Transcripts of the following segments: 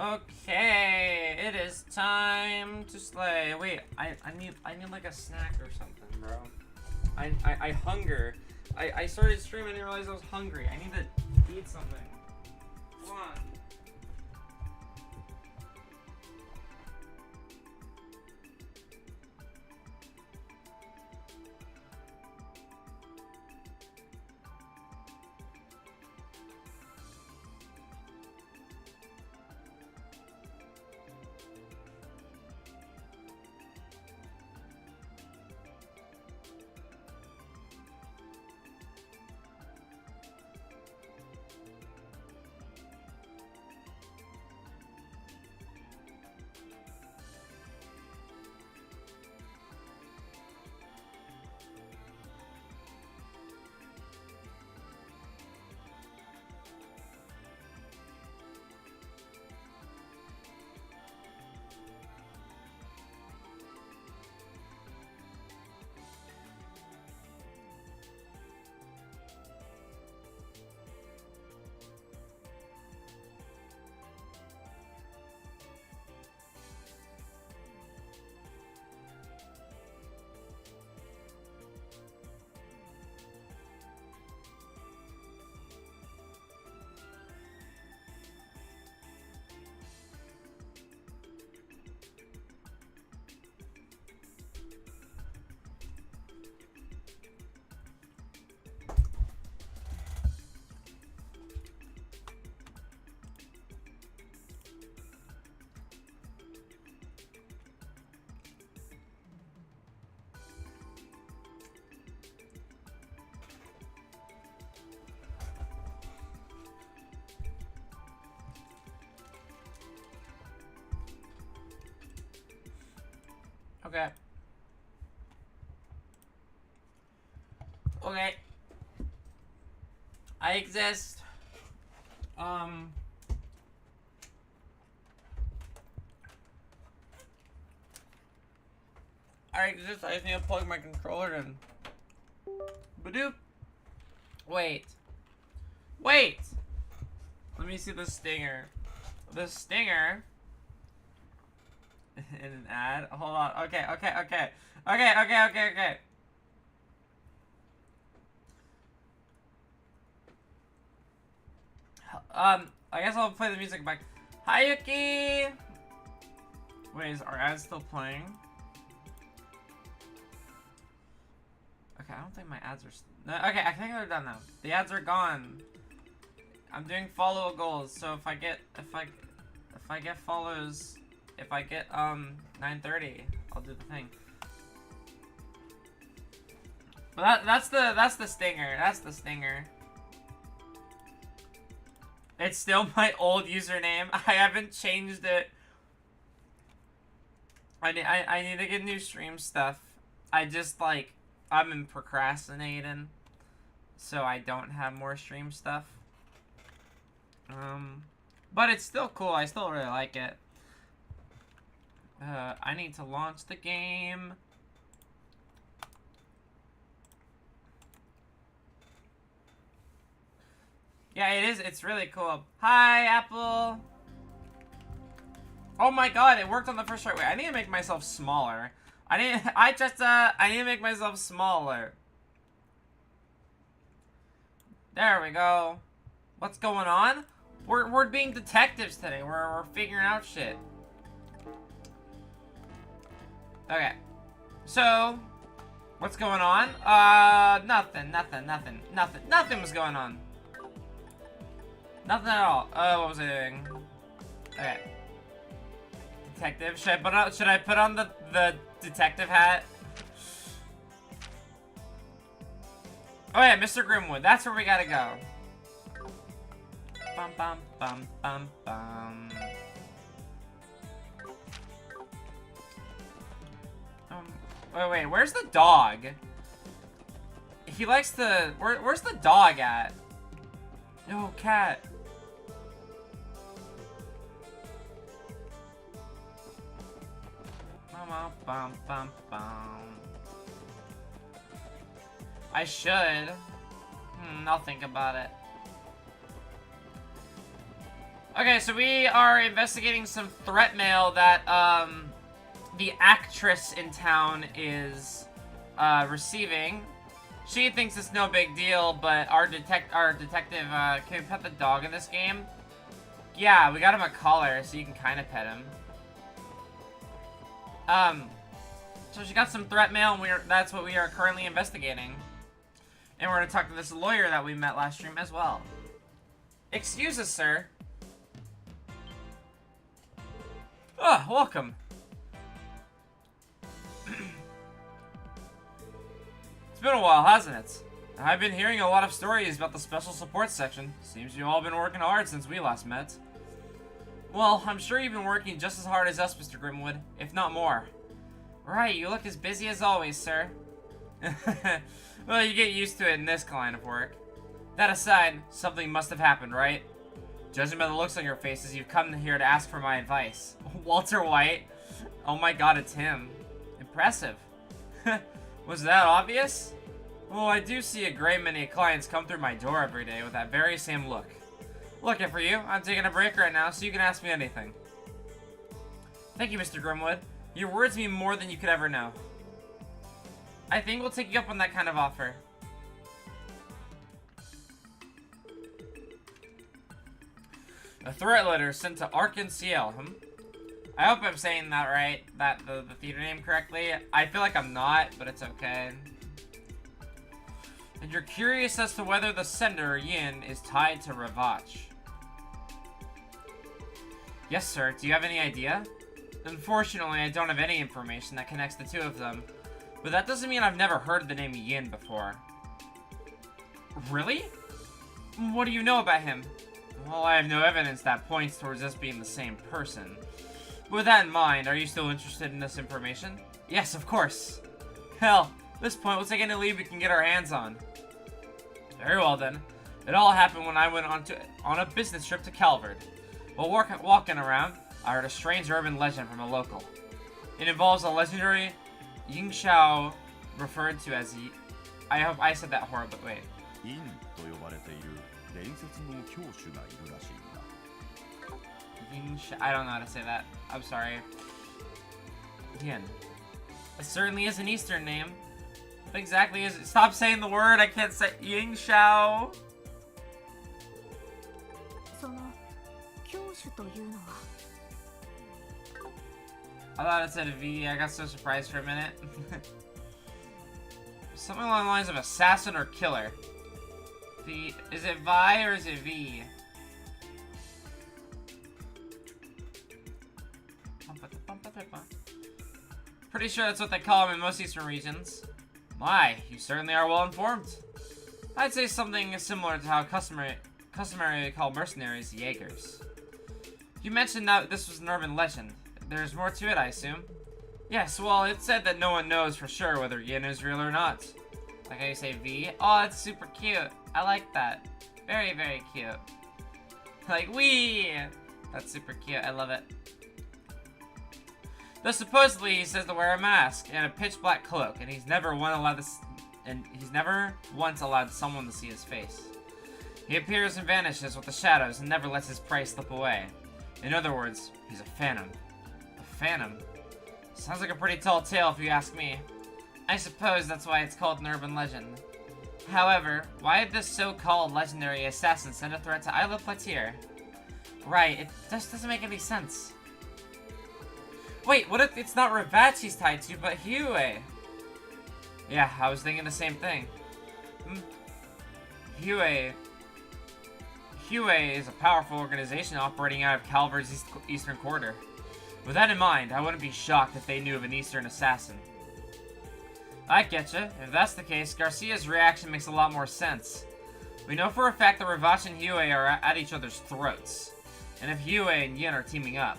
Okay, it is time to slay. Wait, I need like a snack or something, bro. I hunger. I started streaming and realized I was hungry. I need to eat something. Come on. Okay. Okay. I exist. I exist. I just need to plug my controller in. Badoop. Wait. Wait! Let me see the stinger. The stinger. In an ad? Hold on. Okay. I guess I'll play the music back. Hi, Yuki! Wait, is our ad still playing? Okay, I don't think my ads are... No, okay, I think they're done now. The ads are gone. I'm doing follow goals, so if I get follows, if I get 930, I'll do the thing. But that's the stinger. That's the stinger. It's still my old username. I haven't changed it. I need to get new stream stuff. I just like I've been procrastinating, so I don't have more stream stuff. But it's still cool. I still really like it. I need to launch the game. Yeah, it is. It's really cool. Hi, Apple. Oh my god, it worked on the first try. Wait, I need to make myself smaller. I need to make myself smaller. There we go. What's going on? We're being detectives today. We're figuring out shit. Okay. So, what's going on? Nothing was going on. Nothing at all. What was I doing? Okay. Detective. Should I put on the detective hat? Oh yeah, Mr. Grimwood. That's where we gotta go. Bum bum bum bum bum. Wait, where's the dog? He likes to... Where's the dog at? No, cat. Bum bum bum bum. I should. I'll think about it. Okay, so we are investigating some threat mail that, the actress in town is, receiving. She thinks it's no big deal, but our detective, can we pet the dog in this game? Yeah, we got him a collar, so you can kind of pet him. So she got some threat mail, and that's what we are currently investigating. And we're gonna talk to this lawyer that we met last stream as well. Excuse us, sir. Ah, welcome. It's been a while, hasn't it? I've been hearing a lot of stories about the special support section. Seems you've all been working hard since we last met. Well, I'm sure you've been working just as hard as us, Mr. Grimwood, if not more. Right, you look as busy as always, sir. Well, you get used to it in this line of work. That aside, something must have happened, right? Judging by the looks on your faces, you've come here to ask for my advice. Walter White? Oh my god, it's him. Impressive. Was that obvious? Well, I do see a great many clients come through my door every day with that very same look. Looking for you. I'm taking a break right now, so you can ask me anything. Thank you, Mr. Grimwood. Your words mean more than you could ever know. I think we'll take you up on that kind of offer. A threat letter sent to Lucile, I hope I'm saying that right, the theater name correctly. I feel like I'm not, but it's okay. And you're curious as to whether the sender, Yin, is tied to Ravach. Yes, sir. Do you have any idea? Unfortunately, I don't have any information that connects the two of them. But that doesn't mean I've never heard the name Yin before. Really? What do you know about him? Well, I have no evidence that points towards us being the same person. With that in mind, are you still interested in this information? Yes, of course. Hell, at this point, we'll take any lead we can get our hands on. Very well, then. It all happened when I went on a business trip to Calvard. While walking around, I heard a strange urban legend from a local. It involves a legendary Yingxiao referred to as I hope I said that horribly. Wait. I don't know how to say that. I'm sorry. Yin. It certainly is an Eastern name. What exactly is it? Stop saying the word. I can't say Yingxiao. I thought it said a V. I got so surprised for a minute. Something along the lines of assassin or killer. Is it Vi or is it V? Pretty sure that's what they call them in most Eastern regions. My, you certainly are well informed. I'd say something similar to how customary call mercenaries Jaegers. You mentioned that this was an urban legend. There's more to it, I assume. Yes, well, it said that no one knows for sure whether Yin is real or not. Like how you say V. Oh, it's super cute. I like that. Very, very cute. Like, wee! That's super cute. I love it. Though supposedly he says to wear a mask and a pitch black cloak, and he's never once allowed someone to see his face. He appears and vanishes with the shadows and never lets his prey slip away. In other words, he's a phantom. A phantom? Sounds like a pretty tall tale if you ask me. I suppose that's why it's called an urban legend. However, why did this so-called legendary assassin send a threat to Isla Platier? Right, it just doesn't make any sense. Wait, what if it's not Ravach he's tied to, but Hue? Yeah, I was thinking the same thing. Hue is a powerful organization operating out of Calvard's eastern quarter. With that in mind, I wouldn't be shocked if they knew of an Eastern assassin. I getcha. If that's the case, Garcia's reaction makes a lot more sense. We know for a fact that Ravach and Hue are at each other's throats. And if Hue and Yin are teaming up.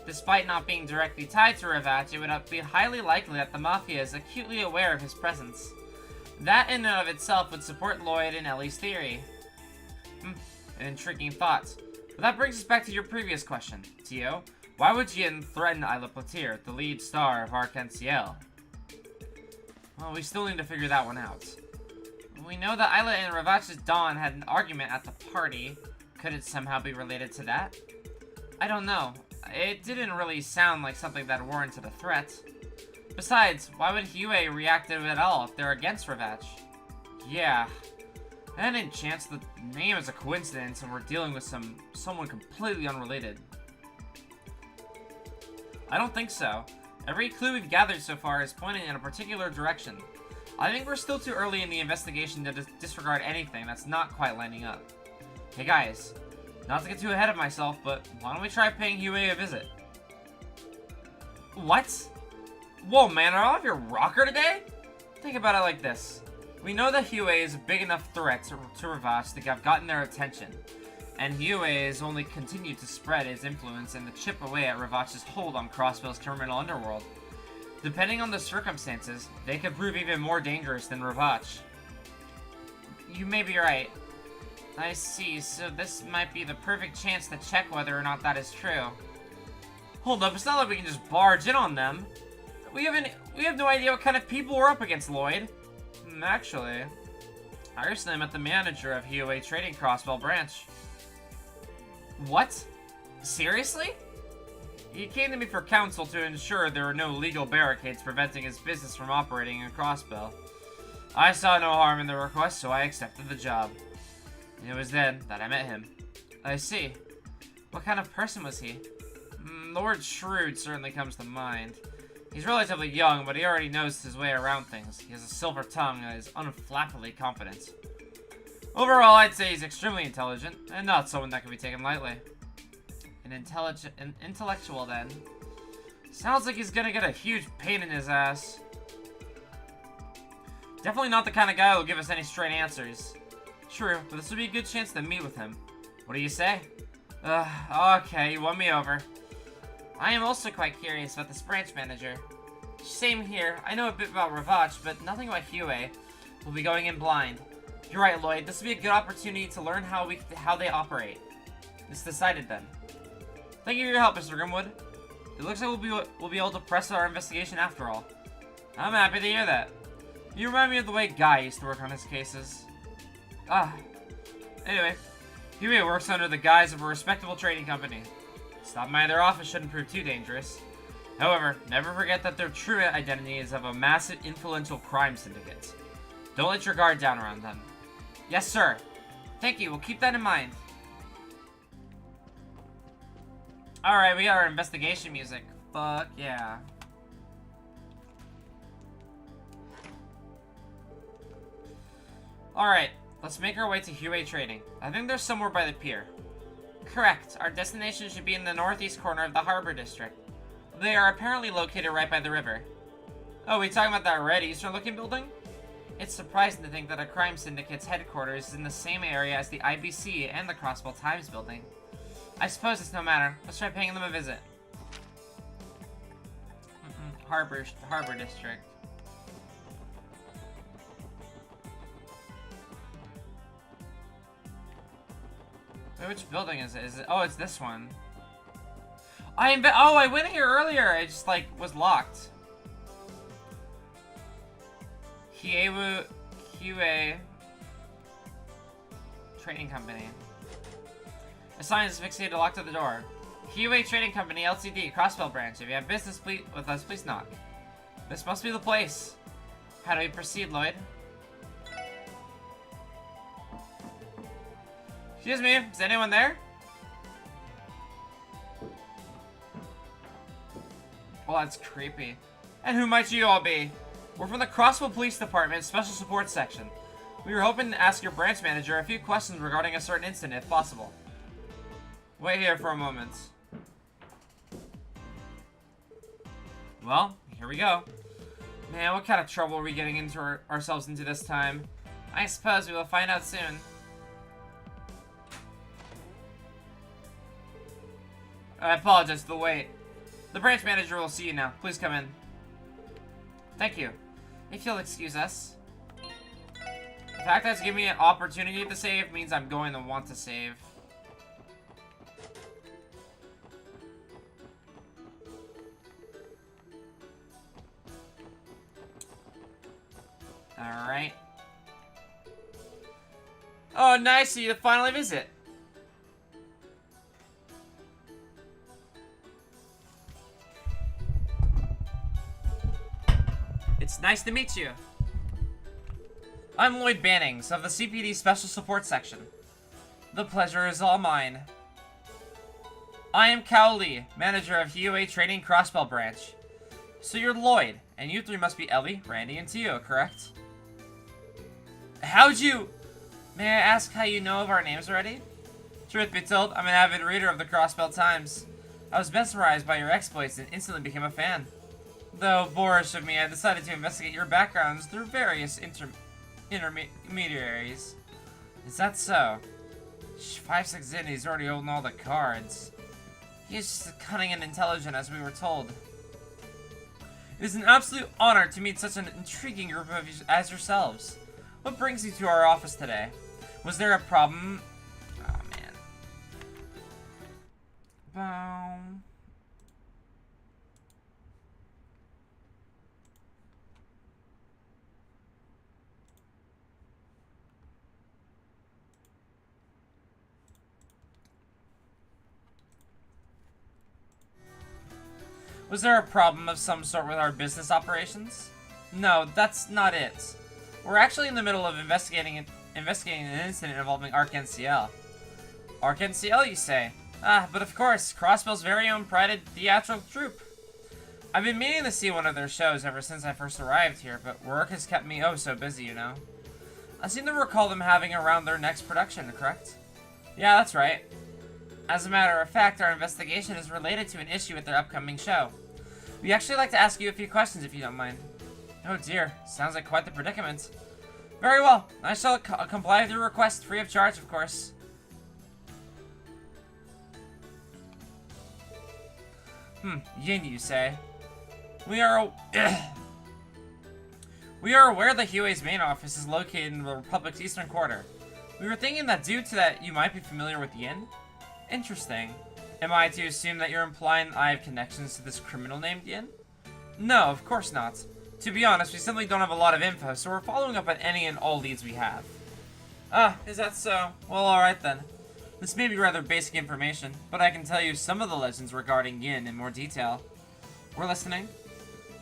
Despite not being directly tied to Ravach, it would be highly likely that the Mafia is acutely aware of his presence. That in and of itself would support Lloyd and Ellie's theory. An intriguing thought. But that brings us back to your previous question, Tio. Why would Yin threaten Isla Platier, the lead star of Arc-en-Ciel? Well, we still need to figure that one out. We know that Isla and Ravach's Dawn had an argument at the party, Could it somehow be related to that? I don't know. It didn't really sound like something that warranted a threat. Besides, why would Hue react to it at all if they're against Ravach? Yeah. Any chance the name is a coincidence and we're dealing with someone completely unrelated? I don't think so. Every clue we've gathered so far is pointing in a particular direction. I think we're still too early in the investigation to disregard anything that's not quite lining up. Hey guys, not to get too ahead of myself, but why don't we try paying Hue a visit? What? Whoa man, are all of your rocker today? Think about it like this. We know that Hue is a big enough threat to Ravach to have gotten their attention, and Hue has only continued to spread his influence and to chip away at Ravach's hold on Crossville's criminal underworld. Depending on the circumstances, they could prove even more dangerous than Ravach. You may be right. I see, so this might be the perfect chance to check whether or not that is true. Hold up, it's not like we can just barge in on them. We have no idea what kind of people we're up against, Lloyd. Actually, I recently met the manager of Hue Trading Crossville branch. What? Seriously? He came to me for counsel to ensure there were no legal barricades preventing his business from operating in Crossville. I saw no harm in the request, so I accepted the job. It was then that I met him. I see. What kind of person was he? The word shrewd certainly comes to mind. He's relatively young, but he already knows his way around things. He has a silver tongue and is unflappably confident. Overall, I'd say he's extremely intelligent, and not someone that can be taken lightly. An intellectual, then. Sounds like he's gonna get a huge pain in his ass. Definitely not the kind of guy who'll give us any straight answers. True, but this would be a good chance to meet with him. What do you say? Okay, you won me over. I am also quite curious about this branch manager. Same here. I know a bit about Ravach, but nothing about Hue. We'll be going in blind. You're right, Lloyd. This will be a good opportunity to learn how they operate. It's decided then. Thank you for your help, Mr. Grimwood. It looks like we'll be able to press our investigation after all. I'm happy to hear that. You remind me of the way Guy used to work on his cases. Anyway, Hue works under the guise of a respectable trading company. Stopping by their office shouldn't prove too dangerous. However, never forget that their true identity is of a massive, influential crime syndicate. Don't let your guard down around them. Yes, sir. Thank you. We'll keep that in mind. Alright, we got our investigation music. Fuck yeah. Alright, let's make our way to Hue Trading. I think they're somewhere by the pier. Correct. Our destination should be in the northeast corner of the Harbor District. They are apparently located right by the river. Oh, we talking about that red Eastern-looking building? It's surprising to think that a crime syndicate's headquarters is in the same area as the IBC and the Crossville Times building. I suppose it's no matter. Let's try paying them a visit. Harbor District. Wait, which building is it? Oh, it's this one. I went here earlier. I just was locked. Hue Trading Company. A sign is fixated to lock to the door. Hue Trading Company Ltd. Crossville branch. If you have business with us, please knock. This must be the place. How do we proceed, Lloyd? Excuse me, is anyone there? Well, that's creepy. And who might you all be? We're from the Crossville Police Department Special Support Section. We were hoping to ask your branch manager a few questions regarding a certain incident, if possible. Wait here for a moment. Well, here we go. Man, what kind of trouble are we getting into ourselves into this time? I suppose we will find out soon. I apologize for the wait. The branch manager will see you now. Please come in. Thank you. If you'll excuse us. The fact that it's giving me an opportunity to save means I'm going to want to save. Alright. Oh, nice of you to finally visit. It's nice to meet you. I'm Lloyd Bannings of the CPD Special Support Section. The pleasure is all mine. I am Kao Lee, manager of HUA Training Crossbell Branch. So you're Lloyd, and you three must be Ellie, Randy, and Tio, correct? How'd you... May I ask how you know of our names already? Truth be told, I'm an avid reader of the Crossbell Times. I was mesmerized by your exploits and instantly became a fan. Though boorish of me, I decided to investigate your backgrounds through various intermediaries. Is that so? 5-6 in, he's already holding all the cards. He is just cunning and intelligent, as we were told. It is an absolute honor to meet such an intriguing group of as yourselves. What brings you to our office today? Was there a problem? Oh, man. Was there a problem of some sort with our business operations? No, that's not it. We're actually in the middle of investigating an incident involving ArcNCL. ArcNCL, you say? Ah, but of course, Crossbell's very own prided theatrical troupe. I've been meaning to see one of their shows ever since I first arrived here, but work has kept me oh so busy, you know. I seem to recall them having around their next production, correct? Yeah, that's right. As a matter of fact, our investigation is related to an issue with their upcoming show. We'd actually like to ask you a few questions if you don't mind. Oh dear, sounds like quite the predicament. Very well, I shall comply with your request, free of charge, of course. Yin, you say? We are aware that Huey's main office is located in the Republic's eastern quarter. We were thinking that due to that, you might be familiar with Yin? Interesting. Am I to assume that you're implying I have connections to this criminal named Yin? No, of course not. To be honest, we simply don't have a lot of info, so we're following up on any and all leads we have. Ah, is that so? Well, alright then. This may be rather basic information, but I can tell you some of the legends regarding Yin in more detail. We're listening.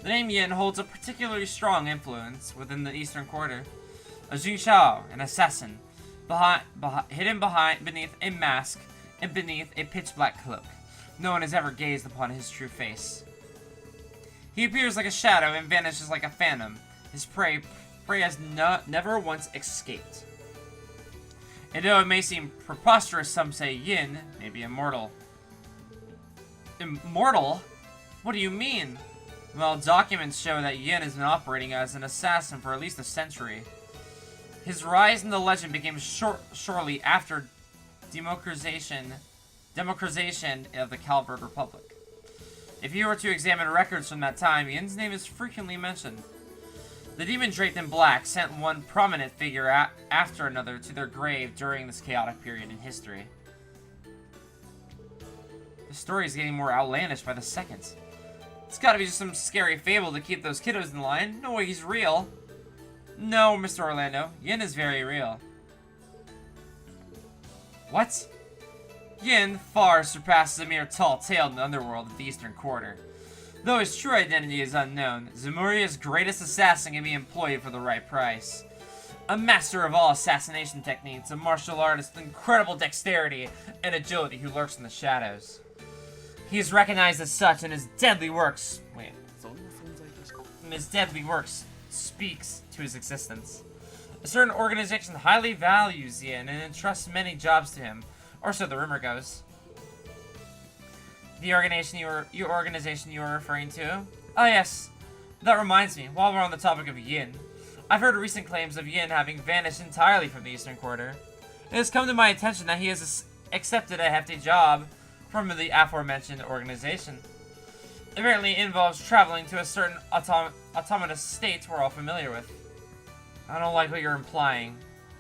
The name Yin holds a particularly strong influence within the Eastern Quarter. A Jing Shao, an assassin, hidden beneath a mask and beneath a pitch-black cloak. No one has ever gazed upon his true face. He appears like a shadow and vanishes like a phantom. His prey has never once escaped. And though it may seem preposterous, some say Yin may be immortal. Immortal? What do you mean? Well, documents show that Yin has been operating as an assassin for at least a century. His rise in the legend became shortly after democratization of the Calvert Republic. If you were to examine records from that time, Yin's name is frequently mentioned. The demon draped in black sent one prominent figure after another to their grave during this chaotic period in history. The story is getting more outlandish by the second. It's gotta be just some scary fable to keep those kiddos in line. No way he's real. No, Mr. Orlando. Yin is very real. What? Yin far surpasses a mere tall tale in the underworld of the Eastern Quarter. Though his true identity is unknown, Zemuria's greatest assassin can be employed for the right price. A master of all assassination techniques, a martial artist with incredible dexterity and agility who lurks in the shadows. He is recognized as such, and his deadly works... speaks to his existence. A certain organization highly values Yin and entrusts many jobs to him, or so the rumor goes. The organization you were referring to? Oh yes, that reminds me, while we're on the topic of Yin, I've heard recent claims of Yin having vanished entirely from the Eastern Quarter. It has come to my attention that he has accepted a hefty job from the aforementioned organization. Apparently it involves traveling to a certain autonomous state we're all familiar with. I don't like what you're implying.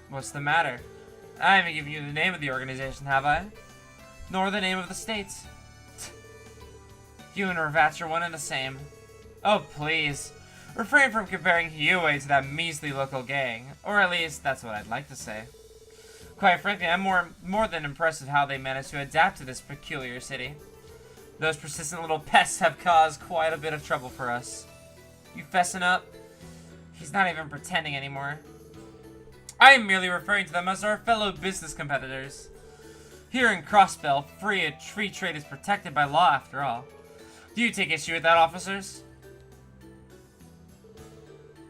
What's the matter? I haven't given you the name of the organization, have I? Nor the name of the state. You and Ravatch are one and the same. Oh, please. Refrain from comparing Yue to that measly local gang. Or at least, that's what I'd like to say. Quite frankly, I'm more than impressed with how they managed to adapt to this peculiar city. Those persistent little pests have caused quite a bit of trouble for us. You fessing up? He's not even pretending anymore. I am merely referring to them as our fellow business competitors. Here in Crossbell, free trade is protected by law after all. Do you take issue with that, officers?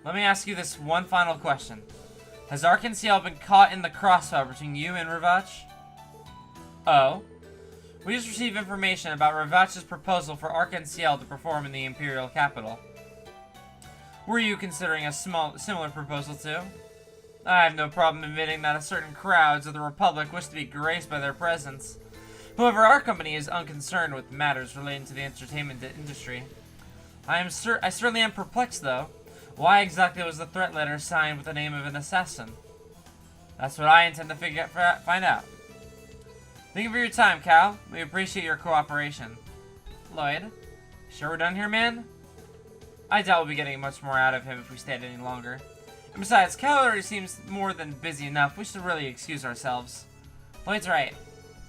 Let me ask you this one final question. Has Arkansas been caught in the crossfire between you and Ravach? Oh? We just received information about Ravach's proposal for Arkansas to perform in the Imperial capital. Were you considering a similar proposal too? I have no problem admitting that certain crowds of the Republic wish to be graced by their presence. However, our company is unconcerned with matters relating to the entertainment industry. I certainly am perplexed, though. Why exactly was the threat letter signed with the name of an assassin? That's what I intend to find out. Thank you for your time, Cal. We appreciate your cooperation. Lloyd, sure we're done here, man? I doubt we'll be getting much more out of him if we stayed any longer. And besides, Cal already seems more than busy enough. We should really excuse ourselves. Lloyd's right.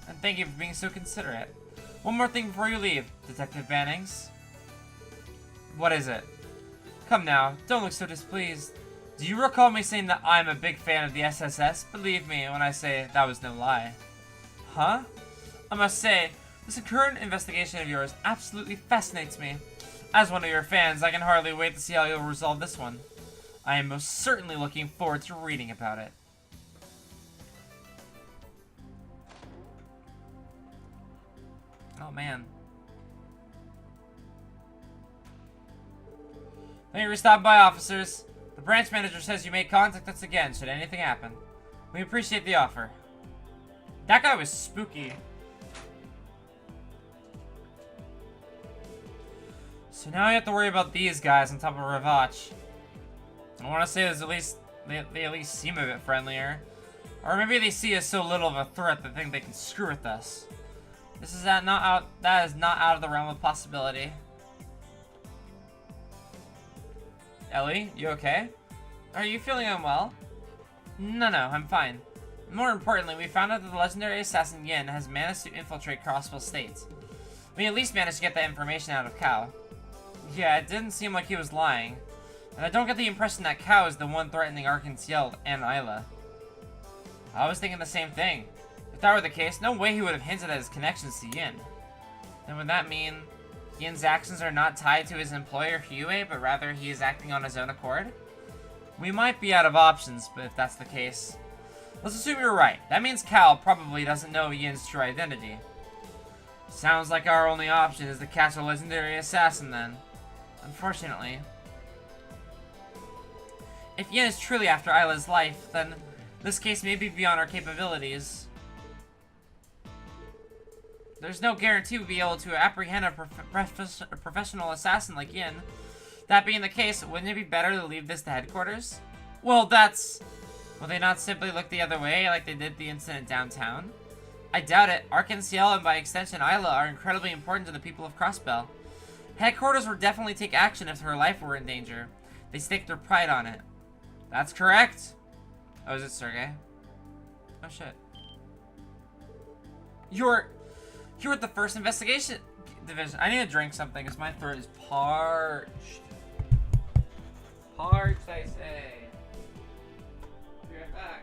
And thank you for being so considerate. One more thing before you leave, Detective Bannings. What is it? Come now, don't look so displeased. Do you recall me saying that I'm a big fan of the SSS? Believe me when I say that was no lie. Huh? I must say, this current investigation of yours absolutely fascinates me. As one of your fans, I can hardly wait to see how you'll resolve this one. I am most certainly looking forward to reading about it. Oh man. Thank you for stopping by, officers. The branch manager says you may contact us again should anything happen. We appreciate the offer. That guy was spooky. So now I have to worry about these guys on top of Ravach. I want to say there's they at least seem a bit friendlier. Or maybe they see us so little of a threat that they think they can screw with us. That is not out of the realm of possibility. Ellie, you okay? Are you feeling unwell? No, I'm fine. More importantly, we found out that the legendary assassin Yin has managed to infiltrate Crossville State. We at least managed to get that information out of Kao. Yeah, it didn't seem like he was lying. And I don't get the impression that Kao is the one threatening Arkansas and Isla. I was thinking the same thing. If that were the case, no way he would have hinted at his connections to Yin. Then would that mean Yin's actions are not tied to his employer Huey, but rather he is acting on his own accord? We might be out of options, but if that's the case... Let's assume you're right. That means Cal probably doesn't know Yin's true identity. Sounds like our only option is to catch a legendary assassin then. Unfortunately. If Yin is truly after Isla's life, then this case may be beyond our capabilities. There's no guarantee we'll be able to apprehend a professional assassin like Yin. That being the case, wouldn't it be better to leave this to headquarters? Well, that's... Will they not simply look the other way like they did the incident downtown? I doubt it. Arkansas and by extension Isla are incredibly important to the people of Crossbell. Headquarters would definitely take action if her life were in danger. They stake their pride on it. That's correct. Oh, is it Sergey? Oh shit. You're at the first investigation division. I need to drink something because my throat is parched. Parched, I say. Be right back.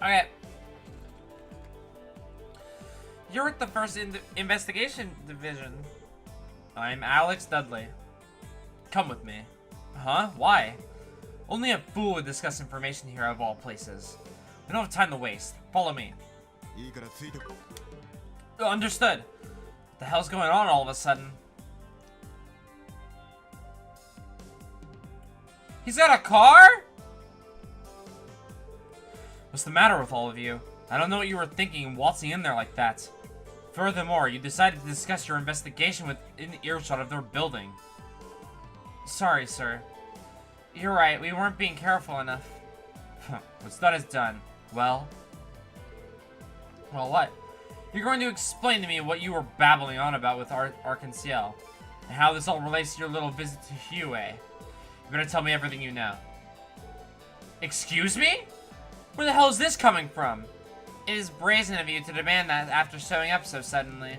Okay. You're at the first investigation division. I'm Alex Dudley. Come with me. Huh? Why? Only a fool would discuss information here of all places. We don't have time to waste. Follow me. Understood. What the hell's going on all of a sudden? He's got a car? What's the matter with all of you? I don't know what you were thinking waltzing in there like that. Furthermore, you decided to discuss your investigation within earshot of their building. Sorry, sir. You're right, we weren't being careful enough. What's done is done. Well, what? You're going to explain to me what you were babbling on about with Arc-en-Ciel, and how this all relates to your little visit to Hue. You better tell me everything you know. Excuse me? Where the hell is this coming from? It is brazen of you to demand that after showing up so suddenly.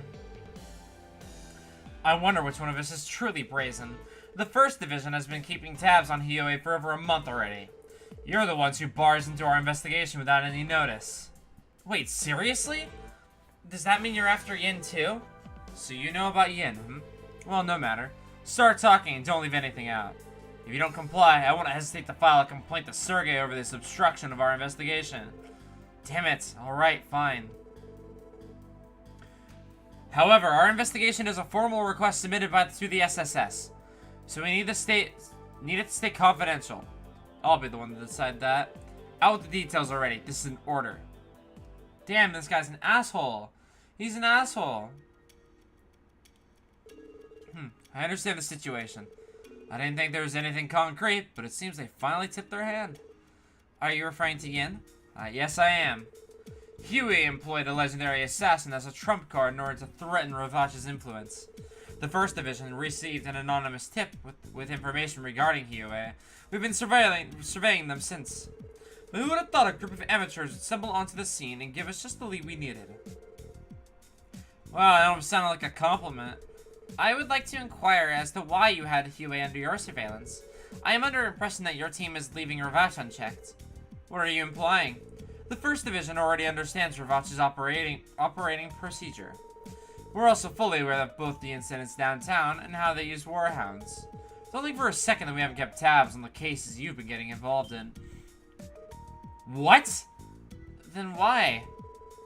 I wonder which one of us is truly brazen. The First Division has been keeping tabs on Hue for over a month already. You're the ones who bars into our investigation without any notice. Wait, seriously? Does that mean you're after Yin too? So you know about Yin, hmm? Well, no matter. Start talking and don't leave anything out. If you don't comply, I won't hesitate to file a complaint to Sergei over this obstruction of our investigation. Damn it. Alright, fine. However, our investigation is a formal request submitted to the SSS. So we need it to stay confidential. I'll be the one to decide that. Out with the details already. This is an order. Damn, this guy's an asshole. He's an asshole. I understand the situation. I didn't think there was anything concrete, but it seems they finally tipped their hand. Are you referring to Yin? Yes, I am. Huey employed a legendary assassin as a trump card in order to threaten Ravach's influence. The First Division received an anonymous tip with information regarding Huey. We've been surveying them since. But who would have thought a group of amateurs would stumble onto the scene and give us just the lead we needed? Well, that don't sound like a compliment. I would like to inquire as to why you had Huey under your surveillance. I am under impression that your team is leaving Ravach unchecked. What are you implying? The First Division already understands Ravach's operating procedure. We're also fully aware of both the incidents downtown and how they use warhounds. It's only for a second that we haven't kept tabs on the cases you've been getting involved in. What? Then why?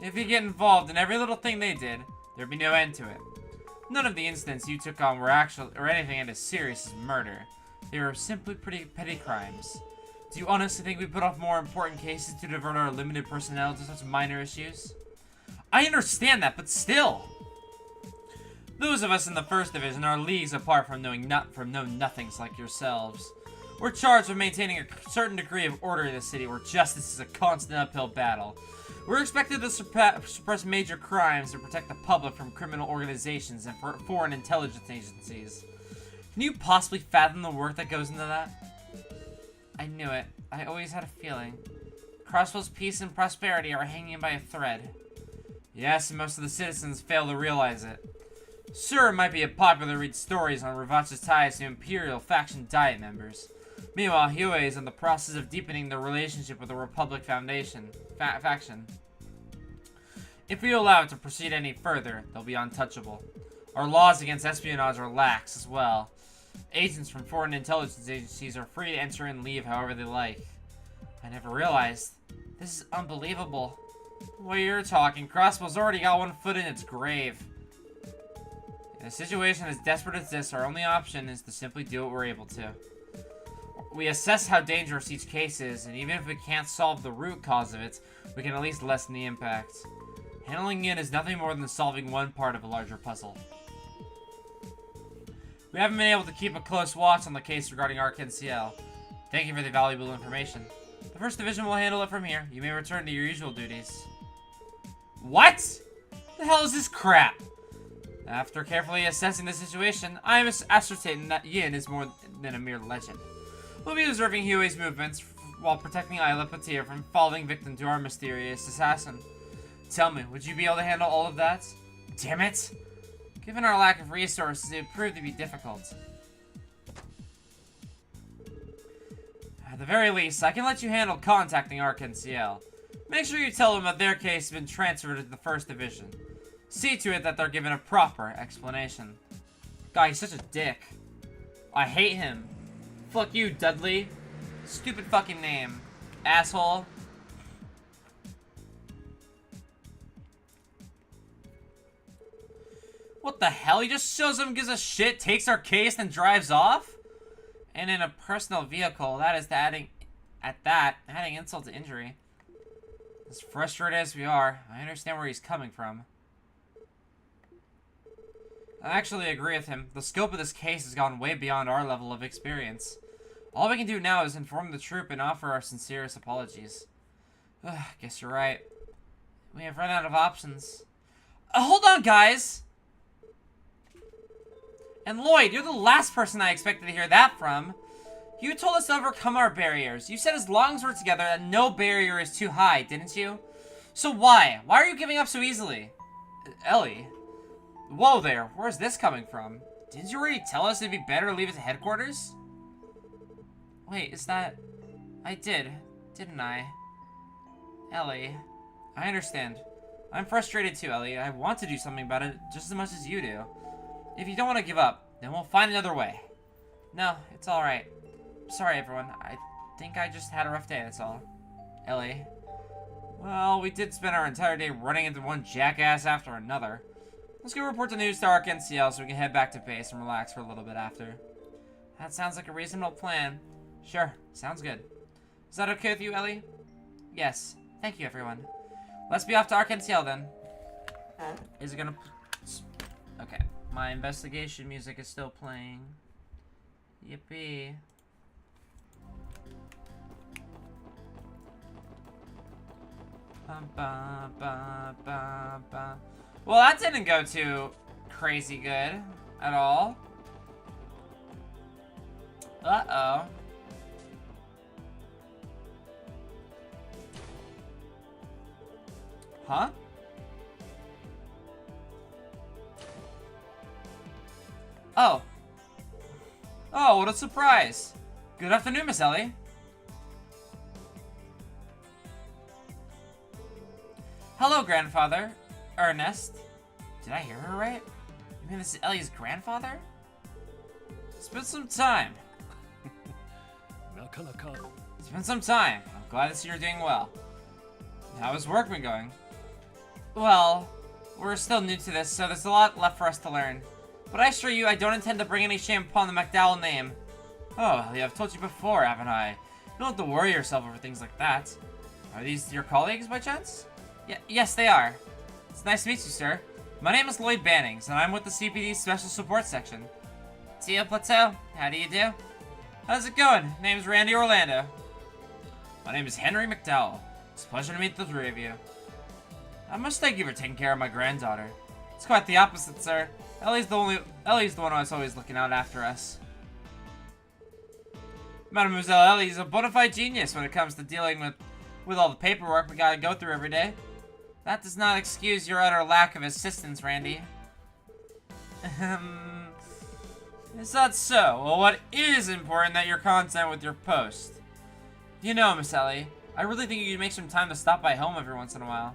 If you get involved in every little thing they did, there'd be no end to it. None of the incidents you took on were anything as serious as murder. They were simply pretty petty crimes. Do you honestly think we put off more important cases to divert our limited personnel to such minor issues? I understand that, but still! Those of us in the First Division are leagues apart from know-nothings like yourselves. We're charged with maintaining a certain degree of order in the city where justice is a constant uphill battle. We're expected to suppress major crimes and protect the public from criminal organizations and foreign intelligence agencies. Can you possibly fathom the work that goes into that? I knew it. I always had a feeling. Crossbow's peace and prosperity are hanging by a thread. Yes, and most of the citizens fail to realize it. Sure, it might be popular to read stories on Ravach's ties to Imperial faction Diet members. Meanwhile, Hue is in the process of deepening their relationship with the Republic faction. If we allow it to proceed any further, they'll be untouchable. Our laws against espionage are lax as well. Agents from foreign intelligence agencies are free to enter and leave however they like. I never realized. This is unbelievable. The way you're talking, Crossbow's already got one foot in its grave. In a situation as desperate as this, our only option is to simply do what we're able to. We assess how dangerous each case is, and even if we can't solve the root cause of it, we can at least lessen the impact. Handling it is nothing more than solving one part of a larger puzzle. We haven't been able to keep a close watch on the case regarding Arc-en-Ciel. Thank you for the valuable information. The First Division will handle it from here. You may return to your usual duties. What? The hell is this crap? After carefully assessing the situation, I am ascertaining that Yin is more than a mere legend. We'll be observing Huey's movements while protecting Isla Patir from falling victim to our mysterious assassin. Tell me, would you be able to handle all of that? Damn it! Given our lack of resources, it would prove to be difficult. At the very least, I can let you handle contacting Arc-en-Ciel. Make sure you tell them that their case has been transferred to the First Division. See to it that they're given a proper explanation. God, he's such a dick. I hate him. Fuck you, Dudley. Stupid fucking name. Asshole. What the hell? He just shows up and gives a shit, takes our case, and drives off? And in a personal vehicle, that is adding insult to injury. As frustrated as we are, I understand where he's coming from. I actually agree with him. The scope of this case has gone way beyond our level of experience. All we can do now is inform the troop and offer our sincerest apologies. Guess you're right. We have run out of options. Hold on, guys! And Lloyd, you're the last person I expected to hear that from. You told us to overcome our barriers. You said as long as we're together that no barrier is too high, didn't you? So why? Why are you giving up so easily? Ellie. Whoa there, where's this coming from? Didn't you already tell us it'd be better to leave it to headquarters? Wait, is that... I did, didn't I? Ellie. I understand. I'm frustrated too, Ellie. I want to do something about it just as much as you do. If you don't want to give up, then we'll find another way. No, it's alright. Sorry, everyone. I think I just had a rough day, that's all. Ellie. Well, we did spend our entire day running into one jackass after another. Let's go report the news to ARC NCL so we can head back to base and relax for a little bit after. That sounds like a reasonable plan. Sure, sounds good. Is that okay with you, Ellie? Yes. Thank you, everyone. Let's be off to ARC NCL then. Is it gonna... Okay. My investigation music is still playing. Yippee. Ba, ba, ba, ba, ba. Well, that didn't go too crazy good at all. Uh-oh. Huh? Oh. Oh, what a surprise. Good afternoon, Miss Ellie. Hello, Grandfather. Ernest. Did I hear her right? You mean this is Ellie's grandfather? It's been some time. It's been some time. I'm glad to see you're doing well. How has work been going? Well, we're still new to this, so there's a lot left for us to learn. But I assure you, I don't intend to bring any shame upon the McDowell name. Oh, Ellie, I've told you before, haven't I? You don't have to worry yourself over things like that. Are these your colleagues, by chance? Yes, they are. It's nice to meet you, sir. My name is Lloyd Bannings, and I'm with the CPD Special Support Section. Tia Plateau, how do you do? How's it going? Name's Randy Orlando. My name is Henry McDowell. It's a pleasure to meet the three of you. I must thank you for taking care of my granddaughter. It's quite the opposite, sir. Ellie's the one that's always looking out after us. Mademoiselle Ellie is a bona fide genius when it comes to dealing with all the paperwork we gotta go through every day. That does not excuse your utter lack of assistance, Randy. Is that so? Well, what is important that you're content with your post? You know, Miss Ellie, I really think you could make some time to stop by home every once in a while.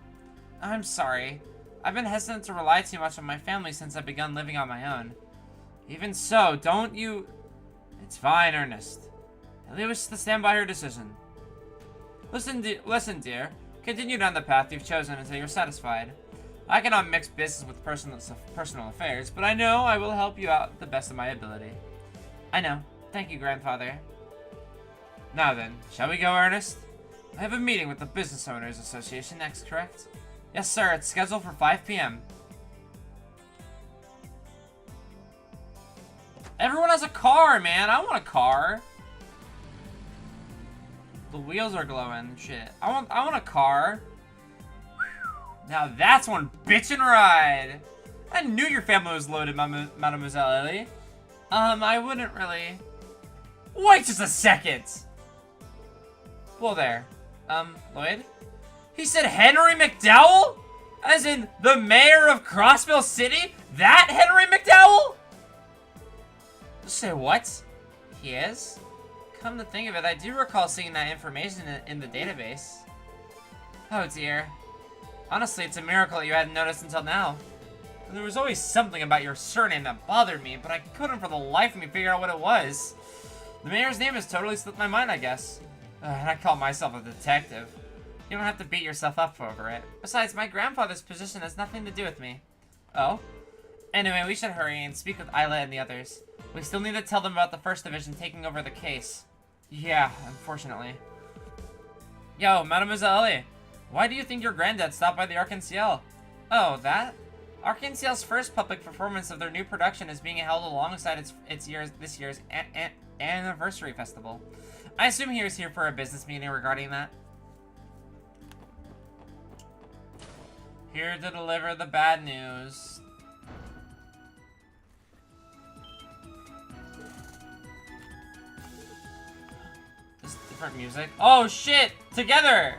I'm sorry. I've been hesitant to rely too much on my family since I've begun living on my own. Even so, don't you... It's fine, Ernest. Ellie wishes to stand by her decision. Listen, dear. Continue down the path you've chosen until you're satisfied. I cannot mix business with personal affairs, but I know I will help you out the best of my ability. I know. Thank you, Grandfather. Now then, shall we go, Ernest? I have a meeting with the Business Owners Association next, correct? Yes, sir. It's scheduled for 5 p.m. Everyone has a car, man. I want a car. The wheels are glowing. Shit. I want a car. Now that's one bitchin' ride. I knew your family was loaded, Mademoiselle Ellie. I wouldn't really... Wait just a second. Whoa there. Lloyd? He said Henry McDowell? As in the mayor of Crossville City? That Henry McDowell? Say what? He is? Come to think of it, I do recall seeing that information in the database. Oh dear. Honestly, it's a miracle you hadn't noticed until now. There was always something about your surname that bothered me, but I couldn't for the life of me figure out what it was. The mayor's name has totally slipped my mind, I guess. And I call myself a detective. You don't have to beat yourself up over it. Besides, my grandfather's position has nothing to do with me. Oh? Anyway, we should hurry and speak with Isla and the others. We still need to tell them about the First Division taking over the case. Yeah, unfortunately. Yo, Mademoiselle Ellie. Why do you think your granddad stopped by the Arc-en-Ciel? Oh, that? Arc-en-Ciel's first public performance of their new production is being held alongside this year's anniversary festival. I assume he was here for a business meeting regarding that. Here to deliver the bad news. This different music. Oh shit! Together!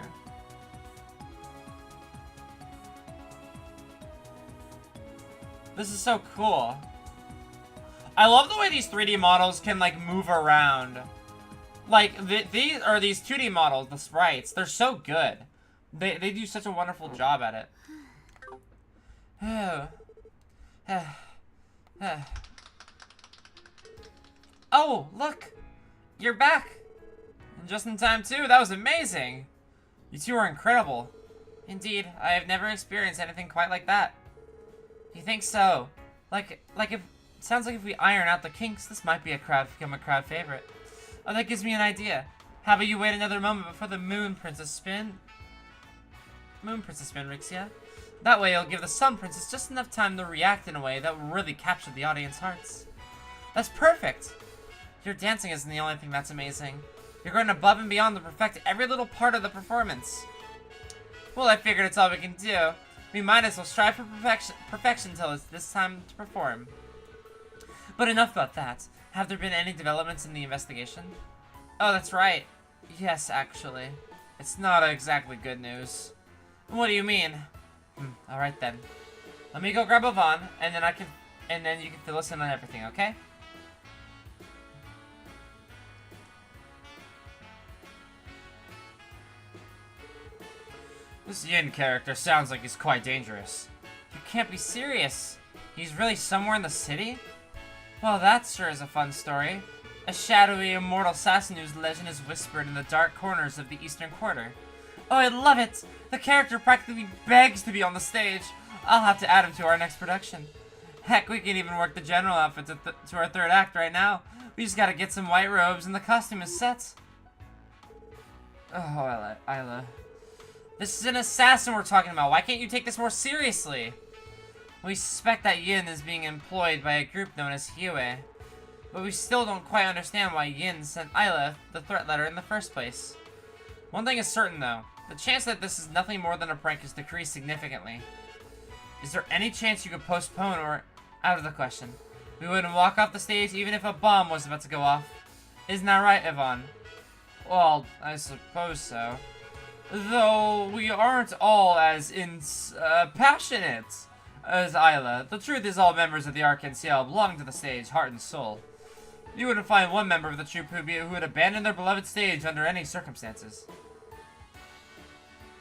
This is so cool. I love the way these 3D models can, like, move around. Like, these 2D models, the sprites, they're so good. They do such a wonderful job at it. Oh, look! You're back! And just in time, too. That was amazing! You two are incredible. Indeed, I have never experienced anything quite like that. You think so? Sounds like if we iron out the kinks, this might become a crowd favorite. Oh, that gives me an idea. How about you wait another moment before the Moon Princess spin, Rixia? That way, it'll give the Sun Princess just enough time to react in a way that will really capture the audience hearts. That's perfect! Your dancing isn't the only thing that's amazing. You're going above and beyond to perfect every little part of the performance. Well, I figured it's all we can do. We might as well strive for perfection till it's this time to perform. But enough about that. Have there been any developments in the investigation? Oh, that's right. Yes, actually. It's not exactly good news. What do you mean? Alright then. Let me go grab Yvonne, and then you can fill us in on everything, okay? This Yin character sounds like he's quite dangerous. You can't be serious. He's really somewhere in the city? Well, that sure is a fun story. A shadowy, immortal assassin whose legend is whispered in the dark corners of the Eastern Quarter. Oh, I love it! The character practically begs to be on the stage. I'll have to add him to our next production. Heck, we can even work the general outfit to our third act right now. We just gotta get some white robes and the costume is set. Oh, Isla. This is an assassin we're talking about. Why can't you take this more seriously? We suspect that Yin is being employed by a group known as Hue. But we still don't quite understand why Yin sent Isla the threat letter in the first place. One thing is certain, though. The chance that this is nothing more than a prank is decreased significantly. Is there any chance you could postpone or out of the question? We wouldn't walk off the stage even if a bomb was about to go off. Isn't that right, Yvonne? Well, I suppose so. Though we aren't all as passionate as Isla. The truth is all members of the Arc-en-Ciel belong to the stage, heart and soul. You wouldn't find one member of the troupe who would abandon their beloved stage under any circumstances.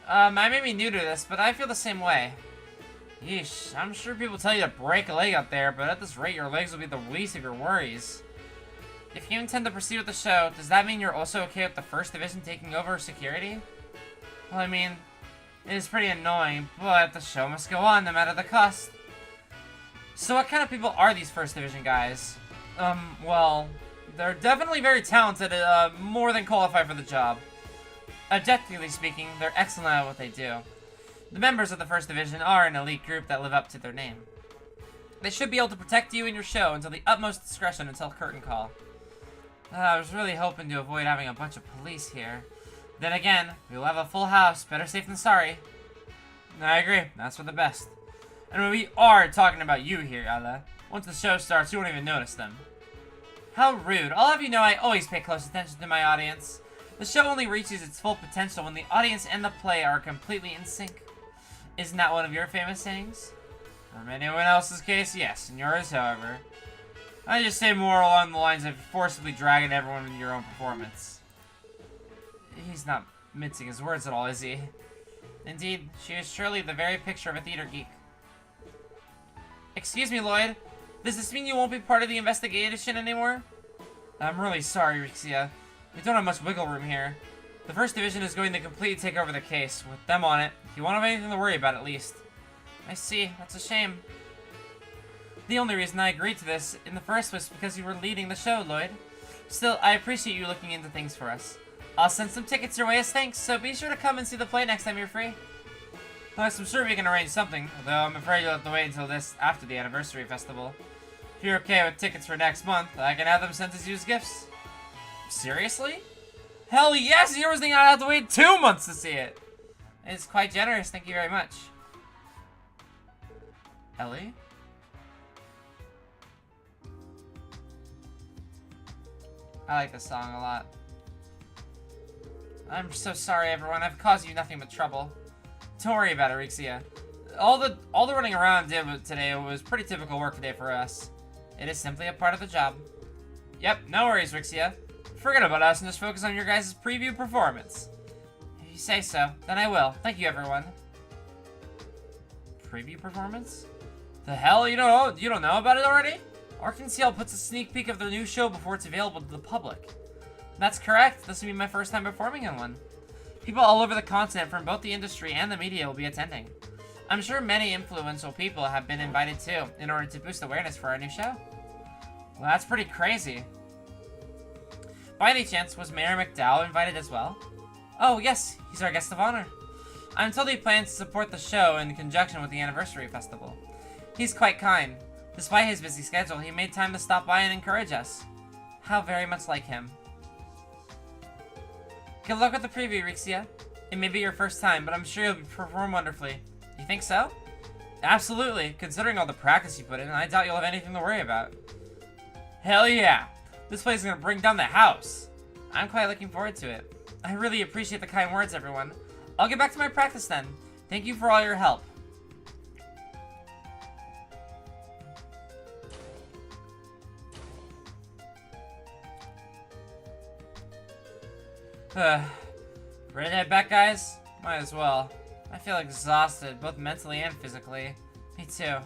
I may be new to this, but I feel the same way. Yeesh, I'm sure people tell you to break a leg out there, but at this rate your legs will be the least of your worries. If you intend to proceed with the show, does that mean you're also okay with the First Division taking over security? Well, I mean, it is pretty annoying, but the show must go on no matter the cost. So what kind of people are these First Division guys? Well, they're definitely very talented, more than qualified for the job. Objectively speaking, they're excellent at what they do. The members of the First Division are an elite group that live up to their name. They should be able to protect you and your show until the utmost discretion until curtain call. I was really hoping to avoid having a bunch of police here. Then again, we'll have a full house. Better safe than sorry. I agree. That's for the best. And when we are talking about you here, Isla, once the show starts, you won't even notice them. How rude. I'll have you know I always pay close attention to my audience. The show only reaches its full potential when the audience and the play are completely in sync. Isn't that one of your famous sayings? For anyone else's case, yes. In yours, however, I just say more along the lines of forcibly dragging everyone into your own performance. He's not mincing his words at all, is he? Indeed, she is surely the very picture of a theater geek. Excuse me, Lloyd. Does this mean you won't be part of the investigation anymore? I'm really sorry, Rixia. We don't have much wiggle room here. The First Division is going to completely take over the case. With them on it, you won't have anything to worry about at least. I see. That's a shame. The only reason I agreed to this in the first was because you were leading the show, Lloyd. Still, I appreciate you looking into things for us. I'll send some tickets your way as thanks, so be sure to come and see the play next time you're free. Plus, I'm sure we can arrange something, though I'm afraid you'll have to wait until this after the anniversary festival. If you're okay with tickets for next month, I can have them sent as used gifts. Seriously? Hell yes! You was thinking I'd have to wait 2 months to see it. It's quite generous, thank you very much. Ellie? I like this song a lot. I'm so sorry, everyone. I've caused you nothing but trouble. Don't worry about it, Rixia. All the running around did today was pretty typical work today for us. It is simply a part of the job. Yep, no worries, Rixia. Forget about us and just focus on your guys' preview performance. If you say so, then I will. Thank you, everyone. Preview performance? The hell? You don't know about it already? Arkansas puts a sneak peek of their new show before it's available to the public. That's correct. This will be my first time performing in one. People all over the continent from both the industry and the media will be attending. I'm sure many influential people have been invited too, in order to boost awareness for our new show. Well, that's pretty crazy. By any chance, was Mayor McDowell invited as well? Oh, yes, he's our guest of honor. I'm told he plans to support the show in conjunction with the anniversary festival. He's quite kind. Despite his busy schedule, he made time to stop by and encourage us. How very much like him. Good luck with the preview, Rixia. It may be your first time, but I'm sure you'll perform wonderfully. You think so? Absolutely. Considering all the practice you put in, I doubt you'll have anything to worry about. Hell yeah! This place is gonna bring down the house. I'm quite looking forward to it. I really appreciate the kind words, everyone. I'll get back to my practice then. Thank you for all your help. Ready to head back, guys? Might as well. I feel exhausted, both mentally and physically. Me too.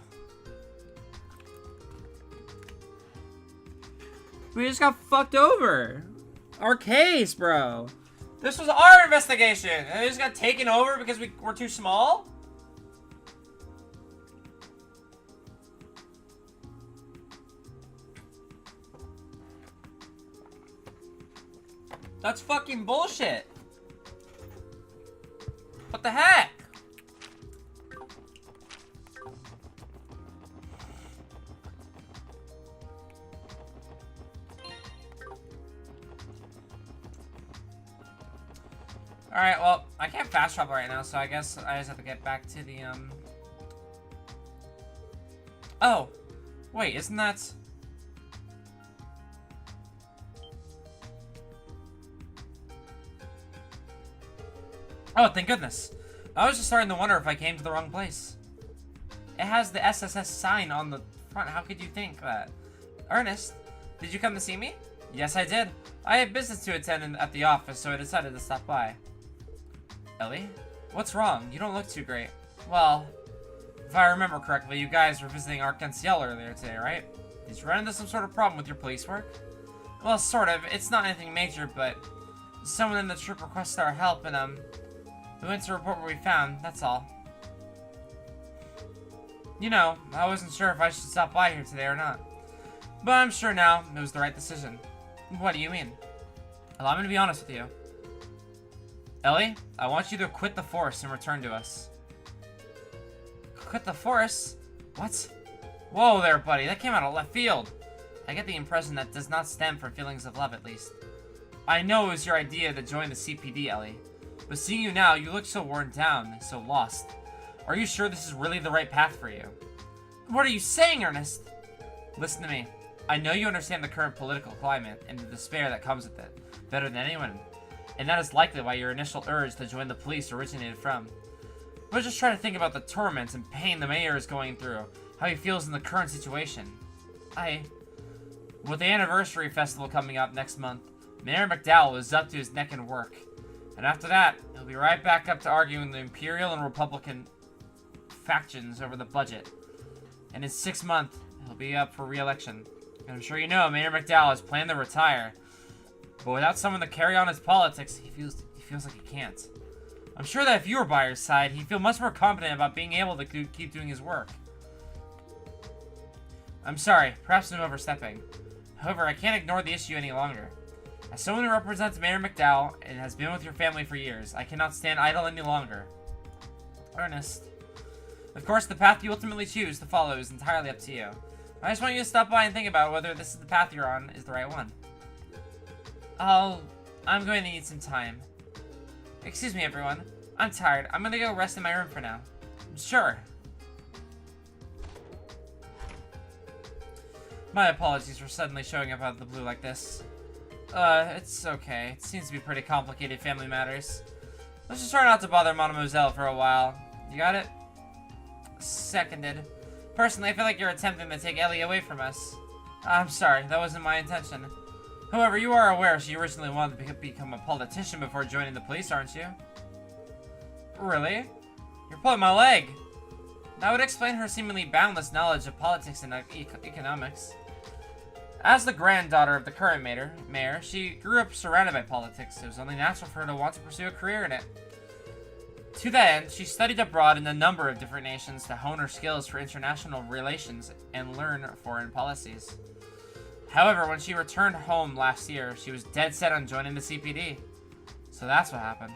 We just got fucked over. Our case, bro. This was our investigation, and we just got taken over because we're too small? That's fucking bullshit. What the heck? Alright, well, I can't fast travel right now, so I guess I just have to get back to the, Oh! Wait, isn't that... Oh, thank goodness. I was just starting to wonder if I came to the wrong place. It has the SSS sign on the front. How could you think that? Ernest, did you come to see me? Yes, I did. I had business to attend at the office, so I decided to stop by. Ellie? What's wrong? You don't look too great. Well, if I remember correctly, you guys were visiting Arkansas earlier today, right? Did you run into some sort of problem with your police work? Well, sort of. It's not anything major, but someone in the troop requested our help, and, we went to report what we found, that's all. You know, I wasn't sure if I should stop by here today or not. But I'm sure now it was the right decision. What do you mean? Allow me to be honest with you. Ellie, I want you to quit the force and return to us. Quit the force? What? Whoa there, buddy. That came out of left field. I get the impression that does not stem from feelings of love, at least. I know it was your idea to join the CPD, Ellie. But seeing you now, you look so worn down, so lost. Are you sure this is really the right path for you? What are you saying, Ernest? Listen to me. I know you understand the current political climate and the despair that comes with it better than anyone. And that is likely why your initial urge to join the police originated from. But just try to think about the torment and pain the mayor is going through, how he feels in the current situation. With the anniversary festival coming up next month, Mayor McDowell is up to his neck in work. And after that, he'll be right back up to arguing the Imperial and Republican factions over the budget. And in 6 months, he'll be up for re-election. And I'm sure you know, Mayor McDowell has planned to retire. But without someone to carry on his politics, he feels like he can't. I'm sure that if you were by his side, he'd feel much more confident about being able to keep doing his work. I'm sorry, perhaps I'm overstepping. However, I can't ignore the issue any longer. As someone who represents Mayor McDowell and has been with your family for years, I cannot stand idle any longer. Ernest. Of course, the path you ultimately choose to follow is entirely up to you. I just want you to stop by and think about whether this is the path you're on is the right one. I'm going to need some time. Excuse me, everyone. I'm tired. I'm gonna go rest in my room for now. Sure. My apologies for suddenly showing up out of the blue like this. It's okay. It seems to be pretty complicated family matters. Let's just try not to bother Mademoiselle for a while. You got it? Seconded. Personally, I feel like you're attempting to take Ellie away from us. I'm sorry, that wasn't my intention. However, you are aware she originally wanted to become a politician before joining the police, aren't you? Really? You're pulling my leg! That would explain her seemingly boundless knowledge of politics and economics. As the granddaughter of the current mayor, she grew up surrounded by politics. It was only natural for her to want to pursue a career in it. To that end, she studied abroad in a number of different nations to hone her skills for international relations and learn foreign policies. However, when she returned home last year, she was dead set on joining the CPD. So that's what happened.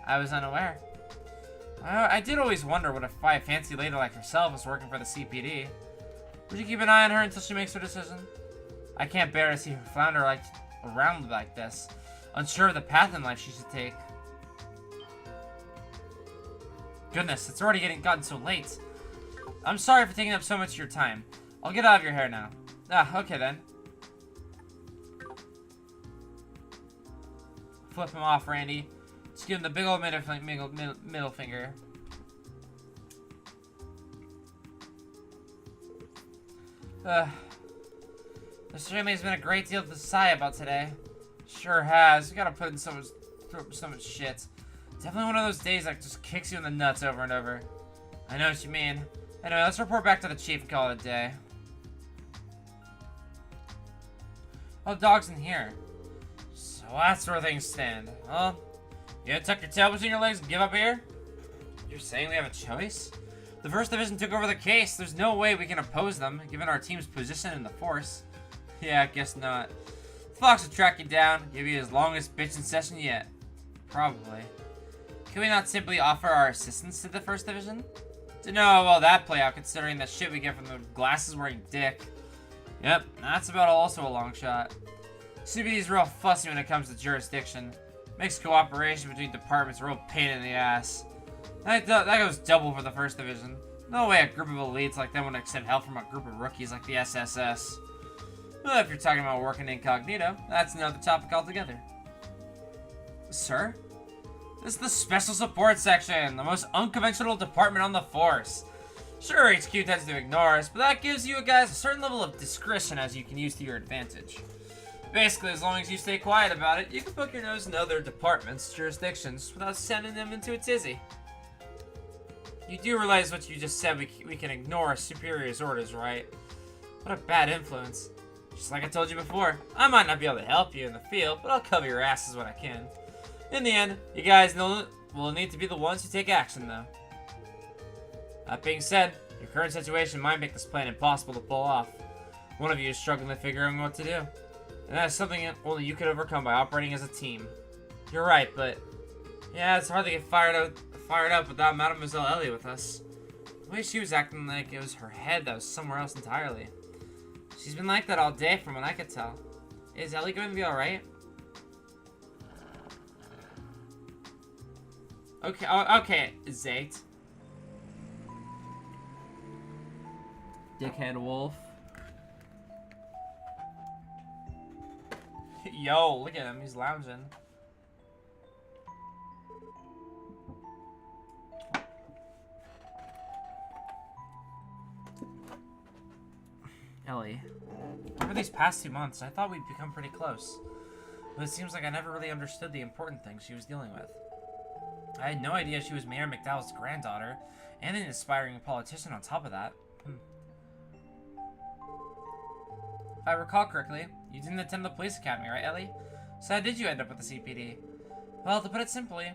I was unaware. I did always wonder what if a fancy lady like herself was working for the CPD. Would you keep an eye on her until she makes her decision? I can't bear to see her flounder around like this, unsure of the path in life she should take. Goodness, it's already gotten so late. I'm sorry for taking up so much of your time. I'll get out of your hair now. Okay then. Flip him off, Randy. Just give him the big old middle finger. There certainly has been a great deal to sigh about today. Sure has. We gotta put in so much shit. Definitely one of those days that just kicks you in the nuts over and over. I know what you mean. Anyway, let's report back to the chief and call it a day. Oh, the dog's in here. So that's where things stand. Well, you gonna tuck your tail between your legs and give up here? You're saying we have a choice? The First Division took over the case. There's no way we can oppose them, given our team's position in the force. Yeah, I guess not. Fox will track you down, give you his longest bitchin' session yet. Probably. Can we not simply offer our assistance to the First Division? Don't know how well that play out, considering the shit we get from the glasses-wearing dick. Yep, that's about also a long shot. CBD's real fussy when it comes to jurisdiction. Makes cooperation between departments a real pain in the ass. That goes double for the First Division. No way a group of elites like them would accept help from a group of rookies like the SSS. Well, if you're talking about working incognito, that's another topic altogether. Sir? This is the Special Support Section, the most unconventional department on the force. Sure, HQ tends to ignore us, but that gives you guys a certain level of discretion as you can use to your advantage. Basically, as long as you stay quiet about it, you can poke your nose in other departments, jurisdictions, without sending them into a tizzy. You do realize what you just said, we can ignore our superior's orders, right? What a bad influence. Just like I told you before, I might not be able to help you in the field, but I'll cover your asses when I can. In the end, you guys will need to be the ones who take action, though. That being said, your current situation might make this plan impossible to pull off. One of you is struggling to figure out what to do. And that is something only you could overcome by operating as a team. You're right, but... yeah, it's hard to get fired up without Mademoiselle Ellie with us. The way she was acting like it was her head that was somewhere else entirely. She's been like that all day from what I could tell. Is Ellie going to be alright? Okay, Zayt. Dickhead wolf. Yo, look at him, he's lounging. Ellie, over these past 2 months, I thought we'd become pretty close. but it seems like I never really understood the important things she was dealing with. I had no idea she was Mayor McDowell's granddaughter, and an aspiring politician on top of that. If I recall correctly, you didn't attend the police academy, right, Ellie? So how did you end up with the CPD? Well, to put it simply,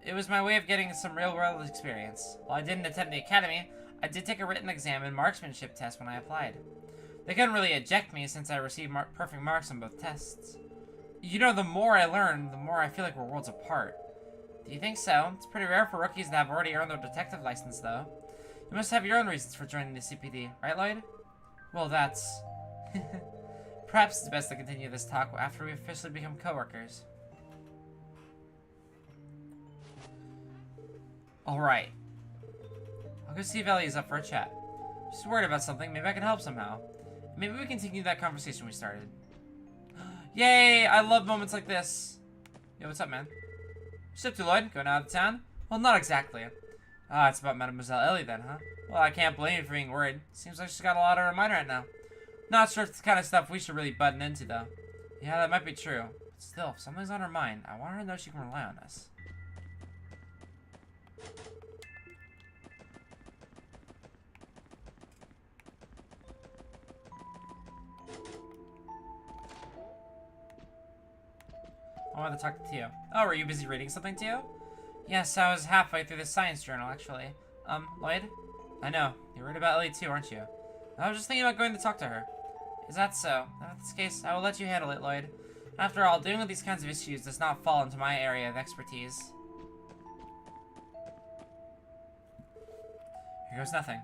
it was my way of getting some real-world experience. While I didn't attend the academy, I did take a written exam and marksmanship test when I applied. They couldn't really eject me since I received perfect marks on both tests. You know, the more I learn, the more I feel like we're worlds apart. Do you think so? It's pretty rare for rookies to have already earned their detective license, though. You must have your own reasons for joining the CPD, right, Lloyd? Well, that's... Perhaps it's best to continue this talk after we officially become co-workers. Alright. I'll go see if Ellie is up for a chat. She's worried about something. Maybe I can help somehow. Maybe we continue that conversation we started. Yay! I love moments like this. Yo, what's up, man? What's up to, Lloyd? Going out of town? Well, not exactly. Ah, it's about Mademoiselle Ellie then, huh? Well, I can't blame you for being worried. Seems like she's got a lot on her mind right now. Not sure if it's the kind of stuff we should really button into, though. Yeah, that might be true. But still, if something's on her mind, I want her to know she can rely on us. I wanted to talk to Tio. Oh, were you busy reading something, Tio? Yes, I was halfway through the science journal, actually. Lloyd? I know. You're worried about Ellie too, aren't you? I was just thinking about going to talk to her. Is that so? In this case, I will let you handle it, Lloyd. After all, dealing with these kinds of issues does not fall into my area of expertise. Here goes nothing.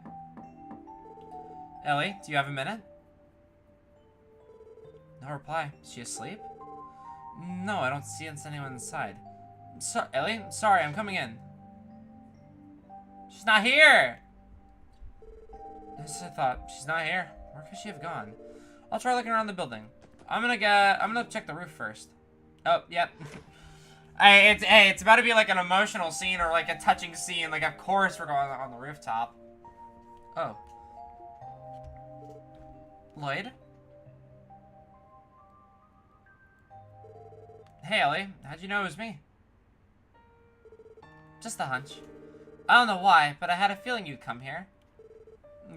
Ellie, do you have a minute? No reply. Is she asleep? No, I don't see anyone inside. Ellie? Sorry, I'm coming in. She's not here! As I thought, she's not here. Where could she have gone? I'll try looking around the building. I'm gonna check the roof first. Oh, yep. Hey, it's about to be like an emotional scene or like a touching scene. Like, of course we're going on the rooftop. Oh. Lloyd? Hey, Ellie. How'd you know it was me? Just a hunch. I don't know why, but I had a feeling you'd come here.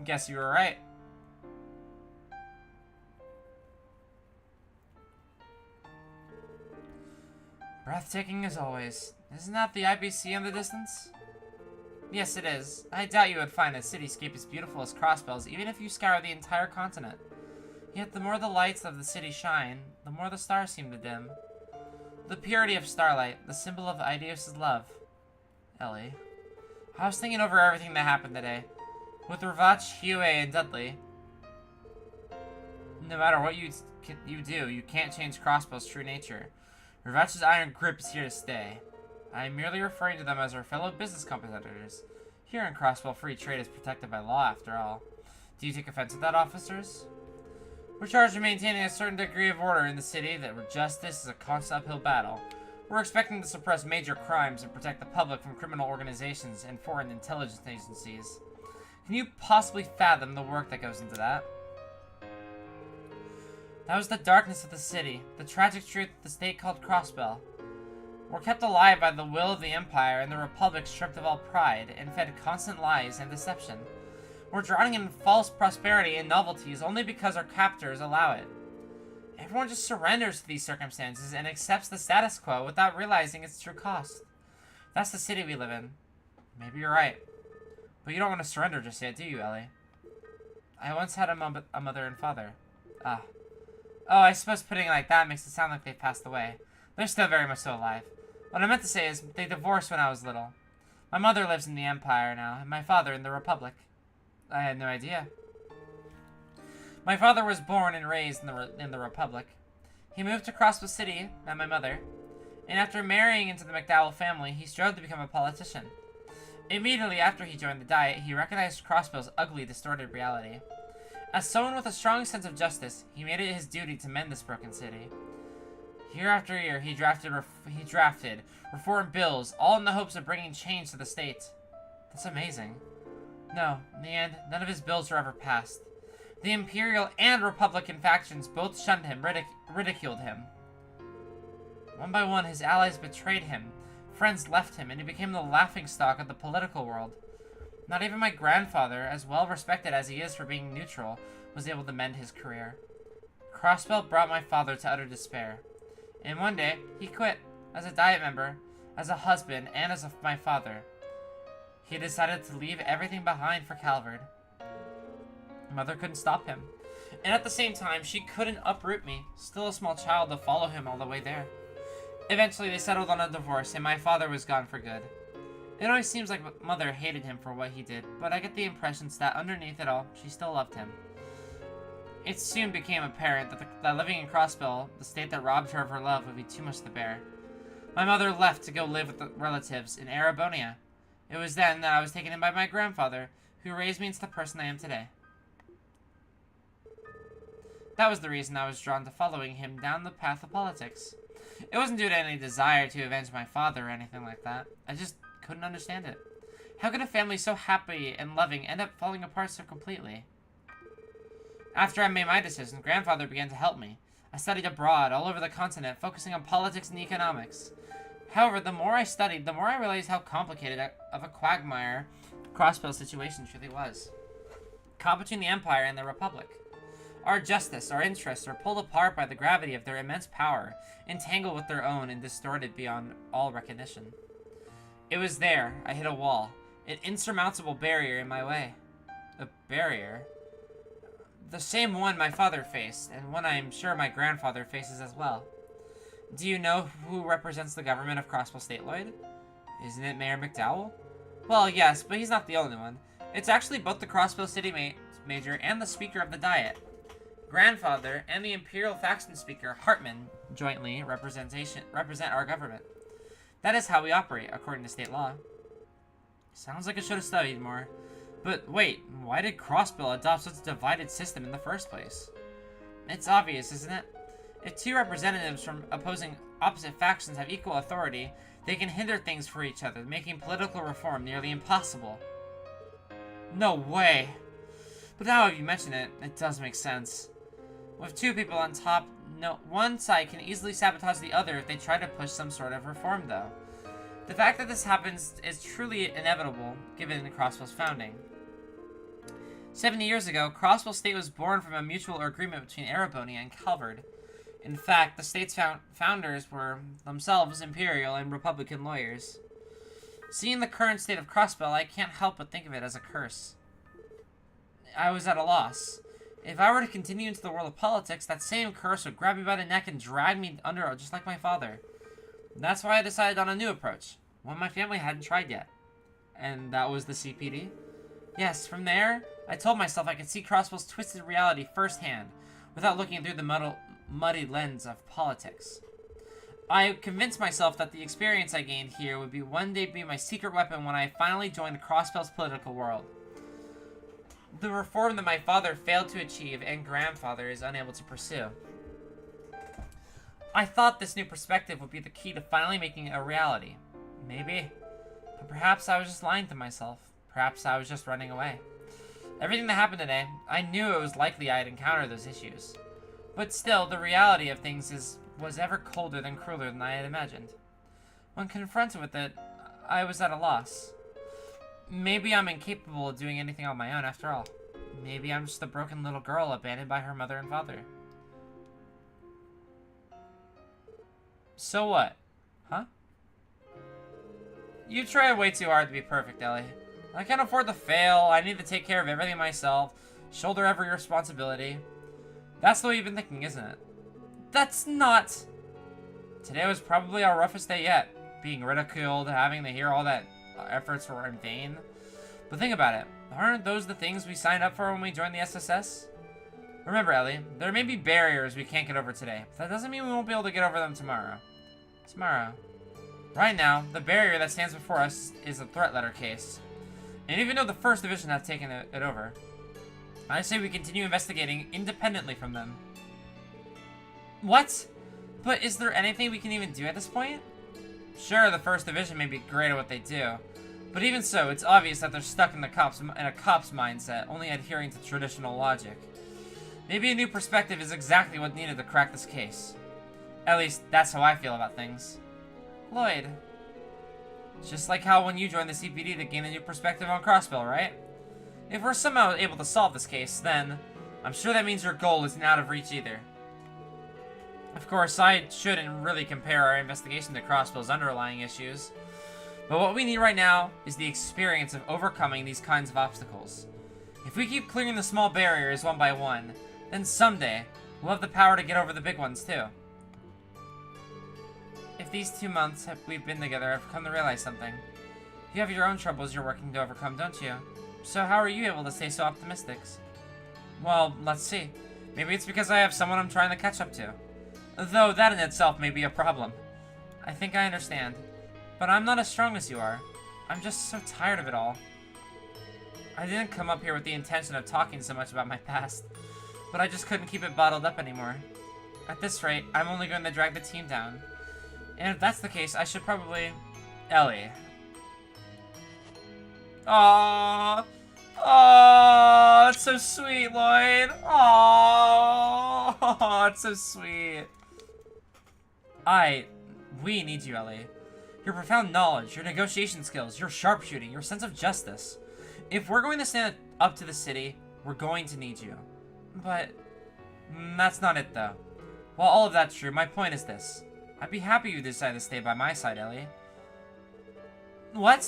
Guess you were right. Breathtaking as always. Isn't that the IBC in the distance? Yes, it is. I doubt you would find a cityscape as beautiful as Crossbells, even if you scour the entire continent. Yet the more the lights of the city shine, the more the stars seem to dim. The purity of starlight, the symbol of Aidios' love. Ellie. I was thinking over everything that happened today. With Ravach, Hue, and Dudley. No matter what you do, you can't change Crossbell's true nature. Ravach's iron grip is here to stay. I am merely referring to them as our fellow business competitors. Here in Crossbell, free trade is protected by law, after all. Do you take offense at that, officers? We're charged with maintaining a certain degree of order in the city that where justice is a constant uphill battle. We're expecting to suppress major crimes and protect the public from criminal organizations and foreign intelligence agencies. Can you possibly fathom the work that goes into that? That was the darkness of the city, the tragic truth of the state called Crossbell. We're kept alive by the will of the Empire and the Republic stripped of all pride and fed constant lies and deception. We're drowning in false prosperity and novelties only because our captors allow it. Everyone just surrenders to these circumstances and accepts the status quo without realizing its true cost. That's the city we live in. Maybe you're right. But you don't want to surrender just yet, do you, Ellie? I once had a mother and father. Ah. Oh, I suppose putting it like that makes it sound like they've passed away. They're still very much so alive. What I meant to say is, they divorced when I was little. My mother lives in the Empire now, and my father in the Republic. I had no idea. My father was born and raised in the Republic. He moved to Crossbell City, met my mother, and after marrying into the McDowell family, he strove to become a politician. Immediately after he joined the Diet, he recognized Crossbell's ugly, distorted reality. As someone with a strong sense of justice, he made it his duty to mend this broken city. Year after year, he drafted reform bills, all in the hopes of bringing change to the state. That's amazing. No, in the end, none of his bills were ever passed. The Imperial and Republican factions both shunned him, ridiculed him. One by one, his allies betrayed him, friends left him, and he became the laughingstock of the political world. Not even my grandfather, as well respected as he is for being neutral, was able to mend his career. Crossbell brought my father to utter despair. And one day, he quit, as a Diet member, as a husband, and as my father. He decided to leave everything behind for Calvard. Mother couldn't stop him. And at the same time, she couldn't uproot me, still a small child, to follow him all the way there. Eventually, they settled on a divorce, and my father was gone for good. It always seems like Mother hated him for what he did, but I get the impressions that underneath it all, she still loved him. It soon became apparent that living in Crossbell, the state that robbed her of her love, would be too much to bear. My mother left to go live with the relatives in Arabonia. It was then that I was taken in by my grandfather, who raised me into the person I am today. That was the reason I was drawn to following him down the path of politics. It wasn't due to any desire to avenge my father or anything like that. I just couldn't understand it. How could a family so happy and loving end up falling apart so completely? After I made my decision, Grandfather began to help me. I studied abroad, all over the continent, focusing on politics and economics. However, the more I studied, the more I realized how complicated of a quagmire Crossbell's situation truly was. Caught between the Empire and the Republic. Our justice, our interests are pulled apart by the gravity of their immense power, entangled with their own and distorted beyond all recognition. It was there I hit a wall, an insurmountable barrier in my way. A barrier? The same one my father faced, and one I am sure my grandfather faces as well. Do you know who represents the government of Crossbell State, Lloyd? Isn't it Mayor McDowell? Well, yes, but he's not the only one. It's actually both the Crossbell City Major and the Speaker of the Diet. Grandfather and the Imperial Faction Speaker, Hartman, jointly represent our government. That is how we operate, according to state law. Sounds like I should have studied more. But wait, why did Crossbell adopt such a divided system in the first place? It's obvious, isn't it? If two representatives from opposite factions have equal authority, they can hinder things for each other, making political reform nearly impossible. No way! But now you mention it, it does make sense. With two people on top, one side can easily sabotage the other if they try to push some sort of reform, though. The fact that this happens is truly inevitable, given Crossbell's founding. 70 years ago, Crossbell State was born from a mutual agreement between Arabonia and Calvard. In fact, the state's founders were themselves imperial and republican lawyers. Seeing the current state of Crossbell, I can't help but think of it as a curse. I was at a loss. If I were to continue into the world of politics, that same curse would grab me by the neck and drag me under, just like my father. That's why I decided on a new approach, one my family hadn't tried yet. And that was the CPD? Yes, from there, I told myself I could see Crossbell's twisted reality firsthand, without looking through the muddy lens of politics. I convinced myself that the experience I gained here would one day be my secret weapon when I finally joined Crossbell's political world. The reform that my father failed to achieve and grandfather is unable to pursue. I thought this new perspective would be the key to finally making it a reality. Maybe. But perhaps I was just lying to myself. Perhaps I was just running away. Everything that happened today, I knew it was likely I'd encounter those issues. But still, the reality of things was ever colder and crueler than I had imagined. When confronted with it, I was at a loss. Maybe I'm incapable of doing anything on my own after all. Maybe I'm just a broken little girl abandoned by her mother and father. So what? Huh? You try way too hard to be perfect, Ellie. I can't afford to fail. I need to take care of everything myself. Shoulder every responsibility. That's the way you've been thinking, isn't it? That's not... Today was probably our roughest day yet. Being ridiculed, having to hear all that efforts were in vain. But think about it. Aren't those the things we signed up for when we joined the SSS? Remember, Ellie, there may be barriers we can't get over today, but that doesn't mean we won't be able to get over them tomorrow. Right now, the barrier that stands before us is a threat letter case. And even though the 1st Division has taken it over, I say we continue investigating independently from them. What? But is there anything we can even do at this point? Sure, the 1st Division may be great at what they do, but even so, it's obvious that they're stuck in a cop's mindset, only adhering to traditional logic. Maybe a new perspective is exactly what needed to crack this case. At least, that's how I feel about things. Lloyd. It's just like how when you joined the CPD to gain a new perspective on Crossbell, right? If we're somehow able to solve this case, then I'm sure that means your goal isn't out of reach either. Of course, I shouldn't really compare our investigation to Crossbell's underlying issues, but what we need right now is the experience of overcoming these kinds of obstacles. If we keep clearing the small barriers one by one, then someday, we'll have the power to get over the big ones too. If these 2 months we've been together, I've come to realize something. You have your own troubles you're working to overcome, don't you? So how are you able to stay so optimistic? Well, let's see. Maybe it's because I have someone I'm trying to catch up to. Though that in itself may be a problem. I think I understand. But I'm not as strong as you are. I'm just so tired of it all. I didn't come up here with the intention of talking so much about my past, but I just couldn't keep it bottled up anymore. At this rate, I'm only going to drag the team down. And if that's the case, I should probably... Ellie. Aww. Aww, that's so sweet, Lloyd. Aww, it's so sweet. We need you, Ellie. Your profound knowledge, your negotiation skills, your sharpshooting, your sense of justice. If we're going to stand up to the city, we're going to need you. But that's not it, though. While all of that's true, my point is this. I'd be happy you decide to stay by my side, Ellie. What?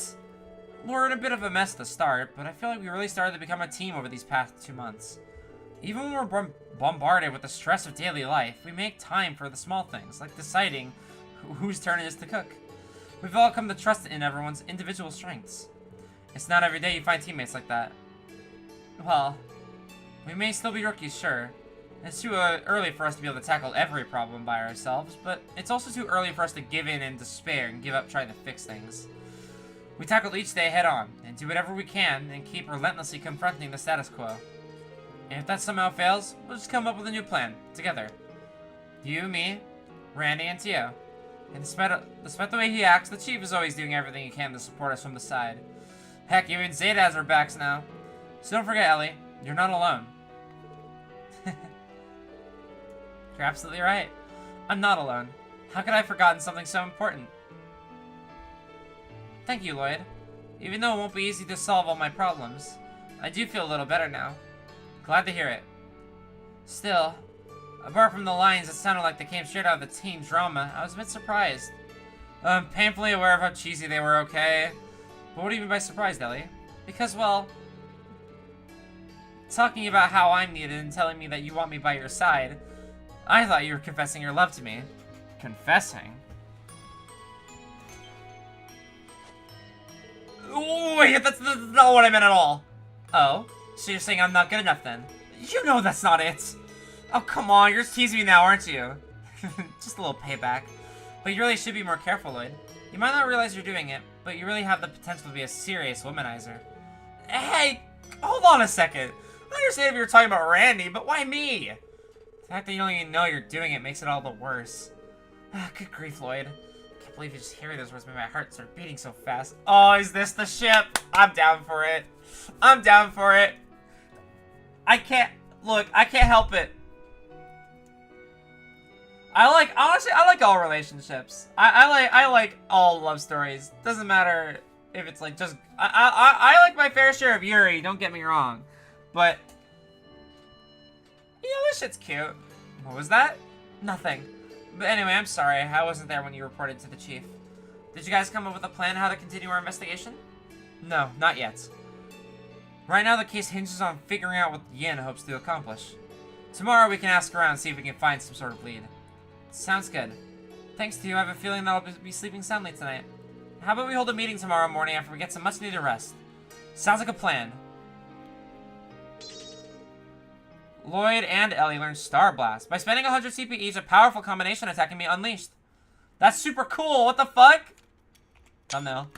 We're in a bit of a mess to start, but I feel like we really started to become a team over these past 2 months. Even when we're bombarded with the stress of daily life, we make time for the small things, like deciding whose turn it is to cook. We've all come to trust in everyone's individual strengths. It's not every day you find teammates like that. Well, we may still be rookies, sure. It's too early for us to be able to tackle every problem by ourselves, but it's also too early for us to give in and despair and give up trying to fix things. We tackle each day head on, and do whatever we can, and keep relentlessly confronting the status quo. And if that somehow fails, we'll just come up with a new plan, together. You, me, Randy, and Tio. And despite the way he acts, the Chief is always doing everything he can to support us from the side. Heck, even Zeta has our backs now. So don't forget, Ellie, you're not alone. You're absolutely right. I'm not alone. How could I have forgotten something so important? Thank you, Lloyd. Even though it won't be easy to solve all my problems, I do feel a little better now. Glad to hear it. Still, apart from the lines that sounded like they came straight out of the teen drama, I was a bit surprised. I'm painfully aware of how cheesy they were, okay? But what do you mean by surprised, Ellie? Because, well, talking about how I'm needed and telling me that you want me by your side, I thought you were confessing your love to me. Confessing? Wait, that's not what I meant at all. Oh? So you're saying I'm not good enough then? You know that's not it. Oh, come on, you're just teasing me now, aren't you? Just a little payback. But you really should be more careful, Lloyd. You might not realize you're doing it, but you really have the potential to be a serious womanizer. Hey, hold on a second. I understand if you're talking about Randy, but why me? The fact that you don't even know you're doing it makes it all the worse. Good grief, Lloyd. I can't believe you just hearing those words made my heart start beating so fast. Oh, is this the ship? I'm down for it. I'm down for it. I can't help it. Honestly, I like all relationships. I like all love stories. Doesn't matter if it's like just, I like my fair share of Yuri, don't get me wrong. But, you know, this shit's cute. What was that? Nothing. But anyway, I'm sorry, I wasn't there when you reported to the chief. Did you guys come up with a plan how to continue our investigation? No, not yet. Right now the case hinges on figuring out what Yin hopes to accomplish. Tomorrow we can ask around and see if we can find some sort of lead. Sounds good. Thanks to you, I have a feeling that I'll be sleeping soundly tonight. How about we hold a meeting tomorrow morning after we get some much needed rest? Sounds like a plan. Lloyd and Ellie learn Star Blast. By spending 100 CP each, a powerful combination attack can be unleashed. That's super cool, what the fuck? Thumbnail.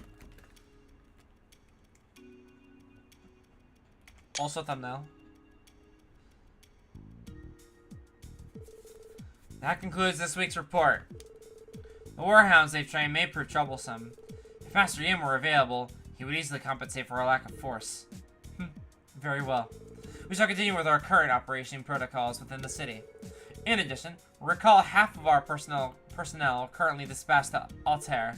Also thumbnail. That concludes this week's report. The warhounds they've trained may prove troublesome. If Master Yin were available, he would easily compensate for our lack of force. Very well. We shall continue with our current operation protocols within the city. In addition, recall half of our personnel currently dispatched to Altair.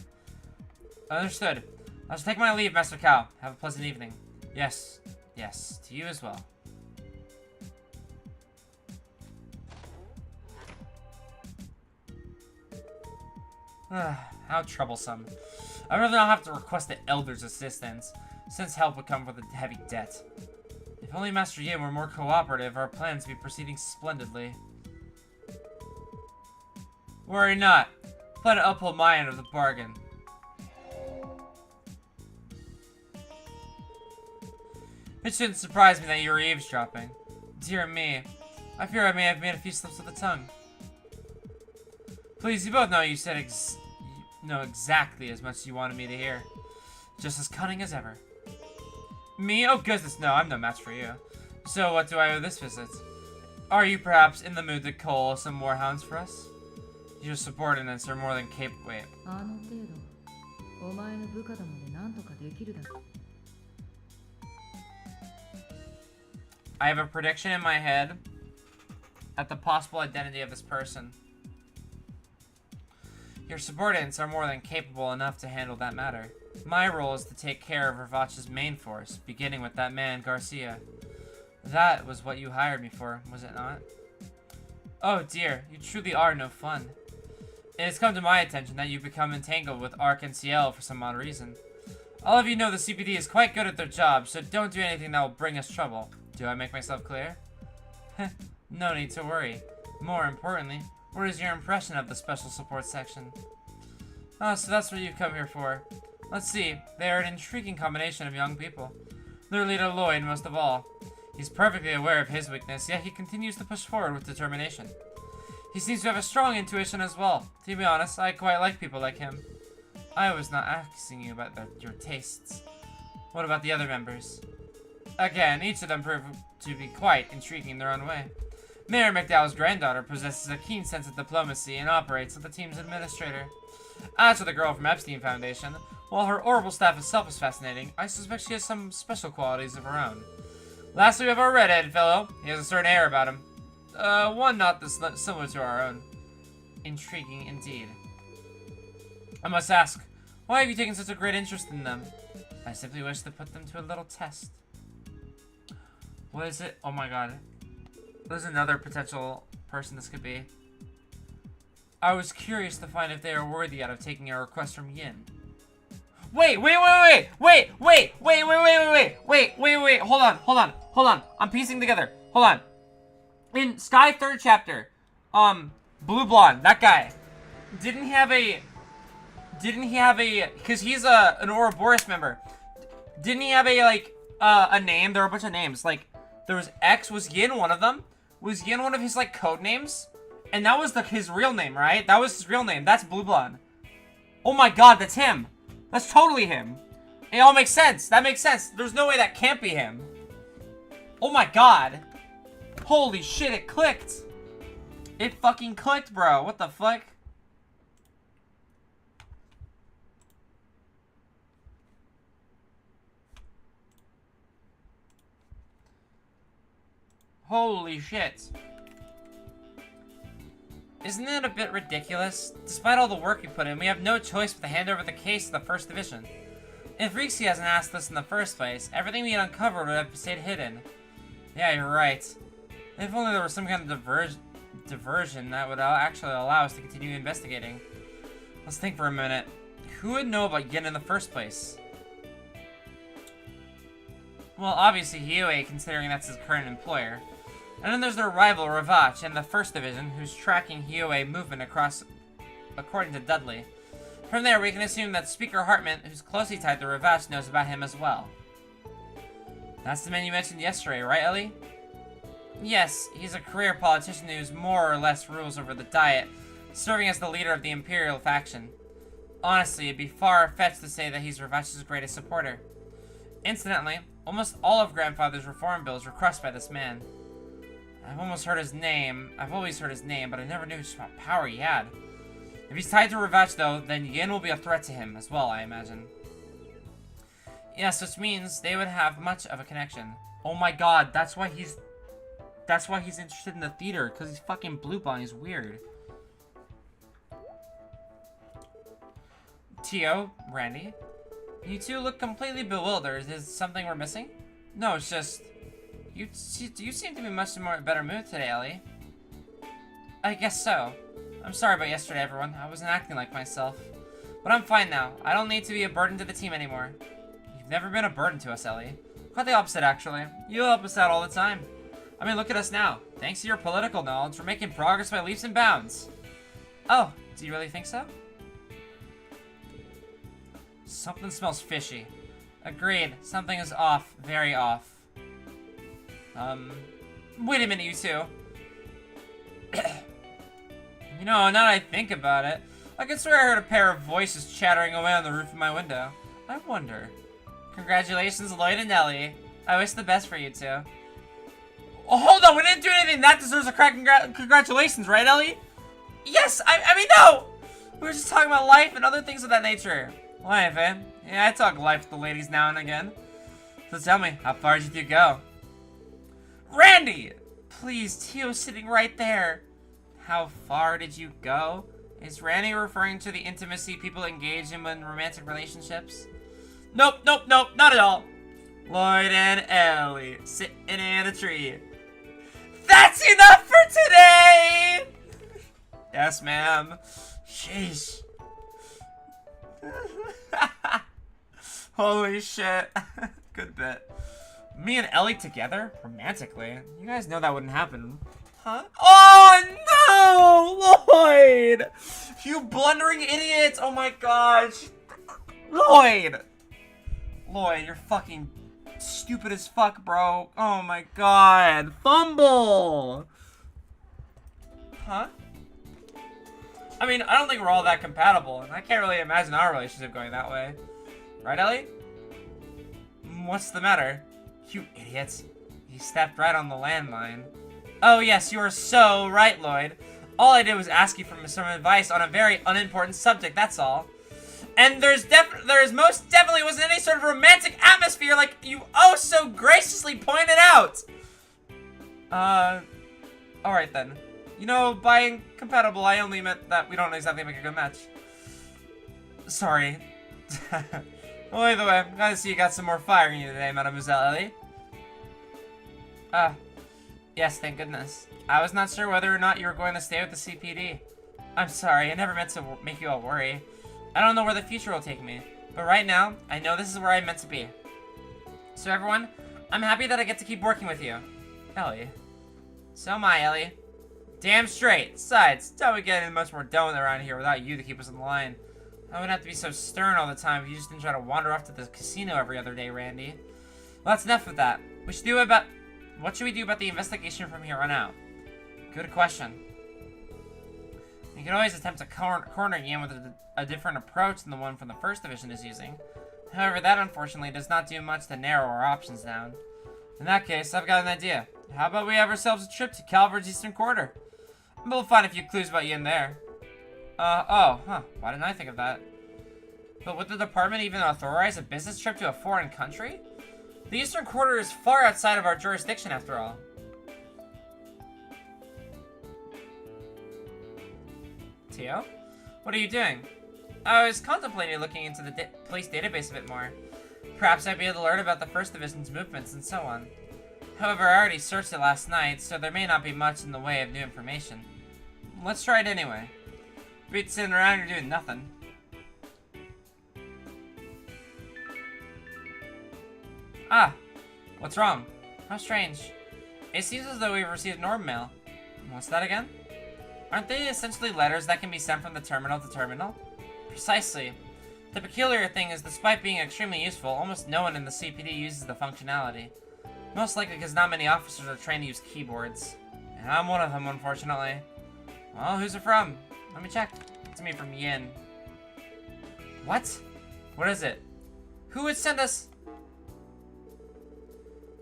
Understood. I shall take my leave, Master Cao. Have a pleasant evening. Yes. Yes, to you as well. How troublesome. I really don't have to request the Elder's assistance, since help would come with a heavy debt. If only Master Yin were more cooperative, our plans would be proceeding splendidly. Worry not. Plan to uphold my end of the bargain. It shouldn't surprise me that you were eavesdropping. Dear me, I fear I may have made a few slips of the tongue. Please, you both know you said know exactly as much as you wanted me to hear. Just as cunning as ever. Me? Oh goodness, no, I'm no match for you. So what do I owe this visit? Are you perhaps in the mood to cull some more hounds for us? Your subordinates are more than capable. Wait. I have a prediction in my head at the possible identity of this person. Your subordinates are more than capable enough to handle that matter. My role is to take care of Ravach's main force, beginning with that man, Garcia. That was what you hired me for, was it not? Oh dear, you truly are no fun. It has come to my attention that you've become entangled with Ark and Ciel for some odd reason. All of you know the CPD is quite good at their job, so don't do anything that will bring us trouble. Do I make myself clear? No need to worry. More importantly, what is your impression of the Special Support Section? Oh, so that's what you've come here for. Let's see, they are an intriguing combination of young people. Their leader Lloyd most of all. He's perfectly aware of his weakness, yet he continues to push forward with determination. He seems to have a strong intuition as well. To be honest, I quite like people like him. I was not asking you about your tastes. What about the other members? Again, each of them proved to be quite intriguing in their own way. Mayor McDowell's granddaughter possesses a keen sense of diplomacy and operates as the team's administrator. As for the girl from Epstein Foundation, while her Orbital staff itself is fascinating, I suspect she has some special qualities of her own. Lastly, we have our redheaded fellow. He has a certain air about him. One not this similar to our own. Intriguing indeed. I must ask, why have you taken such a great interest in them? I simply wish to put them to a little test. What is it? Oh my god. There's another potential person this could be. I was curious to find if they are worthy out of taking a request from Yin. Wait, hold on. I'm piecing together. Hold on. In Sky 3rd chapter, Blue Blonde, that guy, didn't he have a, because he's an Ouroboros member, didn't he have a name? There were a bunch of names, like, there was X, was Yin one of them? Was Yin one of his, code names? And that was his real name, right? That was his real name. That's Blue Blonde. Oh my god, that's him. That's totally him. It all makes sense. That makes sense. There's no way that can't be him. Oh my god. Holy shit, it clicked. It fucking clicked, bro. What the fuck? Holy shit. Isn't it a bit ridiculous? Despite all the work we put in, we have no choice but to hand over the case to the First Division. If Rixie hasn't asked us in the first place, everything we had uncovered would have stayed hidden. Yeah, you're right. If only there was some kind of diversion that would actually allow us to continue investigating. Let's think for a minute. Who would know about Yin in the first place? Well, obviously Hiyue, considering that's his current employer. And then there's their rival, Ravach, in the First Division, who's tracking Hiyue movement across, according to Dudley. From there, we can assume that Speaker Hartman, who's closely tied to Ravach, knows about him as well. That's the man you mentioned yesterday, right, Ellie? Yes, he's a career politician who's more or less rules over the Diet, serving as the leader of the Imperial faction. Honestly, it'd be far-fetched to say that he's Ravach's greatest supporter. Incidentally, almost all of Grandfather's reform bills were crushed by this man. I've always heard his name, but I never knew just what power he had. If he's tied to Ravach, though, then Yin will be a threat to him as well, I imagine. Yes, which means they would have much of a connection. Oh my god, that's why he's... That's why he's interested in the theater, because he's fucking blue ball and he's weird. Tio, Randy, you two look completely bewildered. Is something we're missing? No, it's just... You seem to be much more better mood today, Ellie. I guess so. I'm sorry about yesterday, everyone. I wasn't acting like myself. But I'm fine now. I don't need to be a burden to the team anymore. You've never been a burden to us, Ellie. Quite the opposite, actually. You help us out all the time. I mean, look at us now. Thanks to your political knowledge, we're making progress by leaps and bounds. Oh, do you really think so? Something smells fishy. Agreed. Something is off. Very off. Wait a minute, you two. You know, now that I think about it, I can swear I heard a pair of voices chattering away on the roof of my window. I wonder. Congratulations, Lloyd and Ellie. I wish the best for you two. Oh, hold on, we didn't do anything. That deserves a congratulations, right, Ellie? Yes, I mean, no! We were just talking about life and other things of that nature. Life, eh? Yeah, I talk life to the ladies now and again. So tell me, how far did you go? Randy! Please, Tio's sitting right there. How far did you go? Is Randy referring to the intimacy people engage in romantic relationships? Nope, not at all. Lloyd and Ellie, sitting in a tree. That's enough for today! Yes, ma'am. Sheesh. Holy shit. Good bit. Me and Ellie together? Romantically? You guys know that wouldn't happen. Huh? Oh, no! Lloyd! You blundering idiots! Oh my gosh! Lloyd! Lloyd, you're fucking stupid as fuck, bro. Oh my god. Fumble! Huh? I mean, I don't think we're all that compatible, and I can't really imagine our relationship going that way. Right, Ellie? What's the matter? You idiots. You stepped right on the landmine. Oh yes, you are so right, Lloyd. All I did was ask you for some advice on a very unimportant subject, that's all. And there most definitely wasn't any sort of romantic atmosphere like you oh so graciously pointed out. Alright then. You know, by incompatible, I only meant that we don't exactly make a good match. Sorry. Well, either way, I'm glad to see you got some more fire in you today, Mademoiselle Ellie. Yes, thank goodness. I was not sure whether or not you were going to stay with the CPD. I'm sorry, I never meant to make you all worry. I don't know where the future will take me, but right now, I know this is where I'm meant to be. So everyone, I'm happy that I get to keep working with you. Ellie. So am I, Ellie. Damn straight. Besides, how we get much more done around here without you to keep us in line? I wouldn't have to be so stern all the time if you just didn't try to wander off to the casino every other day, Randy. Well, that's enough of that. What should we do about the investigation from here on out? Good question. You can always attempt to corner Yin with a different approach than the one from the First Division is using. However, that unfortunately does not do much to narrow our options down. In that case, I've got an idea. How about we have ourselves a trip to Calvert's Eastern Quarter? We'll find a few clues about Yin there. Why didn't I think of that? But would the department even authorize a business trip to a foreign country? The Eastern Quarter is far outside of our jurisdiction, after all. Tio? What are you doing? I was contemplating looking into the police database a bit more. Perhaps I'd be able to learn about the First Division's movements and so on. However, I already searched it last night, so there may not be much in the way of new information. Let's try it anyway. Beats sitting around here doing nothing. Ah! What's wrong? How strange. It seems as though we've received norm mail. What's that again? Aren't they essentially letters that can be sent from the terminal to terminal? Precisely. The peculiar thing is, despite being extremely useful, almost no one in the CPD uses the functionality. Most likely because not many officers are trained to use keyboards. And I'm one of them, unfortunately. Well, who's it from? Let me check. It's me from Yin. What? What is it? Who would send us...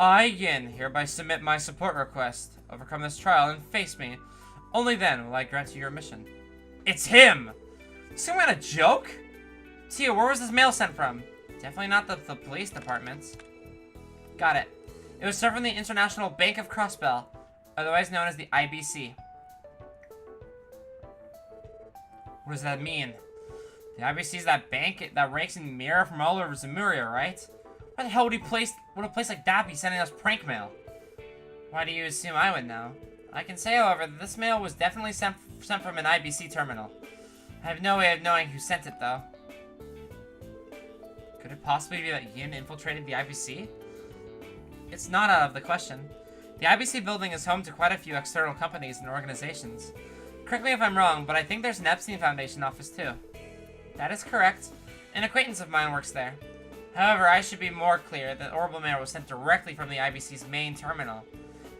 I, Yin, hereby submit my support request. Overcome this trial and face me. Only then will I grant you your mission. It's him! Some kind of joke? Tia, where was this mail sent from? Definitely not the police department. Got it. It was sent from the International Bank of Crossbell. otherwise known as the IBC. What does that mean? The IBC is that bank that rakes in mirror from all over Zemuria, right? Why the hell would a place like that be sending us prank mail? Why do you assume I would know? I can say, however, that this mail was definitely sent from an IBC terminal. I have no way of knowing who sent it, though. Could it possibly be that Yin infiltrated the IBC? It's not out of the question. The IBC building is home to quite a few external companies and organizations. Correct me if I'm wrong, but I think there's an Epstein Foundation office too. That is correct. An acquaintance of mine works there. However, I should be more clear that Orbital Mail was sent directly from the IBC's main terminal.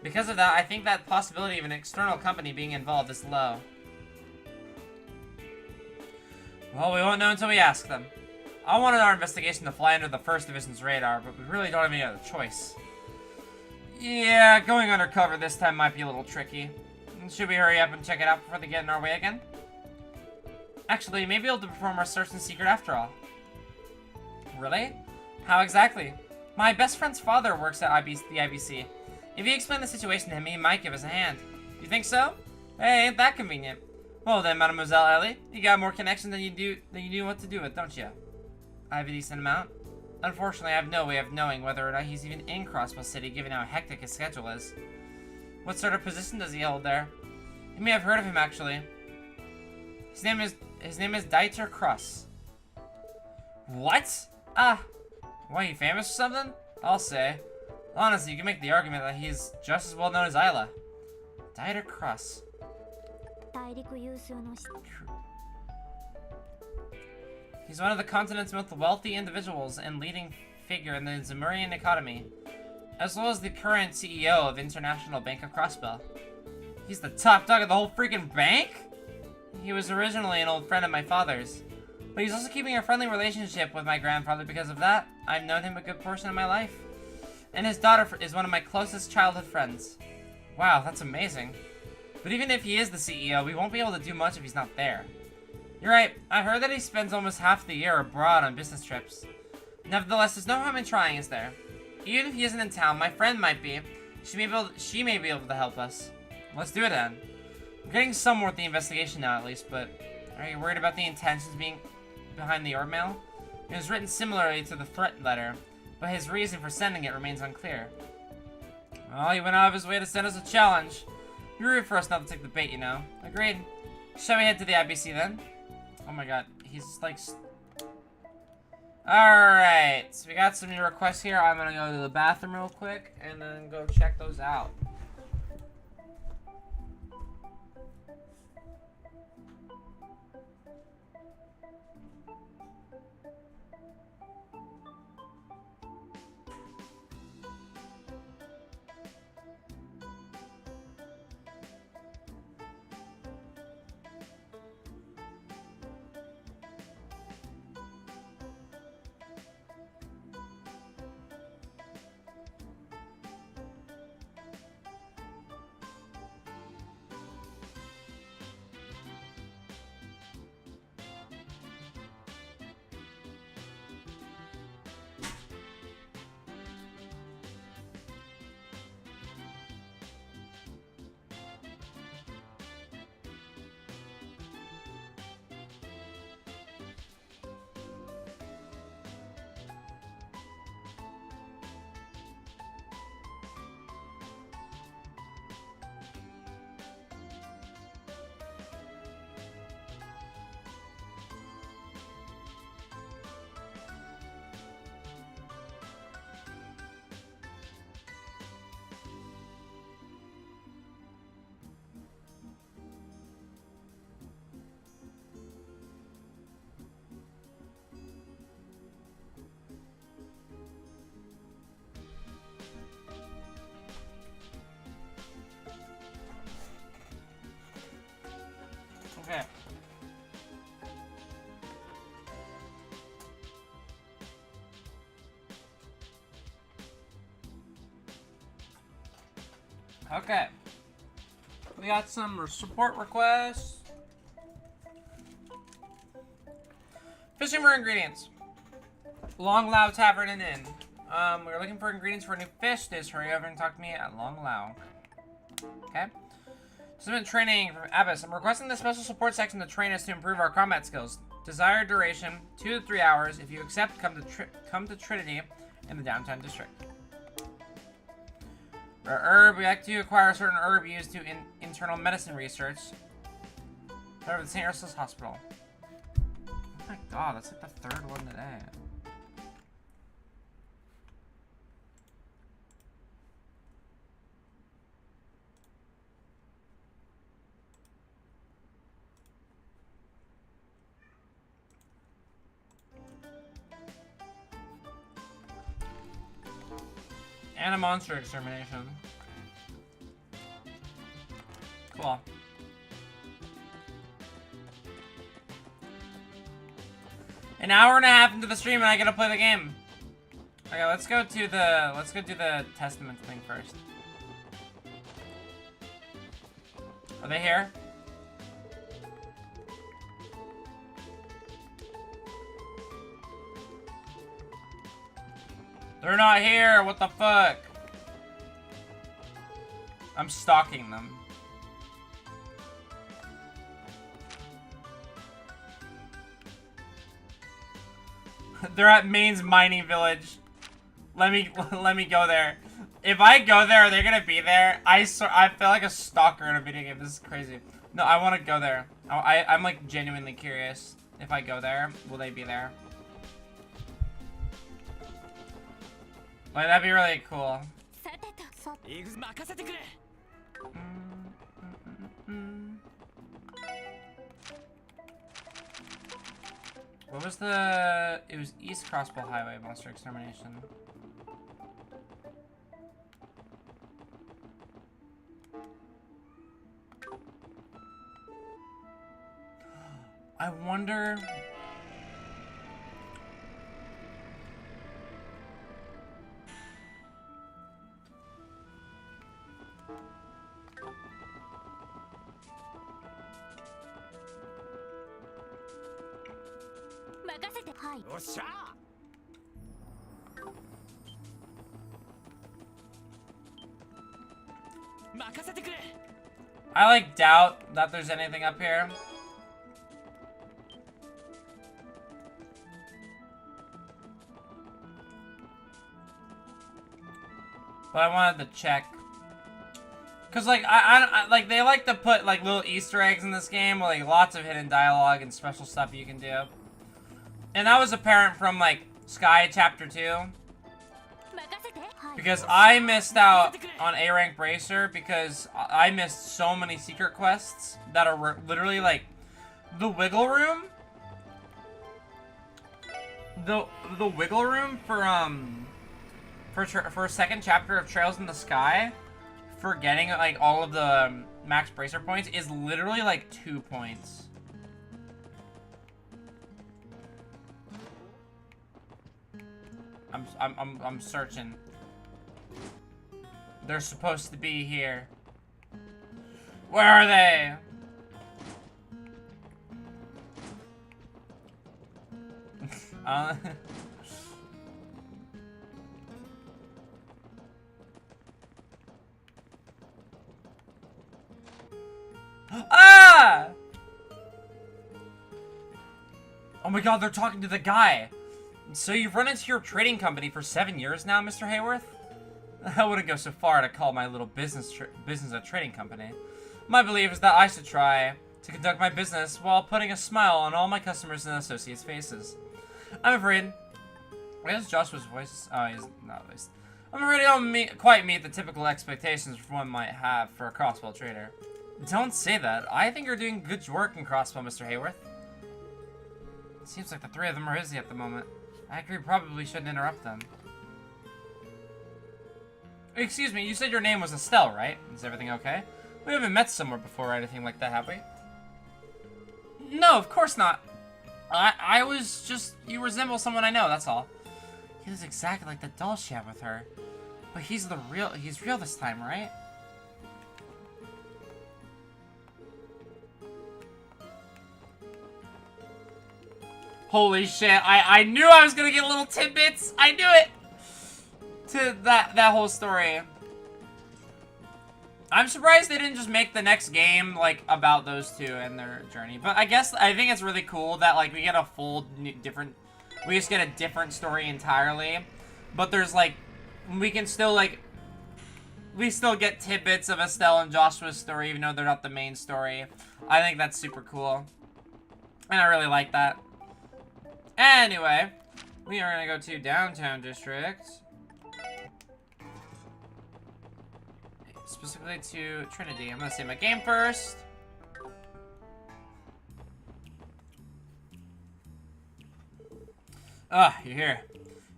Because of that, I think that the possibility of an external company being involved is low. Well, we won't know until we ask them. I wanted our investigation to fly under the 1st Division's radar, but we really don't have any other choice. Yeah, going undercover this time might be a little tricky. Should we hurry up and check it out before they get in our way again? Actually, maybe we'll perform our search in secret after all. Really? How exactly? My best friend's father works at the IBC. If you explain the situation to him, he might give us a hand. You think so? Hey, ain't that convenient. Well then, Mademoiselle Ellie, you got more connection than you do what to do with, don't you? I have a decent amount. Unfortunately, I have no way of knowing whether or not he's even in Crossbow City, given how hectic his schedule is. What sort of position does he hold there? You may have heard of him, actually. His name is Dieter Cross. What? Ah, why, he famous or something? I'll say. Honestly, you can make the argument that he's just as well known as Isla. Dieter Cross. He's one of the continent's most wealthy individuals and leading figure in the Zemurian economy, as well as the current CEO of International Bank of Crossbell. He's the top dog of the whole freaking bank? He was originally an old friend of my father's, but he's also keeping a friendly relationship with my grandfather because of that. I've known him a good portion of my life. And his daughter is one of my closest childhood friends. Wow, that's amazing. But even if he is the CEO, we won't be able to do much if he's not there. You're right, I heard that he spends almost half the year abroad on business trips. Nevertheless, there's no harm in trying, is there? Even if he isn't in town, my friend might be. She may be able to help us. Let's do it then. We're getting somewhere with the investigation now, at least, but are you worried about the intentions being behind the orb mail? It was written similarly to the threat letter, but his reason for sending it remains unclear. Well, he went out of his way to send us a challenge. You're rude for us not to take the bait, you know. Agreed. Shall we head to the IBC then? Oh my god, he's like... Alright, so we got some new requests here. I'm gonna go to the bathroom real quick and then go check those out. Okay. Okay. We got some support requests. Fishing for ingredients. Long Lao Tavern and Inn. We're looking for ingredients for a new fish dish. Hurry over and talk to me at Long Lao. Okay. Submit training from Abyss. I'm requesting the special support section to train us to improve our combat skills. Desired duration 2 to 3 hours. If you accept, come to Trinity in the downtown district. For herb, we like to acquire a certain herb used to internal medicine research. Over the St. Ursula's Hospital. Oh my god, that's like the 3rd one today. And a monster extermination. Cool. An hour and a half into the stream and I gotta play the game. Okay, let's go do the testament thing first. Are they here? They're not here, what the fuck? I'm stalking them. They're at Maine's mining village. Let me go there. If I go there, are they gonna be there? I feel like a stalker in a video game. This is crazy. No, I want to go there. I'm like genuinely curious. If I go there, will they be there? Like, that'd be really cool. What was the... It was East Crossbow Highway Monster Extermination. I wonder... I like doubt that there's anything up here. But I wanted to check. Cause like I like they like to put like little Easter eggs in this game with like lots of hidden dialogue and special stuff you can do. And that was apparent from like Sky Chapter 2. Because I missed out on A rank Bracer because I missed so many secret quests that are literally like the Wiggle Room. The Wiggle Room for a second chapter of Trails in the Sky for getting like all of the max Bracer points is literally like 2 points. I'm searching. They're supposed to be here. Where are they? Ah! Oh my god, they're talking to the guy. So you've run into your trading company for 7 years now, Mr. Hayworth? I wouldn't go so far to call my little business a trading company. My belief is that I should try to conduct my business while putting a smile on all my customers and associates' faces. I'm afraid... Where's Joshua's voice? Oh, he's not at least. I'm afraid I don't quite meet the typical expectations one might have for a crossbow trader. Don't say that. I think you're doing good work in crossbow, Mr. Hayworth. It seems like the three of them are busy at the moment. I agree, probably shouldn't interrupt them. Excuse me, you said your name was Estelle, right? Is everything okay? We haven't met somewhere before or anything like that, have we? No, of course not. I was just... You resemble someone I know, that's all. He was exactly like the doll she had with her. But he's real this time, right? Holy shit, I knew I was gonna get little tidbits! I knew it! To that whole story. I'm surprised they didn't just make the next game, like, about those two and their journey. But I think it's really cool that, like, we get a full different... We just get a different story entirely. But there's, like... We can still, like... We still get tidbits of Estelle and Joshua's story, even though they're not the main story. I think that's super cool. And I really like that. Anyway, we are gonna go to Downtown District. Specifically to Trinity. I'm gonna save my game first. Ah, you're here.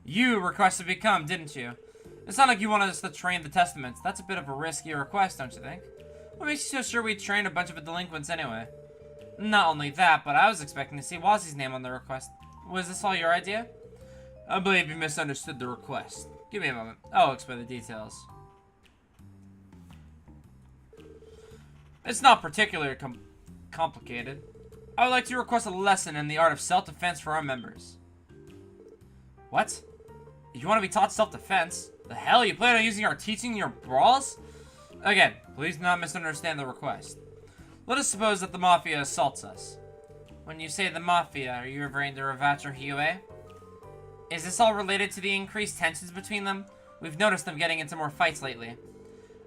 You requested to become, didn't you? It's not like you wanted us to train the Testaments. That's a bit of a risky request, don't you think? What makes you so sure we trained a bunch of delinquents anyway? Not only that, but I was expecting to see Wazzy's name on the request. Was this all your idea? I believe you misunderstood the request. Give me a moment. I'll explain the details. It's not particularly complicated. I would like to request a lesson in the art of self-defense for our members. What? You want to be taught self-defense? The hell? You plan on using our teaching in your brawls? Again, please do not misunderstand the request. Let us suppose that the Mafia assaults us. When you say the Mafia, are you referring to Ravache or Hiyue? Is this all related to the increased tensions between them? We've noticed them getting into more fights lately.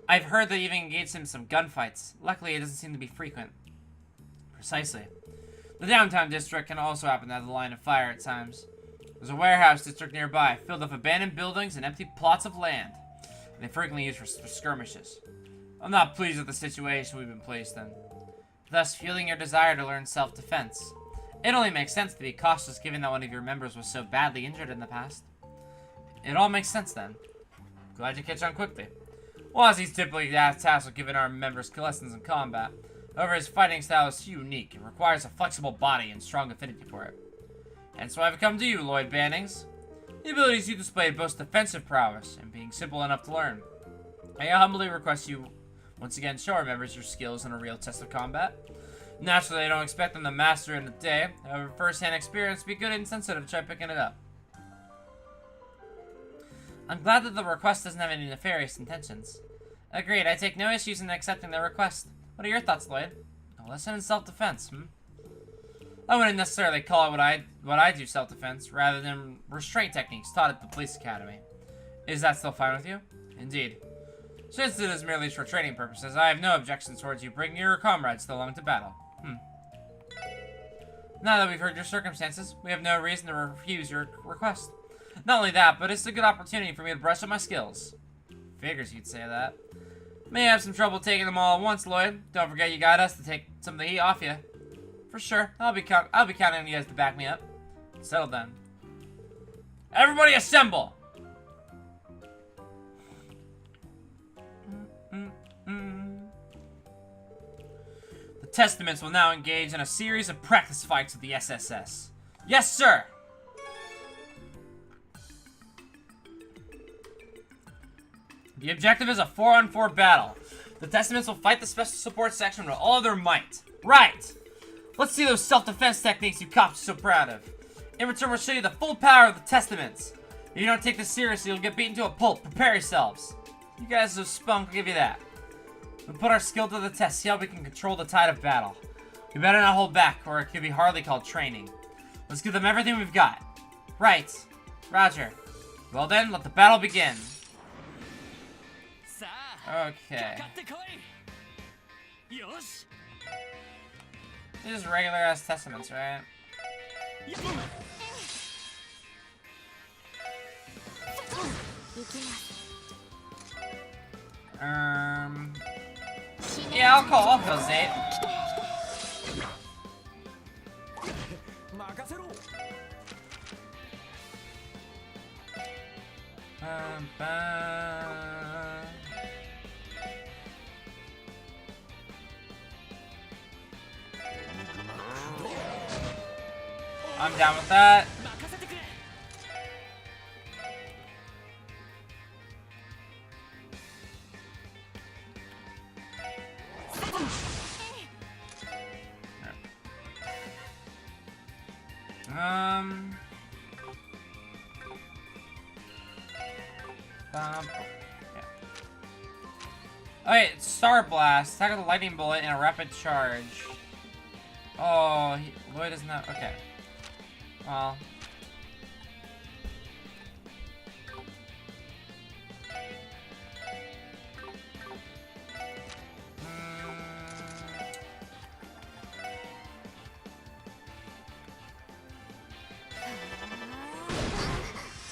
I've heard they even engaged in some gunfights. Luckily, it doesn't seem to be frequent. Precisely. The downtown district can also happen to have the line of fire at times. There's a warehouse district nearby, filled with abandoned buildings and empty plots of land. And they frequently used for skirmishes. I'm not pleased with the situation we've been placed in. Thus, fueling your desire to learn self-defense. It only makes sense to be cautious given that one of your members was so badly injured in the past. It all makes sense then. Glad you catch on quickly. Wazzy's typically tasked with giving our members lessons in combat. However, his fighting style is unique and requires a flexible body and strong affinity for it. And so I've come to you, Lloyd Bannings. The abilities you displayed boast defensive prowess and being simple enough to learn. I humbly request you once again show our members your skills in a real test of combat. Naturally, I don't expect them to master it in a day. However, first-hand experience would be good incentive to try picking it up. I'm glad that the request doesn't have any nefarious intentions. Agreed, I take no issues in accepting the request. What are your thoughts, Lloyd? A lesson in self-defense, I wouldn't necessarily call it what I do self-defense, rather than restraint techniques taught at the police academy. Is that still fine with you? Indeed. Since it is merely for training purposes, I have no objections towards you bringing your comrades along to battle. Now that we've heard your circumstances, we have no reason to refuse your request. Not only that, but it's a good opportunity for me to brush up my skills. Figures you'd say that. May have some trouble taking them all at once, Lloyd. Don't forget you got us to take some of the heat off you. For sure. I'll be counting on you guys to back me up. Settle down. Everybody assemble! The Testaments will now engage in a series of practice fights with the SSS. Yes, sir! The objective is a 4-on-4 battle. The Testaments will fight the Special Support Section with all of their might. Right! Let's see those self-defense techniques you cops are so proud of. In return, we'll show you the full power of the Testaments. If you don't take this seriously, you'll get beaten to a pulp. Prepare yourselves. You guys are spunk, I'll give you that. We'll put our skill to the test, see how we can control the tide of battle. We better not hold back, or it could be hardly called training. Let's give them everything we've got. Right. Roger. Well then, let the battle begin. Okay. These are regular ass Testaments, right? Yeah, I'll go Zate. I'm down with that. Yeah. Okay, Star Blast. Attack with a lightning bullet and a rapid charge. Oh, Lloyd is not. Okay. Well.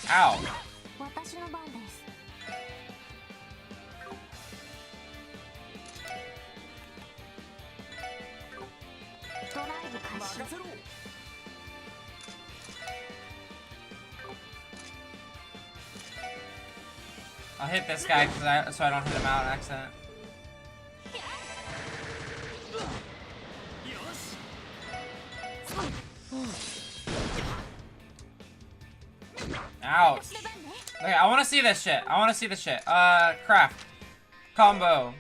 Ow. I'll hit this guy so I don't hit him out on accident. Ouch. Okay, I want to see this shit. Craft. Combo.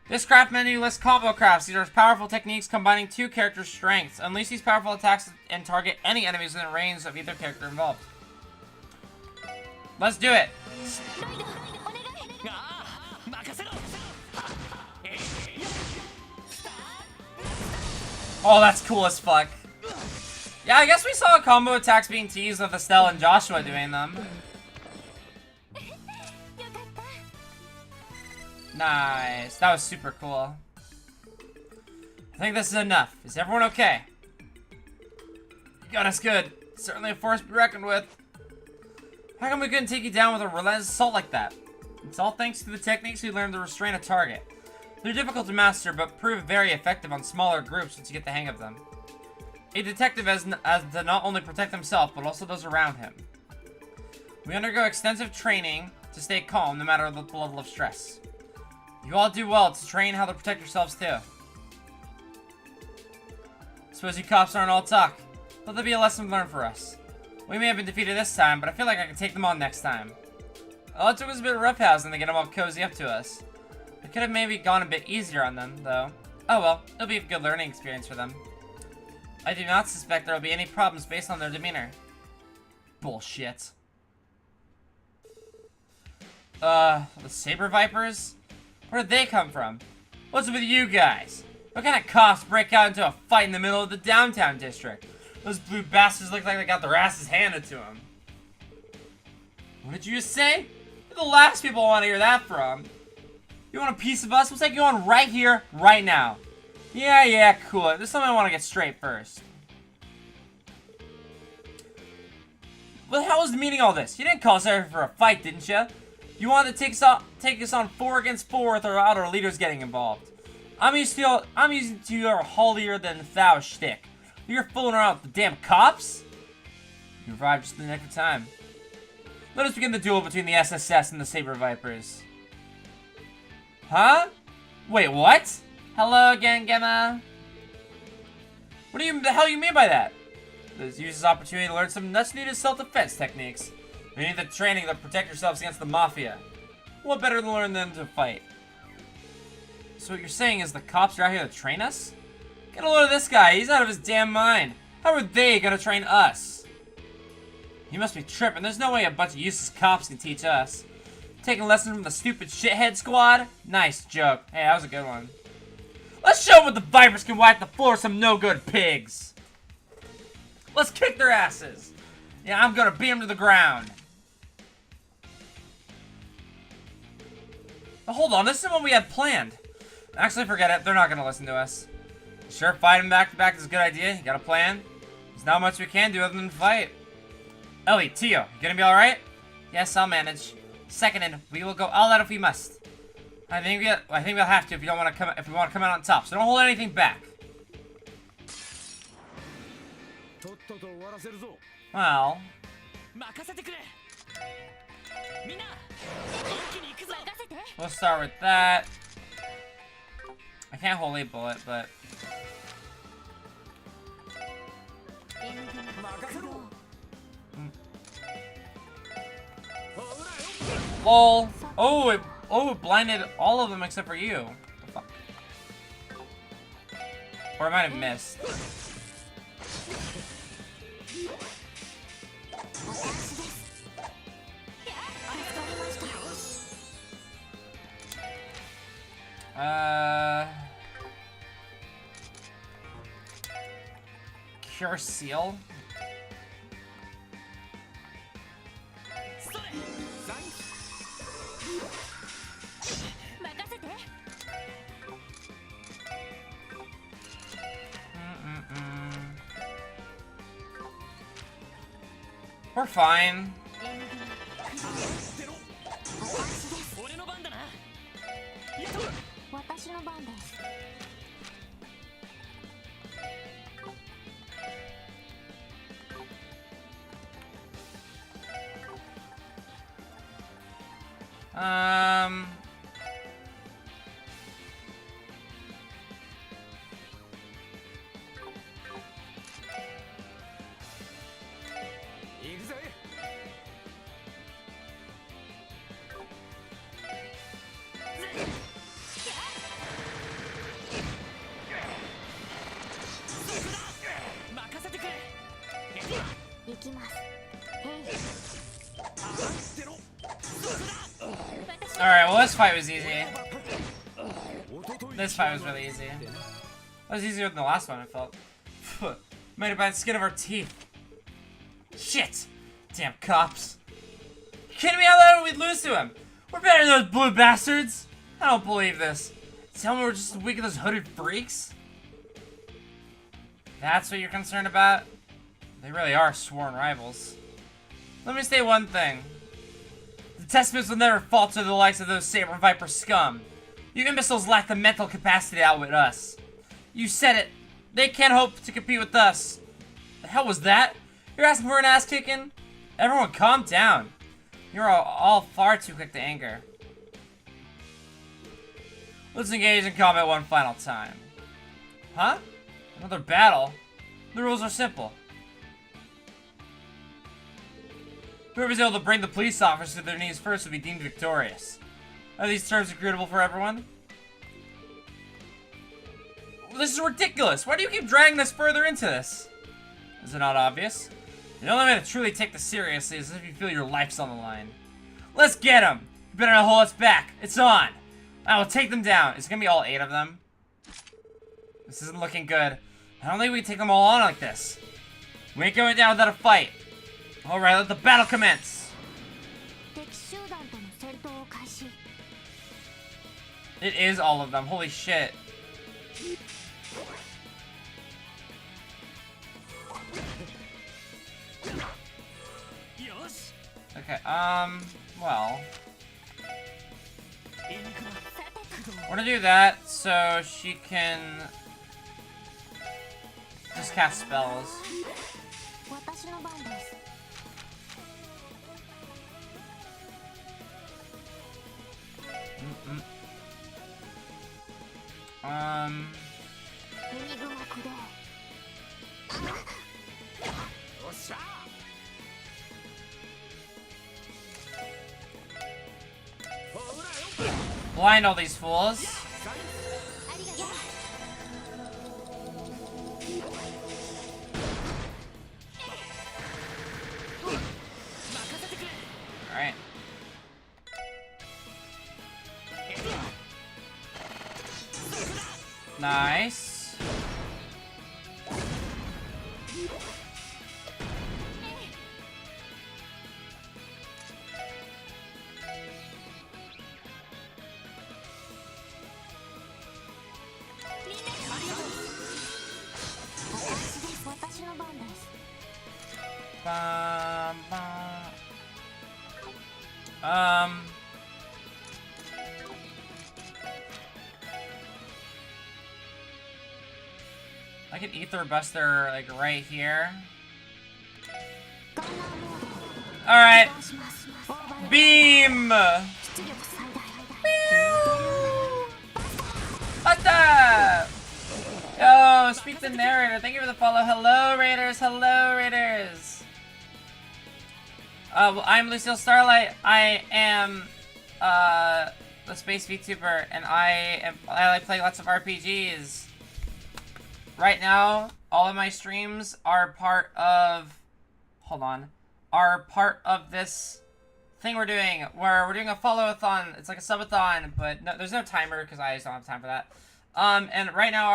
This craft menu lists combo crafts. These are powerful techniques combining two characters' strengths. Unleash these powerful attacks and target any enemies within range of either character involved. Let's do it. Oh, that's cool as fuck. Yeah, I guess we saw combo attacks being teased with Estelle and Joshua doing them. Nice. That was super cool. I think this is enough. Is everyone okay? You got us good. Certainly a force to be reckoned with. How come we couldn't take you down with a relentless assault like that? It's all thanks to the techniques we learned to restrain a target. They're difficult to master, but prove very effective on smaller groups once you get the hang of them. A detective has to not only protect himself, but also those around him. We undergo extensive training to stay calm no matter the level of stress. You all do well to train how to protect yourselves too. Suppose you cops aren't all talk. Let there be a lesson learned for us. We may have been defeated this time, but I feel like I can take them on next time. All it took was a bit of roughhousing to get them all cozy up to us. We could have maybe gone a bit easier on them, though. Oh well, it'll be a good learning experience for them. I do not suspect there will be any problems based on their demeanor. Bullshit. The Saber Vipers? Where did they come from? What's with you guys? What kind of cops break out into a fight in the middle of the downtown district? Those blue bastards look like they got their asses handed to them. What did you just say? You're the last people I want to hear that from. You want a piece of us? We'll take you on right here, right now. Yeah, cool. There's something I want to get straight first. What the hell was the meaning of all this? You didn't call us here for a fight, didn't you? You wanted to take us on 4 against 4 without our leaders getting involved. I'm used to your holier than thou shtick. You're fooling around with the damn cops? You arrived just in the nick of time. Let us begin the duel between the SSS and the Saber Vipers. Huh? Wait, what? Hello again, Gemma. What do the hell you mean by that? Let's use this opportunity to learn some much-needed self-defense techniques. We need the training to protect yourselves against the Mafia. What better to learn than to fight? So what you're saying is the cops are out here to train us? Get a load of this guy, he's out of his damn mind. How are they gonna train us? You must be tripping, there's no way a bunch of useless cops can teach us. Taking lessons from the stupid shithead squad? Nice joke. Hey, that was a good one. Let's show them what the Vipers can wipe the floor with some no-good pigs. Let's kick their asses. Yeah, I'm gonna beat them to the ground. But hold on, this isn't what we had planned. Actually, forget it. They're not gonna listen to us. Sure, fighting back to back is a good idea. You got a plan? There's not much we can do other than fight. Ellie, Tio, you gonna be alright? Yes, I'll manage. Seconded, we will go all out if we must. I think we'll have to if we want to come out on top. So don't hold anything back. Well, we'll start with that. I can't Holy Bullet, but lol. Oh, it blinded all of them except for you. The fuck? Or I might have missed. Cure seal? We're fine. Alright, well this fight was easy. This fight was really easy. That was easier than the last one, I felt. Made it by the skin of our teeth. Shit! Damn cops. You kidding me? How the hell did we lose to him? We're better than those blue bastards! I don't believe this. Tell me we're just as weak as those hooded freaks? That's what you're concerned about? They really are sworn rivals. Let me say one thing. The Testaments will never falter to the likes of those Saber Viper scum. You imbeciles lack the mental capacity to outwit us. You said it. They can't hope to compete with us. The hell was that? You're asking for an ass kicking? Everyone calm down. You're all far too quick to anger. Let's engage in combat one final time. Huh? Another battle? The rules are simple. Whoever's able to bring the police officers to their knees first will be deemed victorious. Are these terms agreeable for everyone? This is ridiculous! Why do you keep dragging us further into this? Is it not obvious? The only way to truly take this seriously is if you feel your life's on the line. Let's get them! You better not hold us back. It's on! I will take them down. It's gonna be all 8 of them. This isn't looking good. I don't think we can take them all on like this. We ain't going down without a fight. Alright, let the battle commence! It is all of them, holy shit. Okay, well. We're gonna do that so she can just cast spells. Blind all these fools. Alright. Nice. I can Ether Buster, like, right here. Alright. Beam! What's up? Yo, speak the narrator. Thank you for the follow. Hello, Raiders. Hello, Raiders. Well, I'm Lucile Starlight. I am, the Space VTuber, and I like playing lots of RPGs. Right now, all of my streams are part of, are part of this thing we're doing where we're doing a follow-a-thon. It's like a subathon, but no, there's no timer because I just don't have time for that. And right now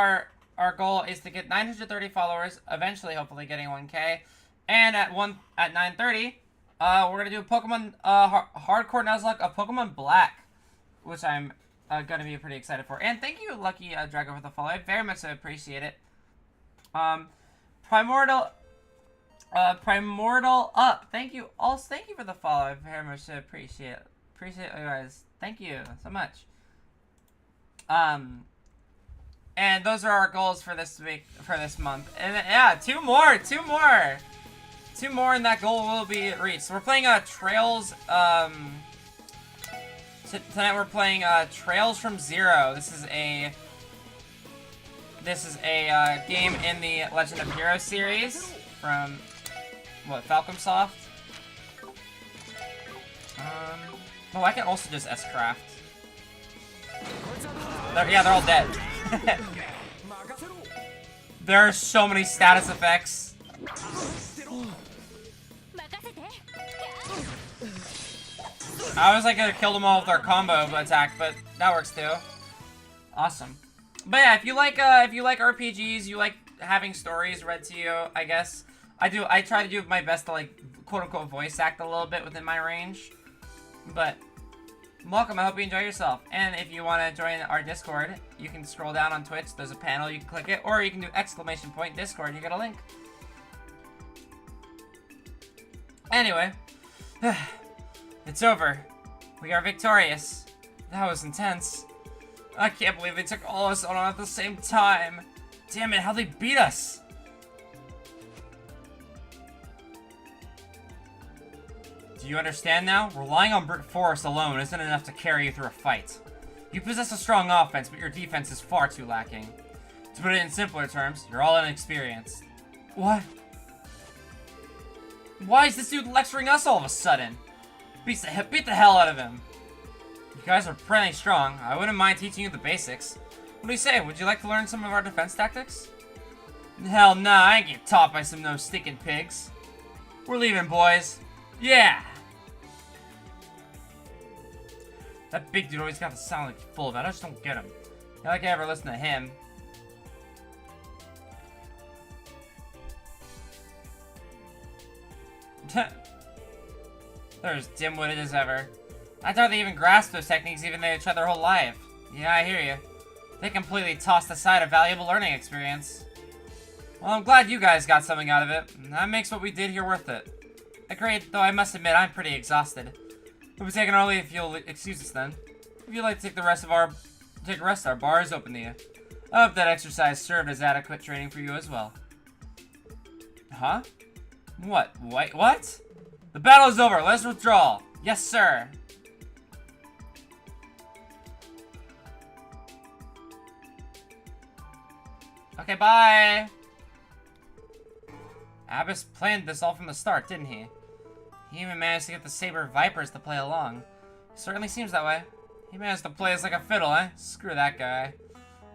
our goal is to get 930 followers, eventually hopefully getting 1K. And at 9:30, we're gonna do a Pokemon hardcore Nuzlocke of Pokemon Black, which I'm gonna be pretty excited for. And thank you, Lucky Drago, for the follow. I very much appreciate it. Primordial Up. Thank you. Also, thank you for the follow. I very much appreciate it. Appreciate you guys. Thank you so much. And those are our goals for this week, for this month. And yeah, two more, and that goal will be reached. So we're playing Trails. Tonight we're playing Trails from Zero. This is a game in the Legend of Heroes series from what, Falcomsoft. Oh, I can also just S-craft. Yeah, they're all dead. There are so many status effects. I was like gonna kill them all with our combo attack, but that works too. Awesome. But yeah, if you like RPGs, you like having stories read to you, I guess. I try to do my best to like quote unquote voice act a little bit within my range. But welcome, I hope you enjoy yourself. And if you want to join our Discord, you can scroll down on Twitch, there's a panel, you can click it, or you can do !Discord, you get a link. Anyway, it's over. We are victorious. That was intense. I can't believe they took all of us on at the same time. Damn it, how'd they beat us? Do you understand now? Relying on brute force alone isn't enough to carry you through a fight. You possess a strong offense, but your defense is far too lacking. To put it in simpler terms, you're all inexperienced. What? Why is this dude lecturing us all of a sudden? Beat the hell out of him. You guys are pretty strong. I wouldn't mind teaching you the basics. What do you say? Would you like to learn some of our defense tactics? Hell nah, I ain't getting taught by some no stinking pigs. We're leaving, boys. Yeah! That big dude always got the sound like full of it. I just don't get him. Not like I ever listen to him. They're as dim-witted as ever. I thought they even grasped those techniques even though they tried their whole life. Yeah, I hear you. They completely tossed aside a valuable learning experience. Well, I'm glad you guys got something out of it. That makes what we did here worth it. Agreed, though I must admit I'm pretty exhausted. We'll be taking early if you'll excuse us then. If you'd like to take a rest, our bar is open to you. I hope that exercise served as adequate training for you as well. Huh? What? Wait, what? The battle is over. Let's withdraw. Yes, sir. Okay, bye. Abbas planned this all from the start, didn't he? He even managed to get the Saber Vipers to play along. It certainly seems that way. He managed to play us like a fiddle, eh? Screw that guy.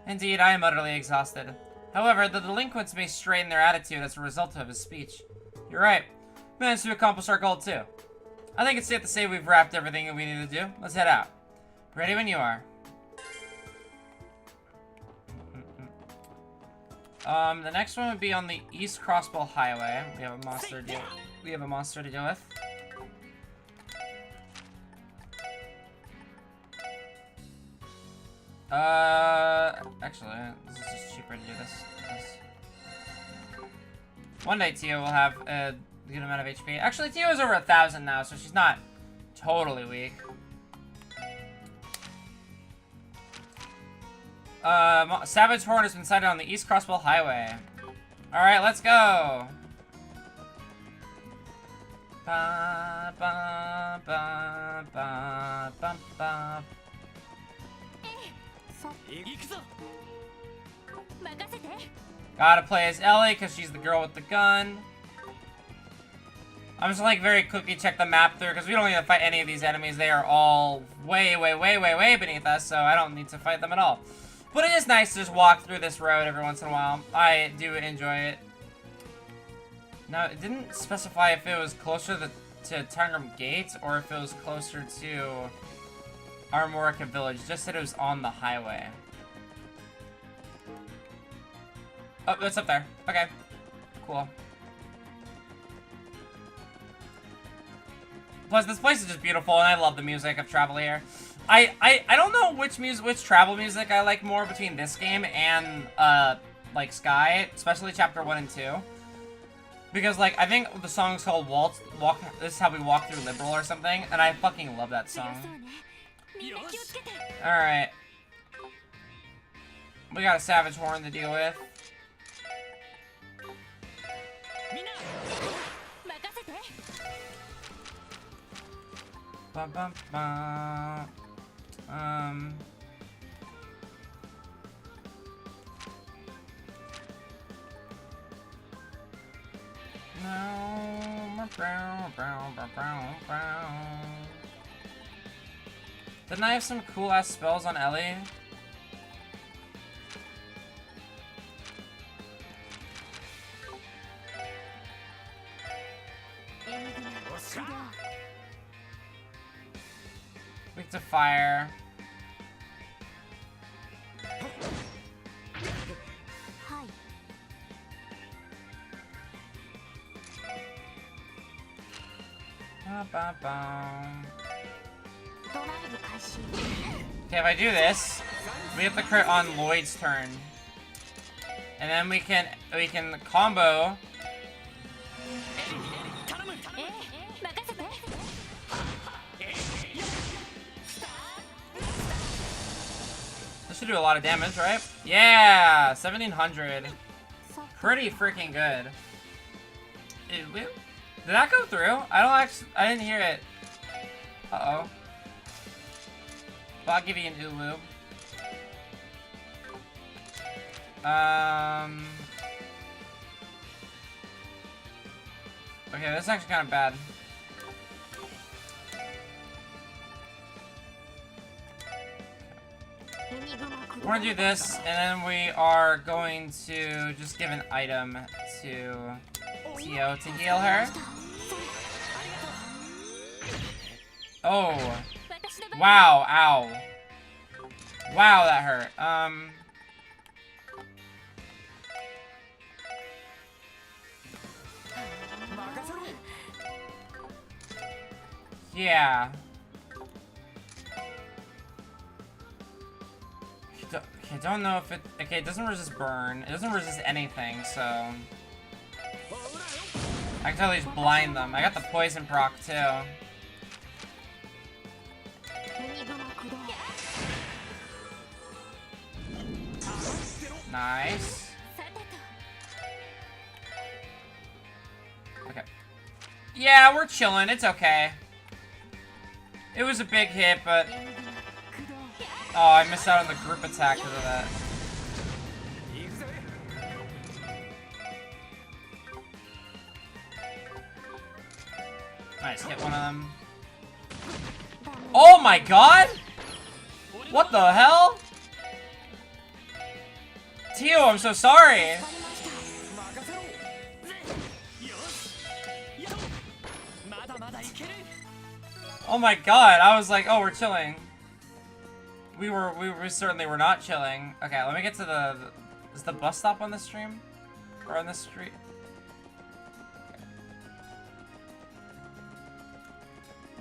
Indeed, I am utterly exhausted. However, the delinquents may strain their attitude as a result of his speech. You're right. We managed to accomplish our goal, too. I think it's safe to say we've wrapped everything that we need to do. Let's head out. Ready when you are. The next one would be on the East Crossbow Highway. We have a monster to deal with. Actually, this is just cheaper to do this. One day Tio will have a good amount of HP. Actually, Tio is over 1,000 now, so she's not totally weak. Savage Horn has been sighted on the East Crossbow Highway. Alright, let's go! Ba, ba, ba, ba, ba, ba. Gotta play as Ellie, because she's the girl with the gun. I'm just like very quickly check the map through, because we don't need to fight any of these enemies. They are all way beneath us, so I don't need to fight them at all. But it is nice to just walk through this road every once in a while. I do enjoy it. Now, it didn't specify if it was closer to Tangram Gate or if it was closer to Armorica Village. Just said it was on the highway. Oh, it's up there. Okay. Cool. Plus, this place is just beautiful, and I love the music of travel here. I don't know which travel music I like more between this game and, like, Sky, especially Chapter 1 and 2. Because, like, I think the song's called This is How We Walk Through Liberal or something, and I fucking love that song. Alright. We got a Savage Horn to deal with. Bum, bum, bum. No. Didn't I have some cool ass spells on Ellie? Weak to fire. Okay, if I do this, we have to crit on Lloyd's turn. And then we can combo. This should do a lot of damage, right? Yeah, 1700. Pretty freaking good. Did that go through? I didn't hear it. Uh-oh. Well, I'll give you an Ulu. Okay, that's actually kind of bad. We're gonna do this, and then we are going to just give an item to Tio to heal her. Oh. Wow, ow. Wow, that hurt. Yeah. I don't know if it... Okay, it doesn't resist burn. It doesn't resist anything, so... I can totally just blind them. I got the poison proc, too. Nice. Okay. Yeah, we're chilling. It's okay. It was a big hit, but... Oh, I missed out on the group attack because of that. Nice, hit one of them. Oh my god! What the hell? Tio, I'm so sorry! Oh my god, I was like, oh, we're chilling. We certainly were not chilling. Okay, let me get to the... Is the bus stop on this stream? Or on this street? Okay.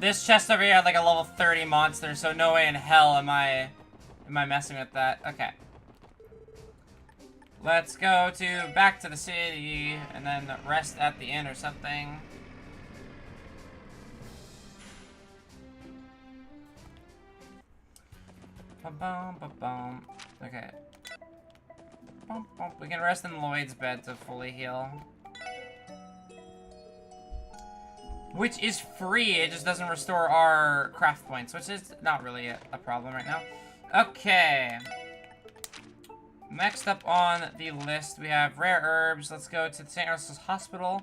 This chest over here had like a level 30 monster, so no way in hell am I messing with that. Okay. Let's go back to the city, and then rest at the inn or something. Ba-bum, ba-bum. Okay. Bum, bum. We can rest in Lloyd's bed to fully heal. Which is free, it just doesn't restore our craft points, which is not really a problem right now. Okay. Next up on the list, we have rare herbs. Let's go to the St. Ursula's Hospital.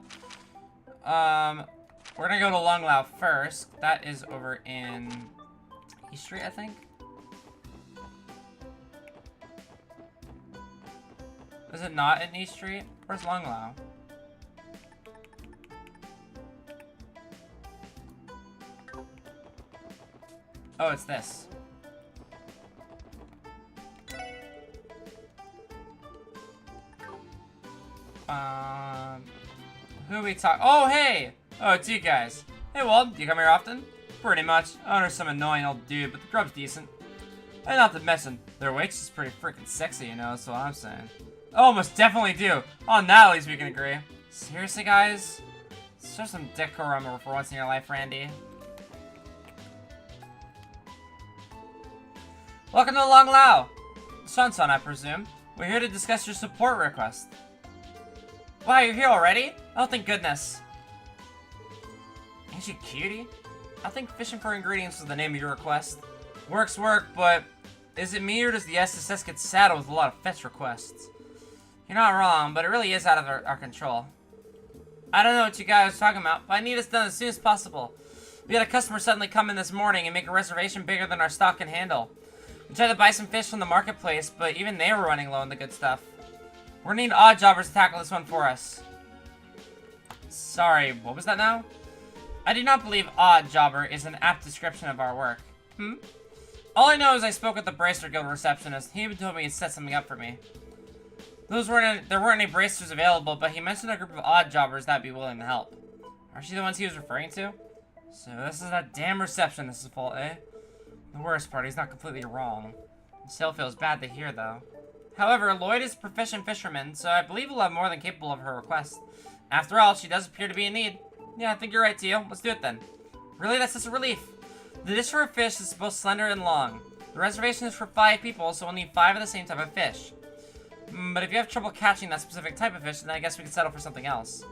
We're gonna go to Longlau first. That is over in East Street, I think. Is it not in East Street? Where's Longlau? Oh, it's this. Who are we talking? Oh, hey! Oh, it's you guys. Hey, Walt, do you come here often? Pretty much. Owner's some annoying old dude, but the grub's decent. And not to mention, their waitress is pretty freaking sexy, you know, that's what I'm saying. Oh, most definitely do. On that, at least we can agree. Seriously, guys? Show some decorum for once in your life, Randy. Welcome to Long Lao. Son, I presume. We're here to discuss your support request. Wow, you're here already? Oh, thank goodness. Ain't you cutie? I think fishing for ingredients was the name of your request. Work's work, but is it me or does the SSS get saddled with a lot of fetch requests? You're not wrong, but it really is out of our control. I don't know what you guys are talking about, but I need this done as soon as possible. We had a customer suddenly come in this morning and make a reservation bigger than our stock can handle. We tried to buy some fish from the marketplace, but even they were running low on the good stuff. We're gonna need odd jobbers to tackle this one for us. Sorry, what was that now? I do not believe odd jobber is an apt description of our work. All I know is I spoke with the Bracer Guild receptionist. He even told me he'd set something up for me. There weren't any bracers available, but he mentioned a group of odd jobbers that'd be willing to help. Aren't you the ones he was referring to? So this is that damn receptionist's fault, eh? The worst part, he's not completely wrong. It still feels bad to hear, though. However, Lloyd is a proficient fisherman, so I believe he'll have more than capable of her request. After all, she does appear to be in need. Yeah, I think you're right, Tio. Let's do it then. Really? That's just a relief. The dish for a fish is both slender and long. The reservation is for 5 people, so we'll need 5 of the same type of fish. But if you have trouble catching that specific type of fish, then I guess we can settle for something else.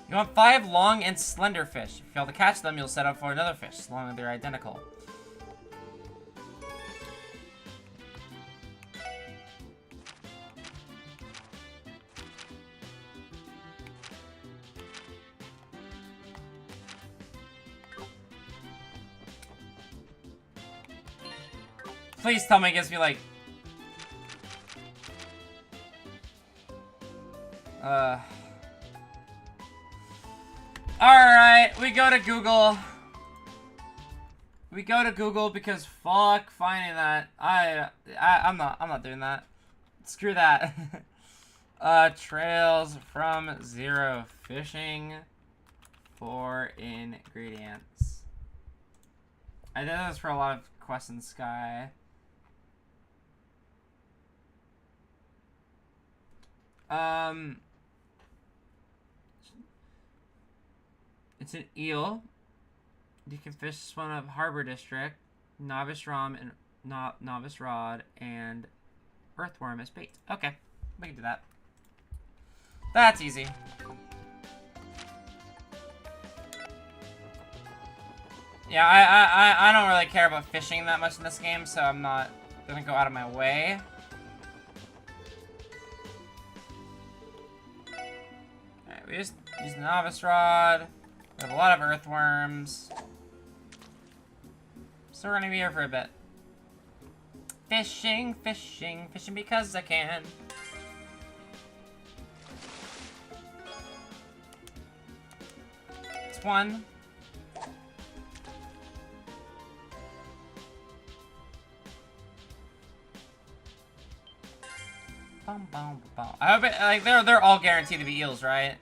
You want 5 long and slender fish. If you fail to catch them, you'll settle for another fish, as long as they're identical. Please tell me it gives me, like... Alright, we go to Google. We go to Google because fuck finding that. I'm not doing that. Screw that. Trails from zero fishing for ingredients. I did this for a lot of quests in Sky. It's an eel. You can fish this one of Harbor District, novice rom and novice rod, and earthworm as bait. Okay, we can do that. That's easy. Yeah, I don't really care about fishing that much in this game, so I'm not gonna go out of my way. Alright, we just use novice rod. We have a lot of earthworms. So we're gonna be here for a bit. Fishing, fishing, fishing because I can. It's 1. Bum, bum, bum. I hope it, like, they're all guaranteed to be eels, right?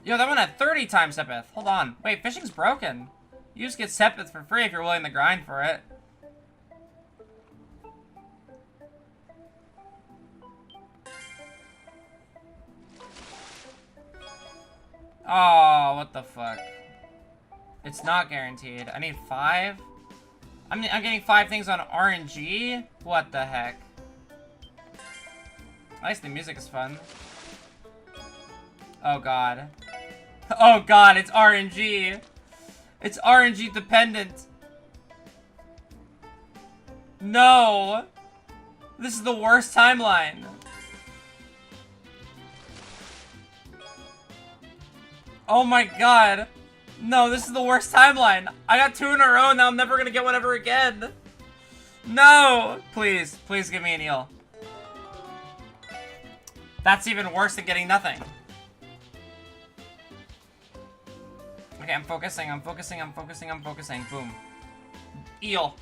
Yo, that one had 30 times Sepith. Hold on. Wait, fishing's broken. You just get Sepith for free if you're willing to grind for it. Oh, what the fuck. It's not guaranteed. I need 5? I'm getting 5 things on RNG? What the heck? At least the music is fun. Oh god. Oh god, it's RNG. It's RNG dependent. No. This is the worst timeline. Oh my god. No, this is the worst timeline. I got 2 in a row, now I'm never gonna get one ever again. No! Please, please give me an eel. That's even worse than getting nothing. Okay, Okay, I'm focusing, I'm focusing, I'm focusing, I'm focusing. Boom. Eel.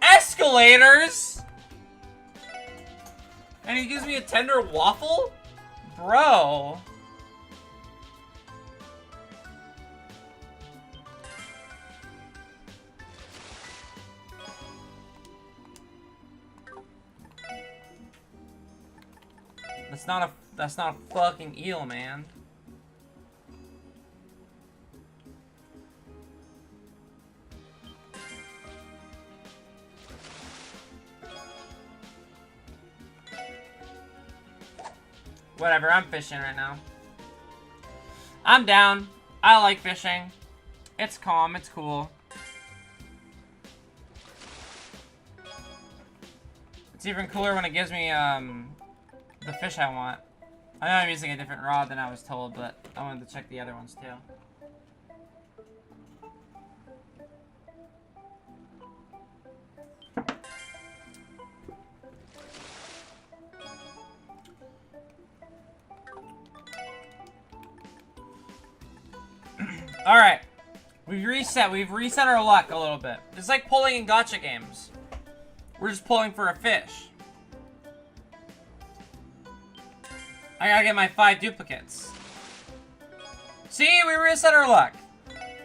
Escalators? And he gives me a tender waffle? Bro. That's not a fucking eel, man. Whatever, I'm fishing right now. I'm down. I like fishing. It's calm, it's cool. It's even cooler when it gives me, the fish I want. I know I'm using a different rod than I was told, but I wanted to check the other ones too. Alright. We've reset our luck a little bit. It's like pulling in gacha games. We're just pulling for a fish. I gotta get my 5 duplicates. See, we reset our luck.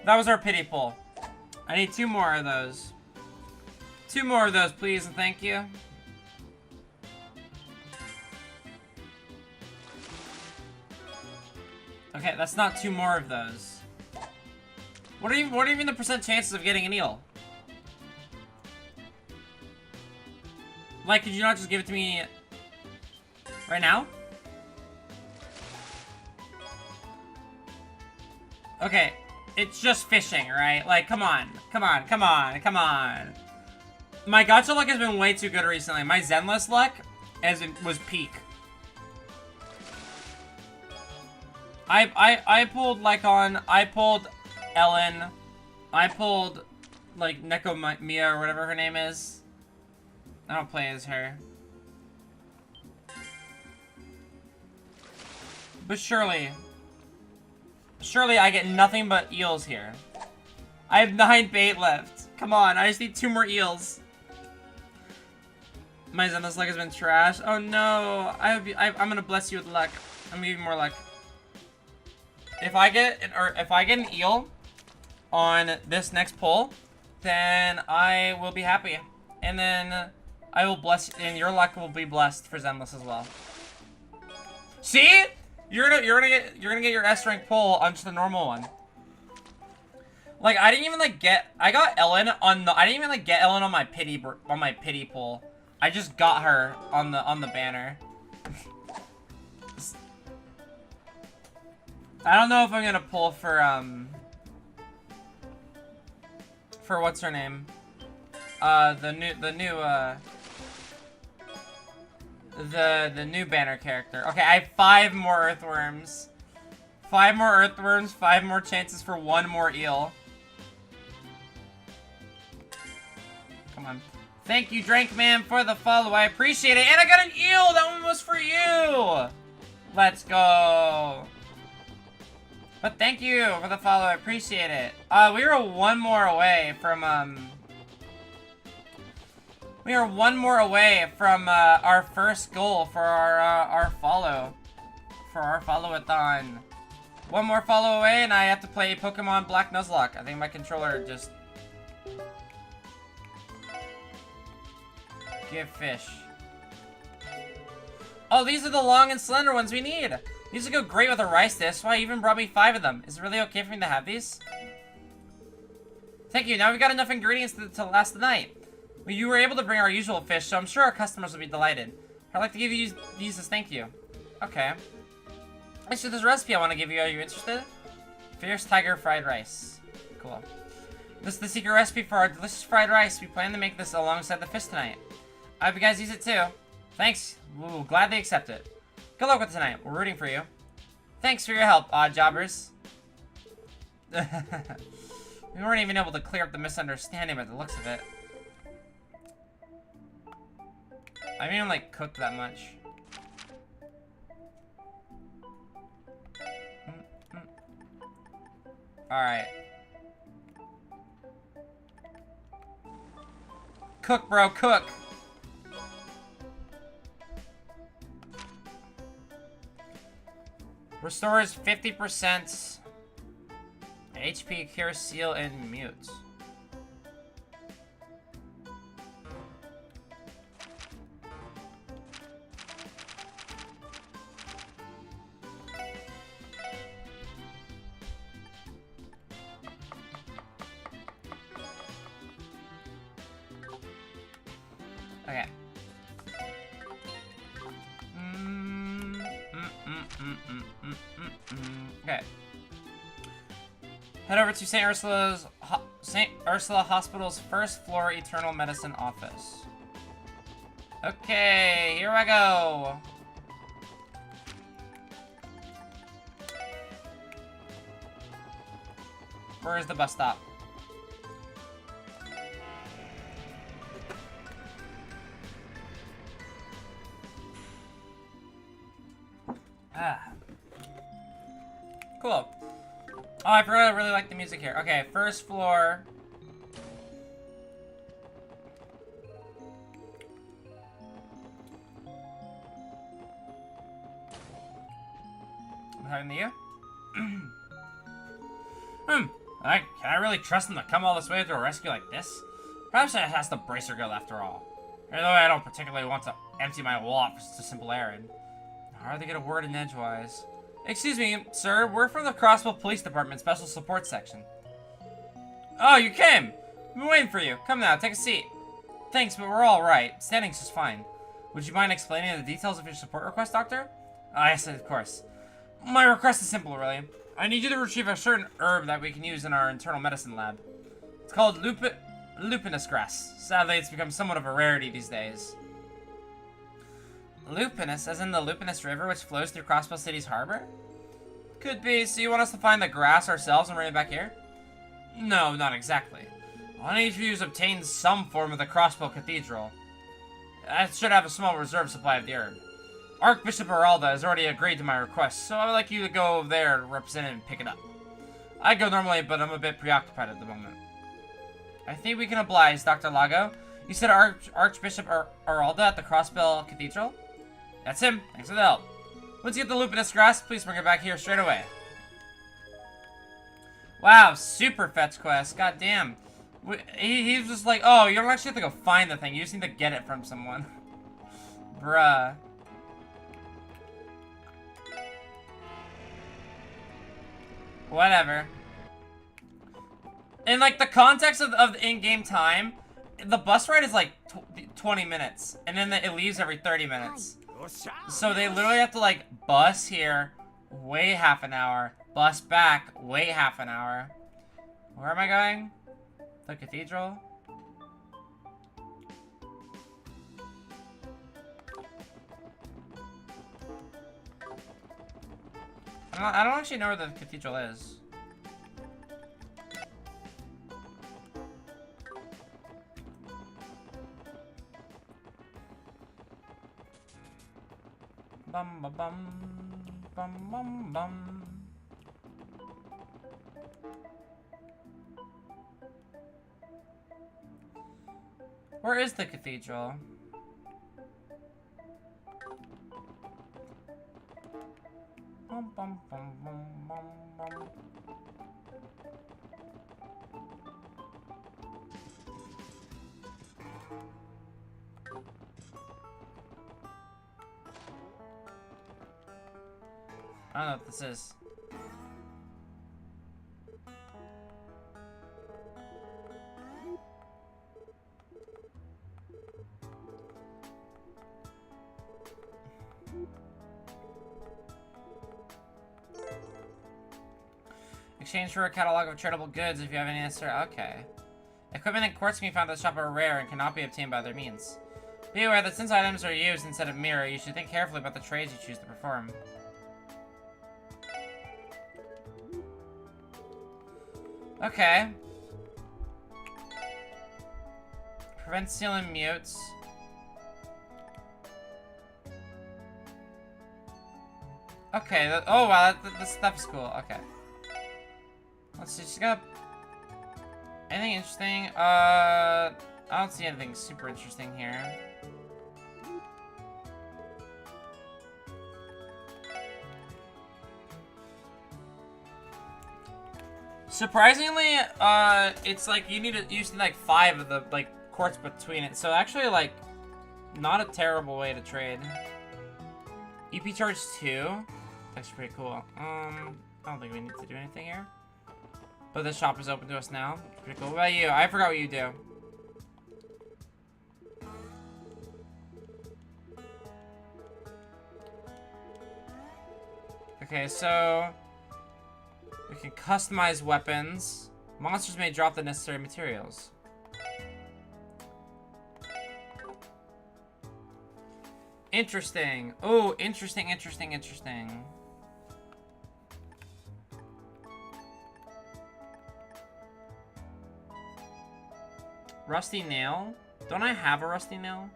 That was our pity pull. I need 2 more of those. 2 more of those, please, and thank you. Okay, that's not 2 more of those. What are even the percent chances of getting an eel? Like, could you not just give it to me right now? Okay, it's just fishing, right? Like, come on. Come on, come on, come on. My gacha luck has been way too good recently. My Zenless luck was peak. I pulled I pulled Ellen. I pulled like Neko Mia or whatever her name is. I don't play as her. But surely I get nothing but eels here. I have 9 bait left. Come on, I just need 2 more eels. My Zenless luck has been trash. Oh no, I'm gonna bless you with luck. I'm gonna give you more luck. If I get an eel on this next pull, then I will be happy, and then I will bless, and your luck will be blessed for Zenless as well. See, you're gonna get your S rank pull on just a normal one. Like I didn't even I got Ellen on the I didn't even get Ellen on my pity pull. I just got her on the banner. I don't know if I'm gonna pull for what's her name? The new banner character. Okay, I have 5 more earthworms. 5 more earthworms, 5 more chances for 1 more eel. Come on. Thank you, Drankman, for the follow. I appreciate it. And I got an eel! That one was for you! Let's go. But thank you for the follow. I appreciate it. We are 1 more away from, we are 1 more away from, our first goal for our follow. For our follow-a-thon. 1 more follow away, and I have to play Pokemon Black Nuzlocke. I think my controller just... Give fish. Oh, these are the long and slender ones we need. These would go great with a rice dish. That's why you even brought me 5 of them. Is it really okay for me to have these? Thank you. Now we've got enough ingredients to last the night. Well, you were able to bring our usual fish, so I'm sure our customers will be delighted. I'd like to give you these as thank you. Okay. Actually, there's a recipe I want to give you. Are you interested? Fierce Tiger Fried Rice. Cool. This is the secret recipe for our delicious fried rice. We plan to make this alongside the fish tonight. I hope you guys use it too. Thanks. We'll gladly accept it. Good luck with it tonight. We're rooting for you. Thanks for your help, odd jobbers. We weren't even able to clear up the misunderstanding by the looks of it. I haven't even, like, cooked that much. Alright. Cook, bro, cook! Restores 50% HP, cure, seal, and mute. Okay. Okay. Head over to St. Ursula Hospital's first floor Eternal Medicine office. Okay, here I go. Where is the bus stop? Cool. Oh, I forgot I really like the music here. Okay, first floor. I'm talking to you? Can I really trust them to come all this way to a rescue like this? Perhaps I has to brace her girl after all. Although I don't particularly want to empty my wallet for just a simple errand. How do they get a word in edgewise? Excuse me, sir. We're from the Crossville Police Department Special Support Section. Oh, you came! I've been waiting for you. Come now, take a seat. Thanks, but we're all right. Standing's just fine. Would you mind explaining the details of your support request, Doctor? Ah, yes, of course. My request is simple, really. I need you to retrieve a certain herb that we can use in our internal medicine lab. It's called lupinus grass. Sadly, it's become somewhat of a rarity these days. Lupinus, as in the Lupinus River, which flows through Crossville City's harbor? Could be. So you want us to find the grass ourselves and bring it back here? No, not exactly. All I need you to obtain some form of the Crossville Cathedral. I should have a small reserve supply of the herb. Archbishop Aralda has already agreed to my request, so I would like you to go over there to represent it and pick it up. I go normally, but I'm a bit preoccupied at the moment. I think we can oblige, Dr. Lago. You said Archbishop Aralda at the Crossville Cathedral? That's him. Thanks for the help. Once you get the lupinus grass, please bring it back here straight away. Wow, super fetch quest. God damn. He's just like, oh, you don't actually have to go find the thing. You just need to get it from someone. Bruh. Whatever. In, like, the context of the in-game time, the bus ride is, like, 20 minutes. And then it leaves every 30 minutes. So they literally have to, like, bus here, wait half an hour, bus back, wait half an hour. Where am I going? The cathedral? I don't actually know where the cathedral is. Bum ba bum bum bum bum. Where is the cathedral? Bum bum bum bum bum bum. I don't know what this is. Exchange for a catalog of charitable goods if you have any necessary. Okay. Equipment and quartz can be found at the shop are rare and cannot be obtained by other means. Be aware that since items are used instead of mirror, you should think carefully about the trades you choose to perform. Okay. Prevent stealing mutes. Okay, oh wow, this stuff's cool. Okay. Let's see, she's got anything interesting? I don't see anything super interesting here. Surprisingly, it's like you need like 5 of the like quartz between it. So actually, like, not a terrible way to trade. EP charge 2. That's pretty cool. I don't think we need to do anything here. But the shop is open to us now. It's pretty cool. What about you? I forgot what you do. Okay, so we can customize weapons. Monsters may drop the necessary materials. Interesting. Oh, interesting, interesting, interesting. Rusty nail? Don't I have a rusty nail?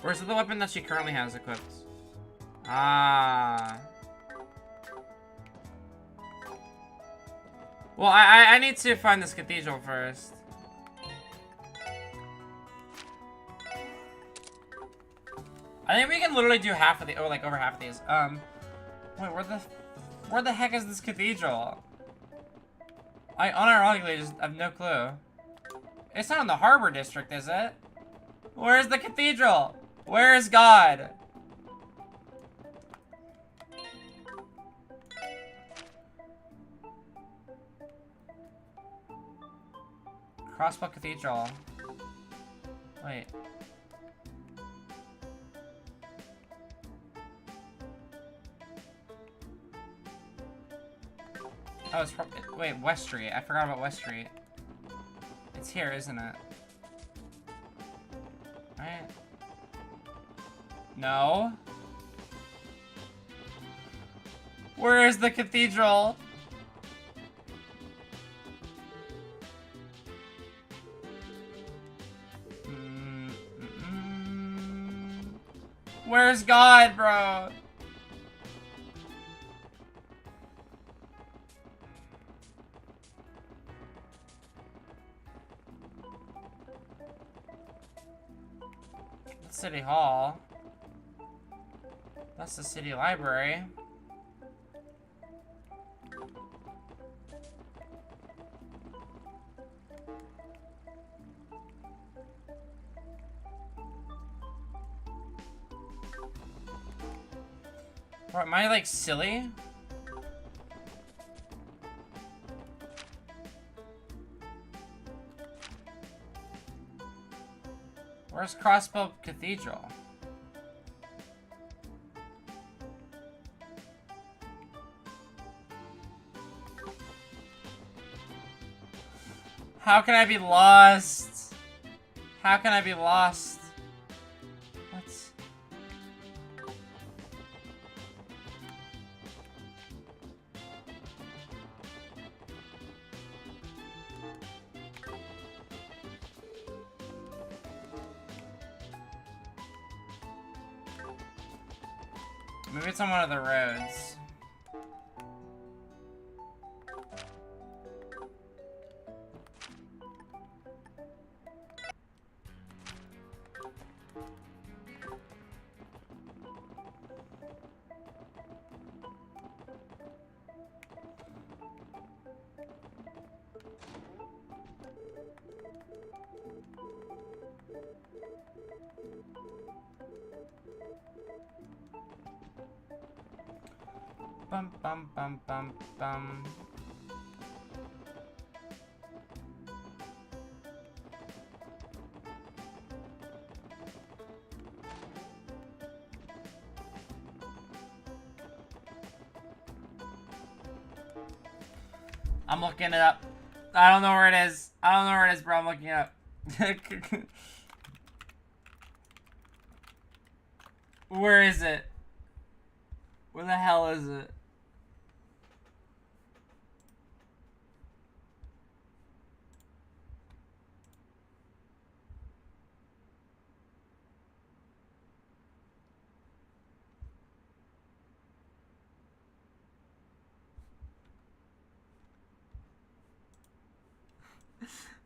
Or is it the weapon that she currently has equipped? Ah. Well, I need to find this cathedral first. I think we can literally do half of the, or like over half of these. Wait, where the heck is this cathedral? I unironically just have no clue. It's not in the harbor district, is it? Where's the cathedral? Where is God? Crossbow Cathedral. Wait. Oh, it's probably, wait, West Street. I forgot about West Street. It's here, isn't it? Right? No. Where is the cathedral? Where's God, bro? City Hall. That's the city library. What, am I like silly? Where's Crossbow Cathedral? How can I be lost? How can I be lost? What? Maybe it's on one of the roads. Bum bum bum bum bum. I'm looking it up. I don't know where it is. I don't know where it is, bro. I'm looking it up. Where is it? Where the hell is it?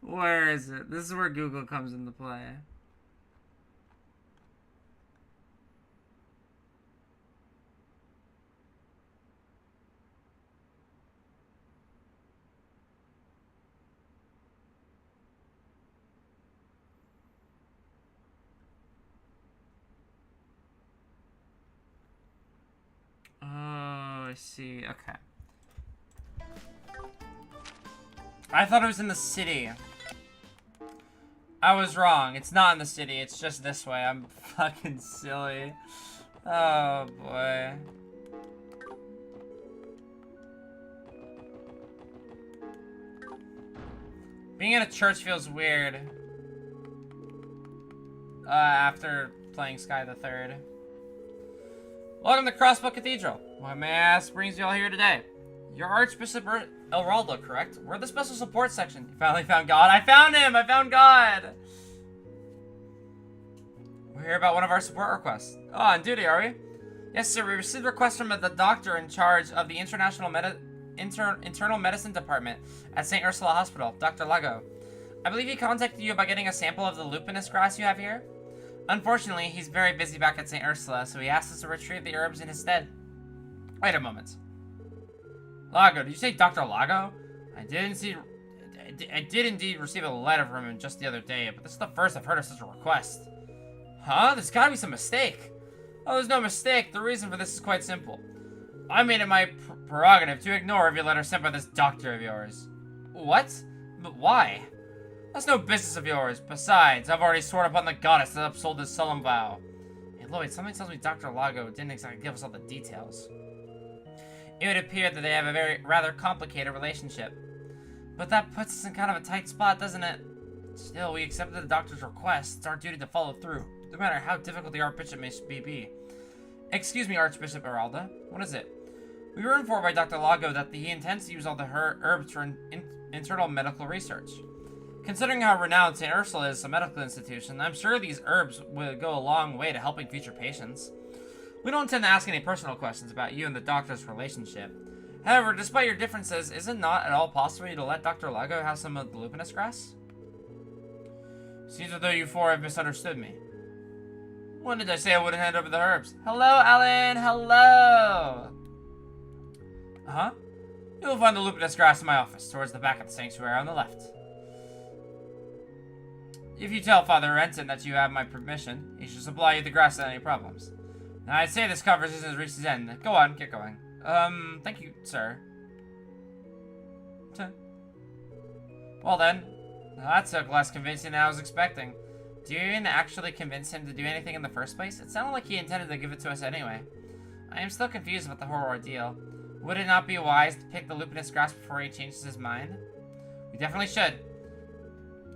Where is it? This is where Google comes into play. Oh, I see. Okay. I thought it was in the city. I was wrong. It's not in the city. It's just this way. I'm fucking silly. Oh, boy. Being in a church feels weird. After playing Sky the Third. Welcome to Crossbow Cathedral. What may I ask brings you all here today? You're Archbishop Elraldo, correct? We're the special support section. You finally found God. I found him! I found God! We're here about one of our support requests. Oh, on duty, are we? Yes, sir. We received a request from the doctor in charge of the Internal Medicine Department at St. Ursula Hospital, Dr. Lago. I believe he contacted you about getting a sample of the lupinus grass you have here. Unfortunately, he's very busy back at St. Ursula, so he asked us to retrieve the herbs in his stead. Wait a moment. Lago, did you say Dr. Lago? I did indeed receive a letter from him just the other day, but this is the first I've heard of such a request. Huh? There's gotta be some mistake. Oh, there's no mistake. The reason for this is quite simple. I made it my prerogative to ignore every letter sent by this doctor of yours. What? But why? That's no business of yours. Besides, I've already sworn upon the goddess that upsold this solemn vow. Hey, Lloyd, something tells me Dr. Lago didn't exactly give us all the details. It would appear that they have a rather complicated relationship. But that puts us in kind of a tight spot, doesn't it? Still, we accepted the doctor's request. It's our duty to follow through, no matter how difficult the Archbishop may be. Excuse me, Archbishop Eralda. What is it? We were informed by Dr. Lago that he intends to use all the herbs for internal medical research. Considering how renowned St. Ursula is as a medical institution, I'm sure these herbs would go a long way to helping future patients. We don't intend to ask any personal questions about you and the doctor's relationship. However, despite your differences, is it not at all possible to let Dr. Lago have some of the lupinus grass? Seems as though you four have misunderstood me. When did I say I wouldn't hand over the herbs? Hello, Alan! Hello! Uh-huh. You will find the lupinus grass in my office, towards the back of the sanctuary on the left. If you tell Father Renton that you have my permission, he should supply you the grass without any problems. Now, I'd say this conversation has reached its end. Go on, get going. Thank you, sir. Well then, that took less convincing than I was expecting. Do you even actually convince him to do anything in the first place? It sounded like he intended to give it to us anyway. I am still confused about the whole ordeal. Would it not be wise to pick the lupinus grass before he changes his mind? We definitely should.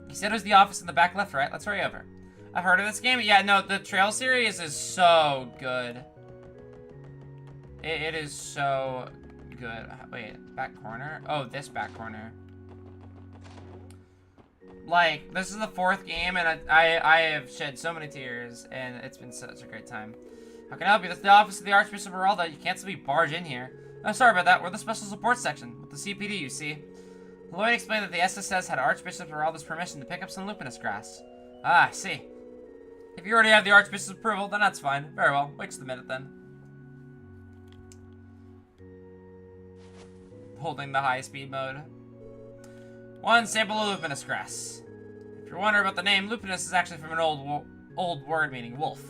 He said it was the office in the back left, right? Let's hurry over. I've heard of this game. Yeah, no, the Trail series is so good. It is so good. Wait, back corner? Oh, this back corner. Like, this is the 4th game, and I have shed so many tears, and it's been such a great time. How can I help you? This is the office of the Archbishop Eralda. You can't simply barge in here. I'm sorry about that. We're the special support section with the CPD, you see. Lloyd explained that the SSS had Archbishop Eralda's permission to pick up some lupinus grass. Ah, I see. If you already have the Archbishop's approval, then that's fine. Very well. Wait just a minute, then. Holding the high-speed mode. 1 sample of lupinus grass. If you're wondering about the name, lupinus is actually from an old word meaning wolf.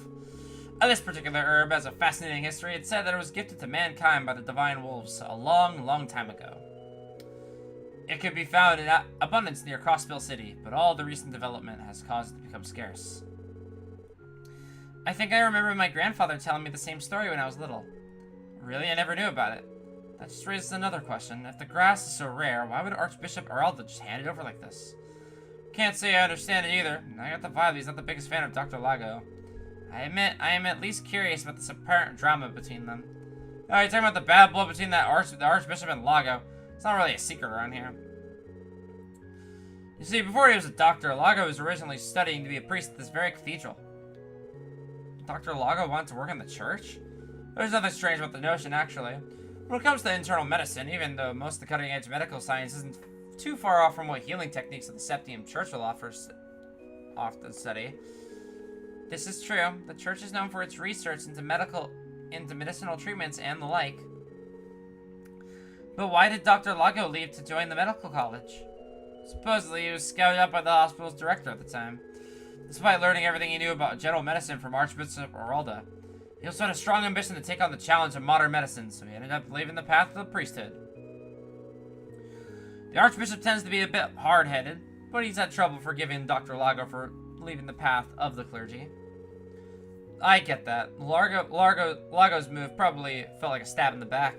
This particular herb has a fascinating history. It's said that it was gifted to mankind by the divine wolves a long, long time ago. It could be found in abundance near Crossbill City, but all the recent development has caused it to become scarce. I think I remember my grandfather telling me the same story when I was little. Really? I never knew about it. That just raises another question. If the grass is so rare, why would Archbishop Eralda just hand it over like this? Can't say I understand it either. I got the vibe he's not the biggest fan of Dr. Lago. I admit, I am at least curious about this apparent drama between them. Oh, you're talking about the bad blood between the Archbishop and Lago. It's not really a secret around here. You see, before he was a doctor, Lago was originally studying to be a priest at this very cathedral. Dr. Lago wanted to work in the church? There's nothing strange about the notion, actually. When it comes to internal medicine, even though most of the cutting-edge medical science isn't too far off from what healing techniques of the Septium Church will offer to study. This is true. The church is known for its research into medicinal treatments and the like. But why did Dr. Lago leave to join the medical college? Supposedly, he was scouted out by the hospital's director at the time. Despite learning everything he knew about general medicine from Archbishop Oralda, he also had a strong ambition to take on the challenge of modern medicine, so he ended up leaving the path of the priesthood. The Archbishop tends to be a bit hard-headed, but he's had trouble forgiving Dr. Lago for leaving the path of the clergy. I get that. Lago's move probably felt like a stab in the back.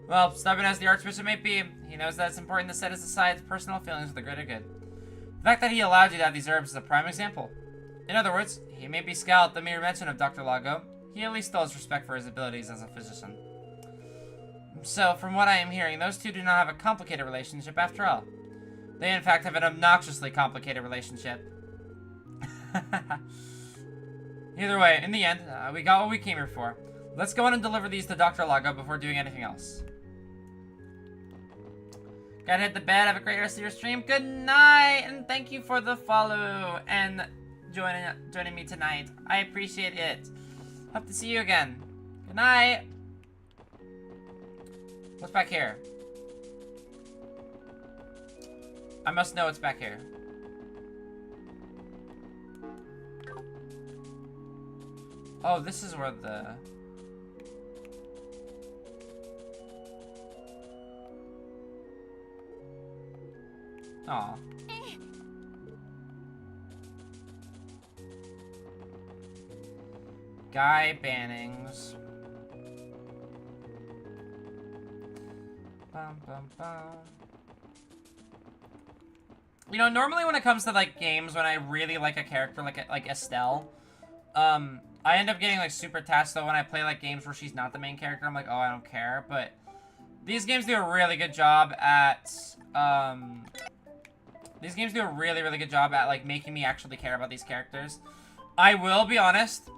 Well, stubborn as the Archbishop may be, he knows that it's important to set aside his personal feelings for the greater good. The fact that he allowed you to have these herbs is a prime example. In other words, he may be scowled at the mere mention of Dr. Lago. He at least still has respect for his abilities as a physician. So, from what I am hearing, those two do not have a complicated relationship after all. They, in fact, have an obnoxiously complicated relationship. Either way, in the end, we got what we came here for. Let's go on and deliver these to Dr. Lago before doing anything else. Gotta hit the bed. Have a great rest of your stream. Good night, and thank you for the follow and joining me tonight. I appreciate it. Hope to see you again. Good night. What's back here? I must know what's back here. Oh, this is where the... Aw. Guy Bannings. Bum, bum, bum. You know, normally when it comes to, like, games when I really like a character, like Estelle, I end up getting, like, super attached, though, when I play, like, games where she's not the main character. I'm like, oh, I don't care, but these games do a really good job at, like, making me actually care about these characters. I will be honest,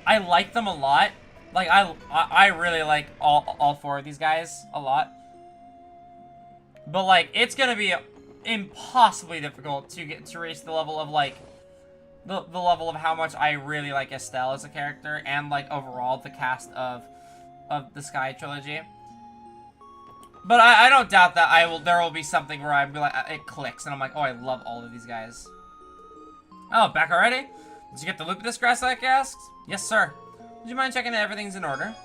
I like them a lot. Like, I really like all four of these guys a lot. But, like, it's gonna be impossibly difficult to get to reach the level of, like, the level of how much I really like Estelle as a character, and, like, overall the cast of the Sky trilogy. But I don't doubt that there will be something where I'll be like, it clicks, and I'm like, oh, I love all of these guys. Oh, back already? Did you get the loop of this grass like I asked? Yes, sir. Would you mind checking that everything's in order?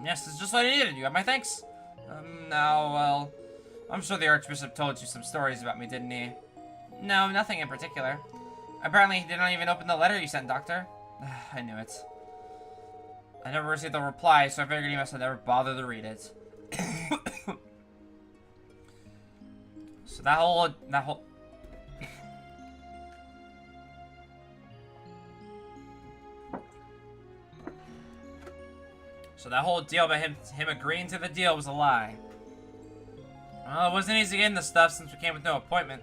Yes, it's just what I needed. You got my thanks. No, well, I'm sure the Archbishop told you some stories about me, didn't he? No, nothing in particular. Apparently, he did not even open the letter you sent, Doctor. I knew it. I never received a reply, so I figured he must have never bothered to read it. So that whole... So that whole deal about him agreeing to the deal was a lie. Well, it wasn't easy getting the stuff since we came with no appointment.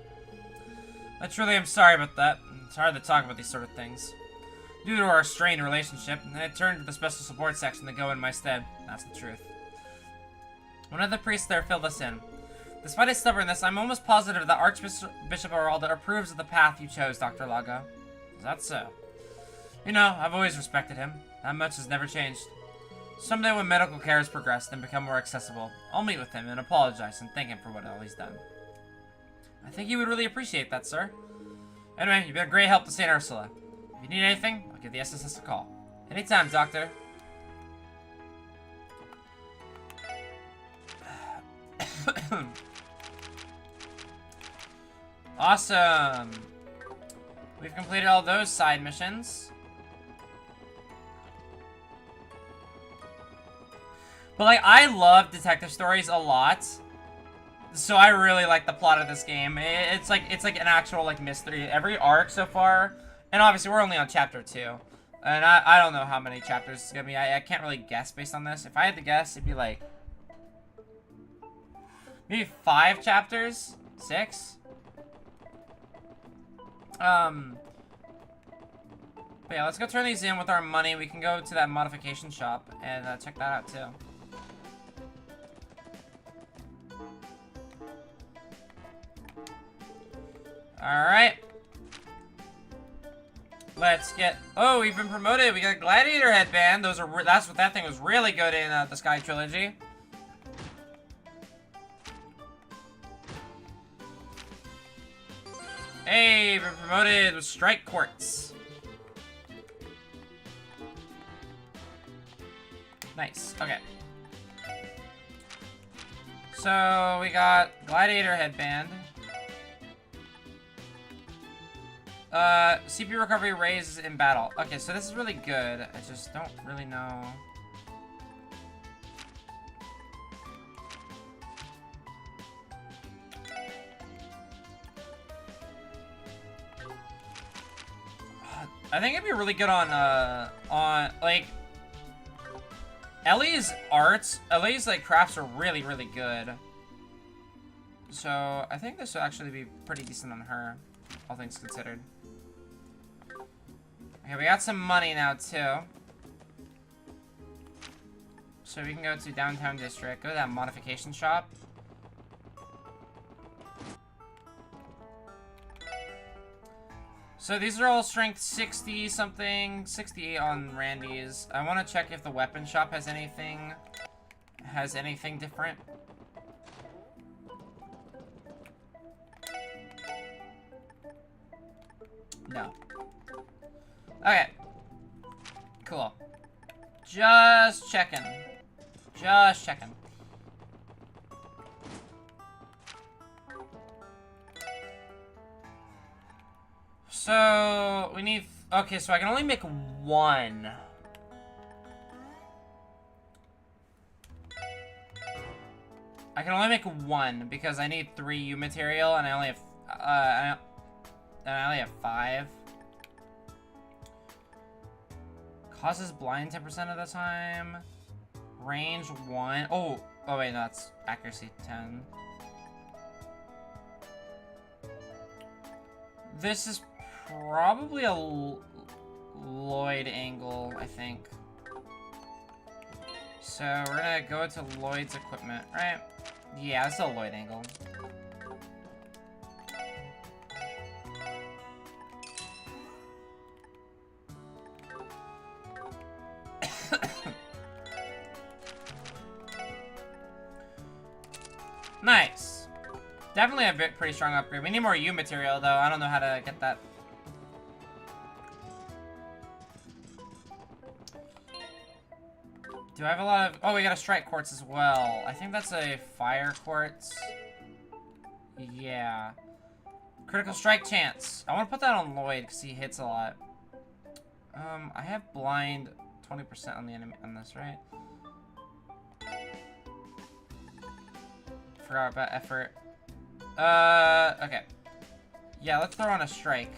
I truly am sorry about that. It's hard to talk about these sort of things. Due to our strained relationship, I turned to the special support section to go in my stead. That's the truth. One of the priests there filled us in. Despite his stubbornness, I'm almost positive that Archbishop Oralda approves of the path you chose, Dr. Lago. Is that so? You know, I've always respected him. That much has never changed. Someday when medical care has progressed and become more accessible, I'll meet with him and apologize and thank him for what all he's done. I think he would really appreciate that, sir. Anyway, you've been a great help to St. Ursula. If you need anything, I'll give the SSS a call. Anytime, Doctor. Awesome. We've completed all those side missions. But, like, I love detective stories a lot. So I really like the plot of this game. It's like an actual, like, mystery. Every arc so far, and obviously we're only on chapter 2. And I don't know how many chapters it's gonna be. I can't really guess based on this. If I had to guess, it'd be like maybe 5 chapters? 6? But yeah, let's go turn these in with our money. We can go to that modification shop and check that out too. Alright. Let's get... Oh, we've been promoted. We got a gladiator headband. Those are... That's what that thing was really good in the Sky Trilogy. Hey, we've been promoted with strike quartz. Nice. Okay. So, we got gladiator headband. CP recovery raises in battle. Okay, so this is really good. I just don't really know. I think it'd be really good on like, Ellie's arts, Ellie's, like, crafts are really, really good. So, I think this will actually be pretty decent on her, all things considered. Okay, we got some money now, too. So we can go to Downtown District, go to that modification shop. So these are all strength 60 something, 68 on Randy's. I want to check if the weapon shop has anything different. No. Okay. Cool. Just checking. Just checking. So, we need... Okay, so I can only make one. I can only make one because I need 3 U material and I only have... I only have 5. Causes blind 10% of the time. Range 1. Oh wait, no, that's accuracy 10. This is probably a Lloyd angle, I think. So we're gonna go to Lloyd's equipment, right? Yeah, that's a Lloyd angle. Nice. Definitely a pretty strong upgrade. We need more U material, though. I don't know how to get that. Do I have a lot of... Oh, we got a strike quartz as well. I think that's a fire quartz. Yeah. Critical strike chance. I want to put that on Lloyd because he hits a lot. I have blind 20% on the enemy on this, right? Forgot about effort. Okay. Yeah, let's throw on a strike.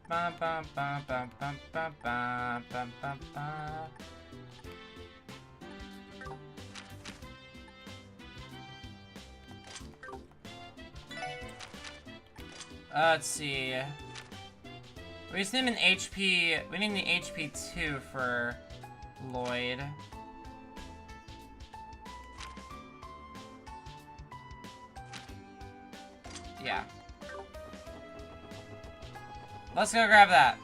Bum, bum, bum, bum, bum, bum, bum, bum, bum, bum. Let's see. We just need an HP. We need the HP 2 for Lloyd. Yeah. Let's go grab that.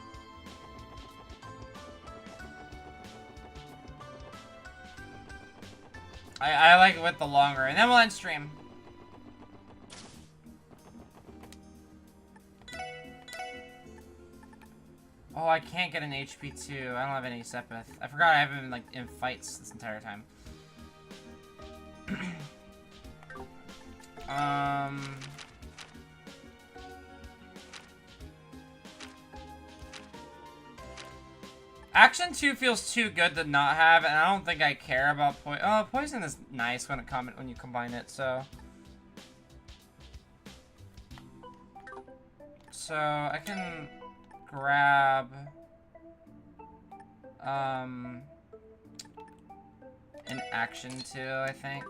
I like it with the longer, and then we'll end stream. Oh, I can't get an HP 2. I don't have any Sepith. I forgot I haven't been, like, in fights this entire time. Action 2 feels too good to not have, and I don't think I care about poison. Oh, poison is nice when you combine it, so. So, I can grab an action 2, I think.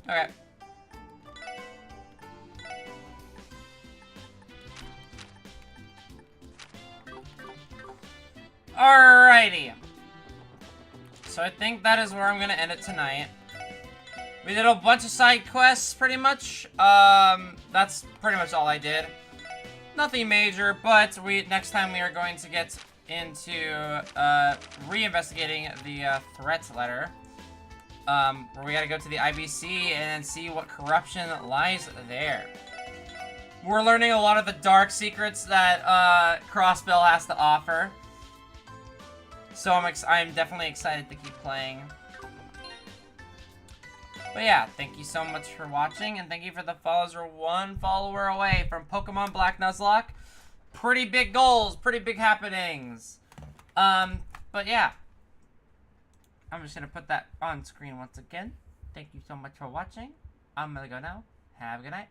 Okay. Alrighty. So I think that is where I'm gonna end it tonight. We did a bunch of side quests, pretty much. That's pretty much all I did. Nothing major, but next time we are going to get into re-investigating the threat letter. Where we gotta go to the IBC and see what corruption lies there. We're learning a lot of the dark secrets that Crossbill has to offer. So I'm definitely excited to keep playing. But yeah, thank you so much for watching, and thank you for the follows. We're 1 follower away from Pokemon Black Nuzlocke. Pretty big goals, pretty big happenings. But yeah. I'm just gonna put that on screen once again. Thank you so much for watching. I'm gonna go now. Have a good night.